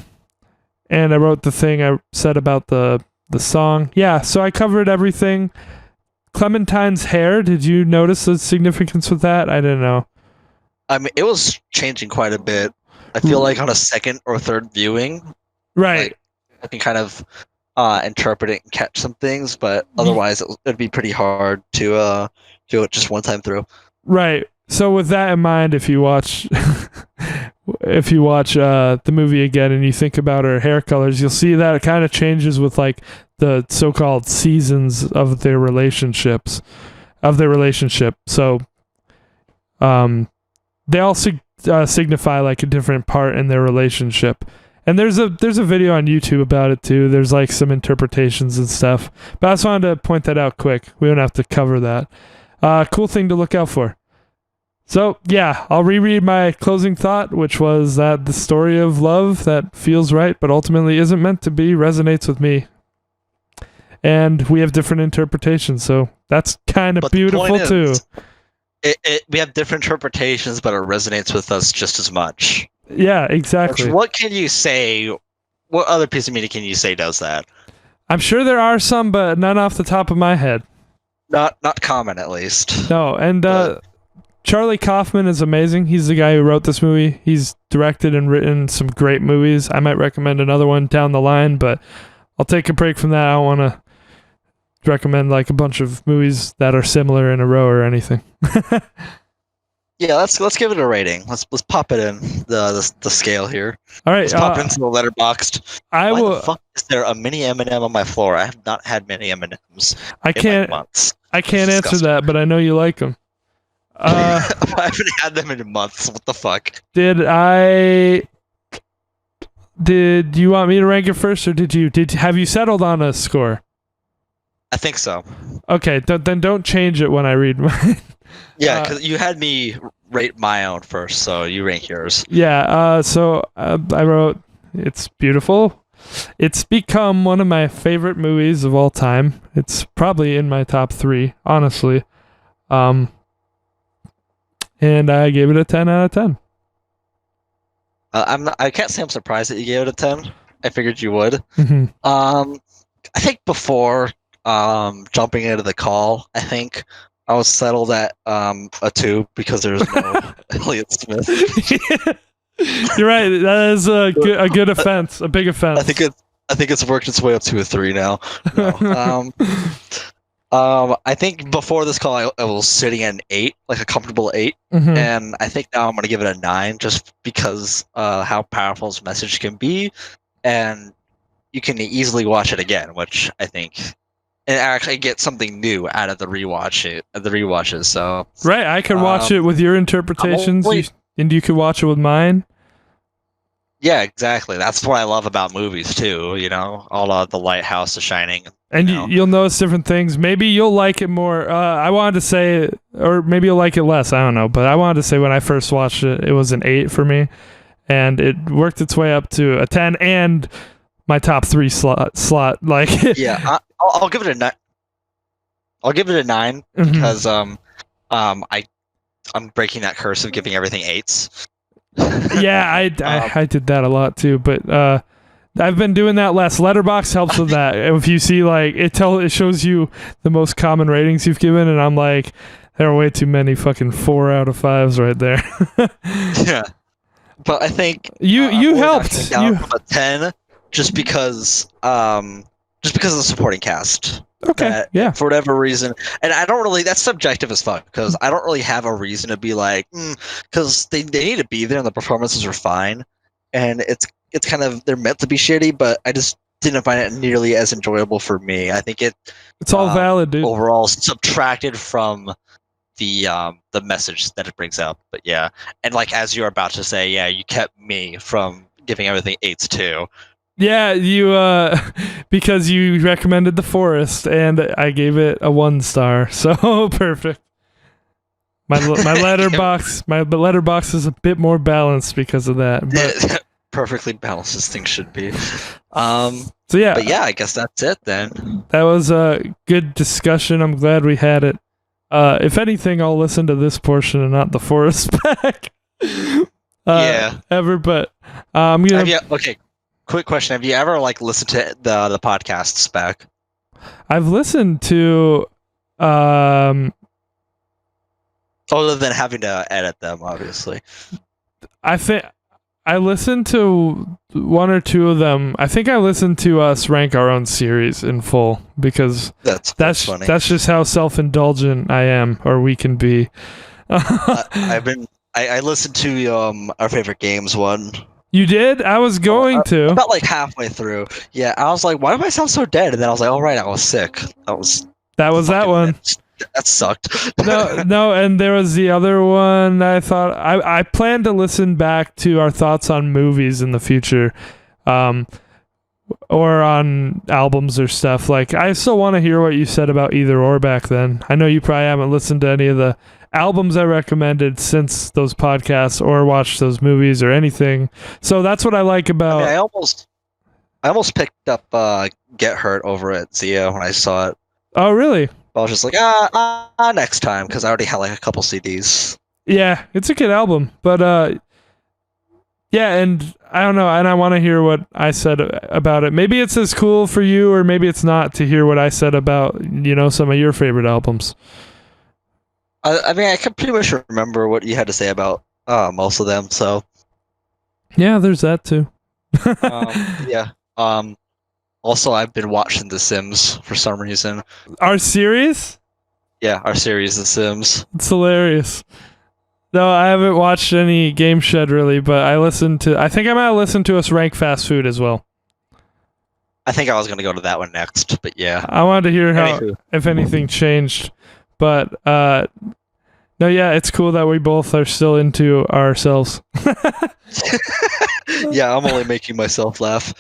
I wrote the thing I said about the song. Yeah, so I covered everything. Clementine's hair, did you notice the significance with that? I didn't know. I mean, it was changing quite a bit. I feel like on a second or third viewing, right, like, I can kind of interpret it and catch some things, but otherwise it'd be pretty hard to do it just one time through. Right. So with that in mind, if you watch the movie again and you think about her hair colors, you'll see that it kind of changes with like the so-called seasons of their relationships. of their relationship. So they all signify like a different part in their relationship. And there's a video on YouTube about it too. There's like some interpretations and stuff. But I just wanted to point that out quick. We don't have to cover that. Cool thing to look out for. So yeah, I'll reread my closing thought, which was that the story of love that feels right but ultimately isn't meant to be resonates with me. And we have different interpretations, so that's kind of beautiful too. We have different interpretations, but it resonates with us just as much. Yeah, exactly. What can you say? What other piece of media can you say does that? I'm sure there are some, but none off the top of my head. Not common, at least. No, and Charlie Kaufman is amazing. He's the guy who wrote this movie. He's directed and written some great movies. I might recommend another one down the line, but I'll take a break from that. I don't want to recommend like a bunch of movies that are similar in a row or anything. Yeah, let's give it a rating. Let's pop it in the scale here. All right, let's pop into the Letterboxd. Why the fuck is there a mini M&M on my floor? I have not had many M&Ms. I can't answer that, but I know you like them. I haven't had them in months. What the fuck? Did you want me to rank it first, or have you settled on a score? I think so. Okay, then don't change it when I read mine. Yeah, because you had me rate my own first, so you rank yours. Yeah, so I wrote, it's beautiful. It's become one of my favorite movies of all time. It's probably in my top 3, honestly. And I gave it a 10 out of 10. I can't say I'm surprised that you gave it a 10. I figured you would. Mm-hmm. I think before jumping into the call, I think I was settled at a 2 because there's no Elliott Smith. You're right. That is a good offense, a big offense. I think it's worked its way up to a 3 now. No. I think before this call, I was sitting at an 8, like a comfortable 8, and I think now I'm going to give it a 9, just because how powerful this message can be, and you can easily watch it again, which I think, and actually get something new out of the rewatches. So right, I could watch it with your interpretations, and you could watch it with mine. Yeah, exactly. That's what I love about movies too. You know, all of The Lighthouse, The Shining. And you'll notice different things. Maybe you'll like it more. I wanted to say, or maybe you'll like it less. I don't know. But I wanted to say when I first watched it, it was an 8 for me. And it worked its way up to a 10 and my top 3 slot. Like, yeah, I'll give it a 9. I'll give it a 9 because I'm breaking that curse of giving everything 8s. Yeah, I did that a lot too, but I've been doing that less. Letterboxd helps with that. If you see like it shows you the most common ratings you've given, and I'm like, there are way too many fucking 4 out of 5s right there. Yeah, but I think you helped down from a 10 just because of the supporting cast. Okay, yeah. For whatever reason, and I don't really. That's subjective as fuck because I don't really have a reason to be like, because they need to be there and the performances are fine, and it's kind of they're meant to be shitty, but I just didn't find it nearly as enjoyable for me. I think it's all valid, dude. Overall, subtracted from the message that it brings up. But yeah, and like as you're about to say, yeah, you kept me from giving everything 8s too. Yeah, you because you recommended The Forest, and I gave it a 1 star. So perfect. My letterbox is a bit more balanced because of that. But perfectly balanced as things should be. So yeah, but yeah, I guess that's it then. That was a good discussion. I'm glad we had it. If anything, I'll listen to this portion and not The Forest back. Ever, but I'm gonna. Okay. Quick question: have you ever listened to the podcast spec? I've listened to, other than having to edit them, obviously. I think I listened to 1 or 2 of them. I think I listened to us rank our own series in full because that's funny. That's just how self-indulgent I am, or we can be. I listened to our favorite games one. You did? I was going to. About like halfway through. Yeah, I was like, why do I sound so dead? And then I was like, all right, I was sick. That was that one. That sucked. No, and there was the other one. I thought I plan to listen back to our thoughts on movies in the future, or on albums or stuff. Like, I still want to hear what you said about Either Or back then. I know you probably haven't listened to any of the albums I recommended since those podcasts, or watched those movies or anything. So that's what I like about. I almost picked up Get Hurt over at Zia when I saw it. Oh, really? I was just like, next time, because I already had like a couple CDs. Yeah, it's a good album, but yeah, and I don't know, and I want to hear what I said about it. Maybe it's as cool for you, or maybe it's not, to hear what I said about, some of your favorite albums. I mean, I can pretty much remember what you had to say about most of them. So yeah, there's that too. Yeah. Also, I've been watching The Sims for some reason. Our series? Yeah, our series, The Sims. It's hilarious. No, I haven't watched any Game Shed really, but I think I might listen to us rank fast food as well. I think I was going to go to that one next, but yeah. I wanted to hear if anything changed. But no, yeah, it's cool that we both are still into ourselves. Yeah, I'm only making myself laugh.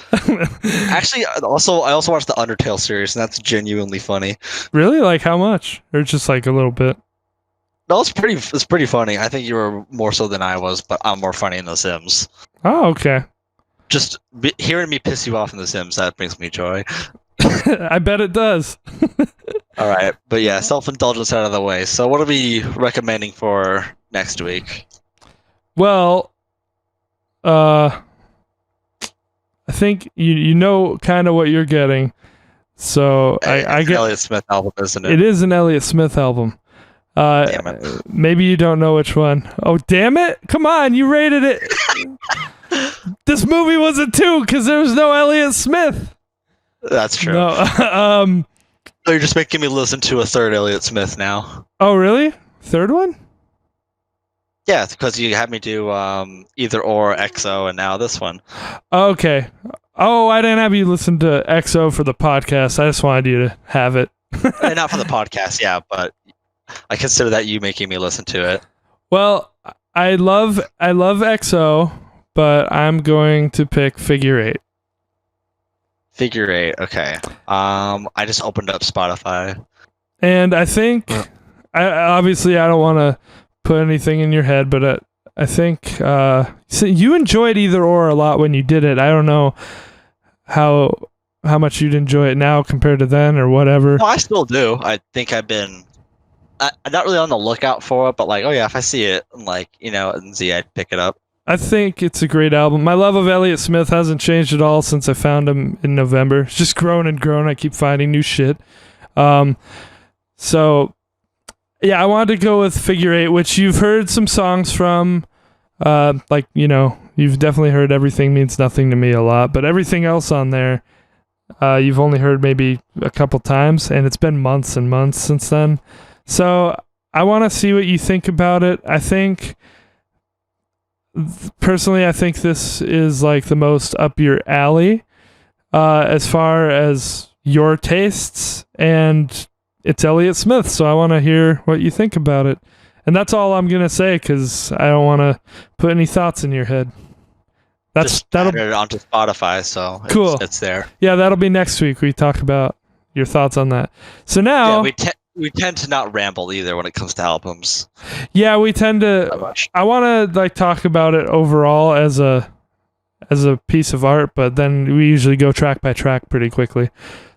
Actually, I also watched the Undertale series, and that's genuinely funny. Really? Like how much? Or just like a little bit? No, it's pretty funny. I think you were more so than I was, but I'm more funny in The Sims. Oh, okay. Just hearing me piss you off in The Sims, that brings me joy. I bet it does. All right, but yeah, self-indulgence out of the way. So what are we recommending for next week? Well, I think you know kind of what you're getting. So I get Elliott Smith album, isn't it? It is an Elliott Smith album. Damn it. Maybe you don't know which one. Oh, damn it. Come on, you rated it. This movie was a 2 because there was no Elliott Smith. That's true. No, So you're just making me listen to a third Elliott Smith now. Oh, really? Third one? Yeah, because you had me do Either Or, EXO, and now this one. Okay. Oh, I didn't have you listen to EXO for the podcast. I just wanted you to have it. And not for the podcast, yeah, but I consider that you making me listen to it. Well, I love EXO, but I'm going to pick Figure 8. Figure 8, okay. I just opened up Spotify. And I think, obviously I don't want to put anything in your head, but I think so you enjoyed Either Or a lot when you did it. I don't know how much you'd enjoy it now compared to then or whatever. No, I still do. I think I'm not really on the lookout for it, but like, oh yeah, if I see it, like, and Z, I'd pick it up. I think it's a great album. My love of Elliott Smith hasn't changed at all since I found him in November. It's just grown and grown. I keep finding new shit. So, yeah, I wanted to go with Figure 8, which you've heard some songs from. You've definitely heard Everything Means Nothing to Me a lot. But everything else on there, you've only heard maybe a couple times. And it's been months and months since then. So, I want to see what you think about it. Personally, I think this is like the most up your alley as far as your tastes, and it's Elliott Smith, so I want to hear what you think about it. And that's all I'm going to say because I don't want to put any thoughts in your head. That'll get it onto Spotify, so cool. It's there. Yeah, that'll be next week. We talk about your thoughts on that. So now... Yeah, we tend to not ramble either when it comes to albums. Yeah, we tend to. I want to talk about it overall as a piece of art, but then we usually go track by track pretty quickly.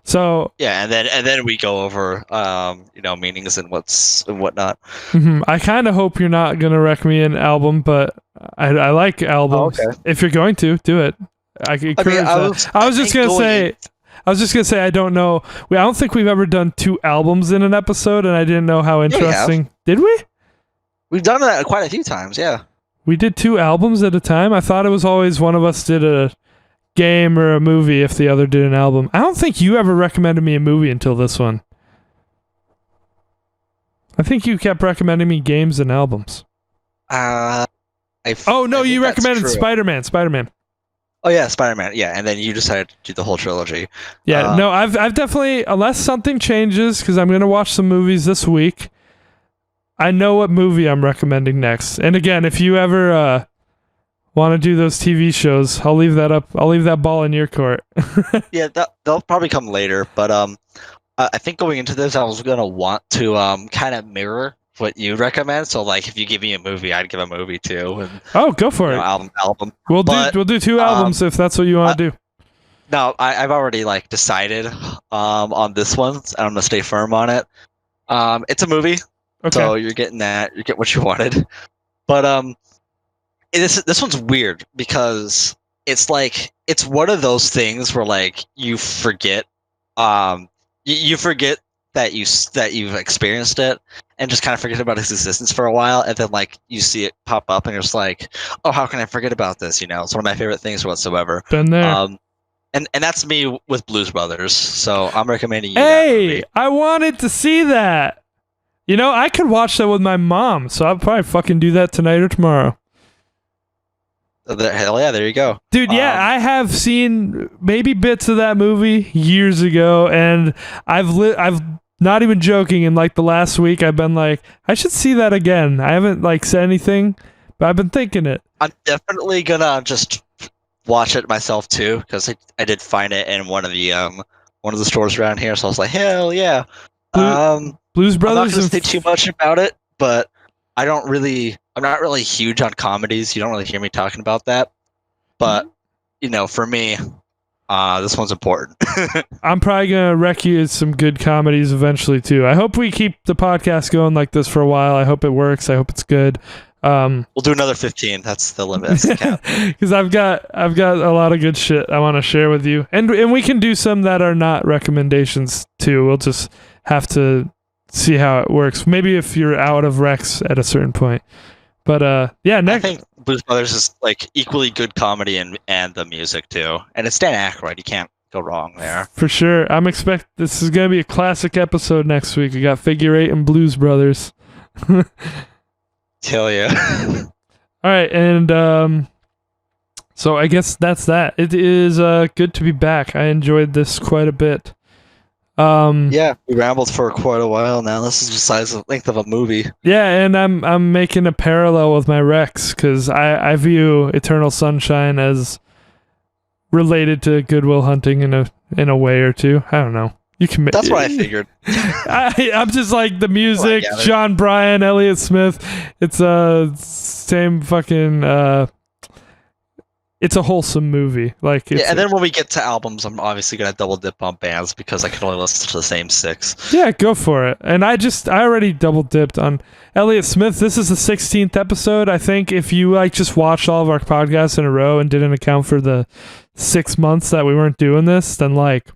So yeah, and then we go over meanings and whatnot. Mm-hmm. I kind of hope you're not gonna rec me an album, but I like albums. Oh, okay. If you're going to do it, I was just gonna say I don't know. I don't think we've ever done 2 albums in an episode, and I didn't know how interesting. Did we? We've done that quite a few times, yeah. We did 2 albums at a time? I thought it was always one of us did a game or a movie if the other did an album. I don't think you ever recommended me a movie until this one. I think you kept recommending me games and albums. You recommended Spider-Man. Oh yeah, Spider-Man. Yeah, and then you decided to do the whole trilogy. Yeah, no, I've definitely, unless something changes, because I'm gonna watch some movies this week. I know what movie I'm recommending next. And again, if you ever want to do those TV shows, I'll leave that up. I'll leave that ball in your court. Yeah, they'll probably come later, but I think going into this, I was gonna want to kind of mirror what you recommend. So like, if you give me a movie, I'd give a movie too. And, oh, go for it. Album. We'll do 2 albums if that's what you want to do. No, I've already like decided on this one, and I'm gonna stay firm on it. It's a movie, okay. So you're getting that. You get what you wanted, but this one's weird because it's like it's one of those things where like you forget, you forget that you've experienced it and just kind of forget about its existence for a while, and then like you see it pop up and you're just like, oh, how can I forget about this? You know, it's one of my favorite things whatsoever. Been there. And that's me with Blues Brothers, so I'm recommending you. Hey, I wanted to see that. You know, I could watch that with my mom, so I'll probably fucking do that tonight or tomorrow. Hell yeah, there you go. Dude, yeah, I have seen maybe bits of that movie years ago, and I've not even joking, in like the last week I've been like, I should see that again. I haven't like said anything, but I've been thinking it. I'm definitely gonna just watch it myself too, because I did find it in one of the stores around here, so I was like, hell yeah. Blues Brothers. I'm not gonna say too much about it, but I'm not really huge on comedies. You don't really hear me talking about that, but you know, for me, this one's important. I'm probably gonna wreck you some good comedies eventually too. I hope we keep the podcast going like this for a while. I hope it works. I hope it's good. We'll do another 15. That's the limit. Because I've got a lot of good shit I want to share with you, and we can do some that are not recommendations too. We'll just have to see how it works. Maybe if you're out of Rex at a certain point. But yeah, next. I think Blues Brothers is like equally good comedy and the music too, and it's Dan Aykroyd. You can't go wrong there. For sure. This is gonna be a classic episode next week. We got Figure 8 and Blues Brothers. Hell yeah. All right, and so I guess that's that. It is good to be back. I enjoyed this quite a bit. Yeah, we rambled for quite a while now. This is the size of length of a movie. Yeah, and I'm making a parallel with my Rex because I view Eternal Sunshine as related to Good Will Hunting in a way or two. I don't know. You can. That's what I figured. I'm just like the music, John Bryan, Elliott Smith. It's same fucking. It's a wholesome movie. Like, and then when we get to albums, I'm obviously gonna double dip on bands because I can only listen to the same 6. Yeah, go for it. And I already double dipped on Elliott Smith. This is the 16th episode. I think if you like just watched all of our podcasts in a row and didn't account for the 6 months that we weren't doing this, then like.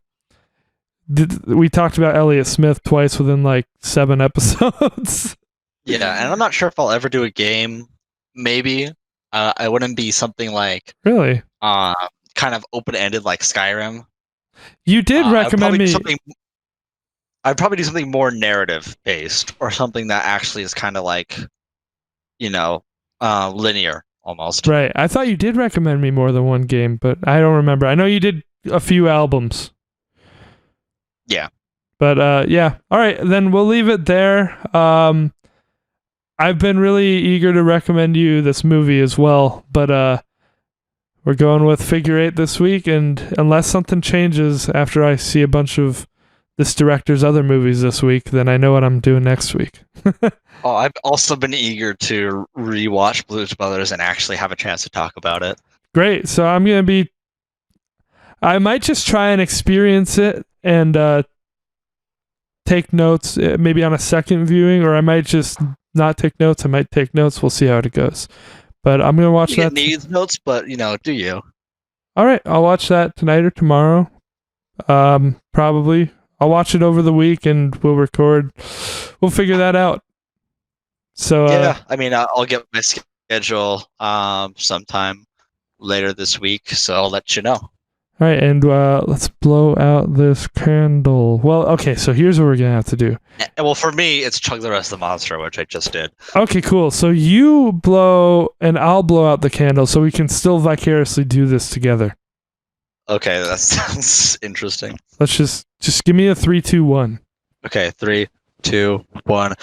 We talked about Elliott Smith twice within like 7 episodes. Yeah, and I'm not sure if I'll ever do a game. Maybe. I wouldn't be something like really kind of open-ended like Skyrim. You did recommend me. I'd probably do something more narrative-based or something that actually is kind of like, linear almost. Right. I thought you did recommend me more than one game, but I don't remember. I know you did a few albums. Yeah. But yeah. All right, then we'll leave it there. I've been really eager to recommend you this movie as well, but we're going with Figure 8 this week, and unless something changes after I see a bunch of this director's other movies this week, then I know what I'm doing next week. Oh, I've also been eager to rewatch Blues Brothers and actually have a chance to talk about it. Great. So I might just try and experience it and take notes maybe on a second viewing, or I might just not take notes. I might take notes. We'll see how it goes. But I'm going to watch that. It needs notes, but, do you? All right. I'll watch that tonight or tomorrow. Probably. I'll watch it over the week and we'll record. We'll figure that out. So yeah, I'll get my schedule sometime later this week, so I'll let you know. All right, and let's blow out this candle. Well, okay, so here's what we're going to have to do. Well, for me, it's Chug the Rest of the Monster, which I just did. Okay, cool. So you blow, and I'll blow out the candle, so we can still vicariously do this together. Okay, that sounds interesting. Let's just give me a 3, 2, 1. Okay, 3, 2, 1.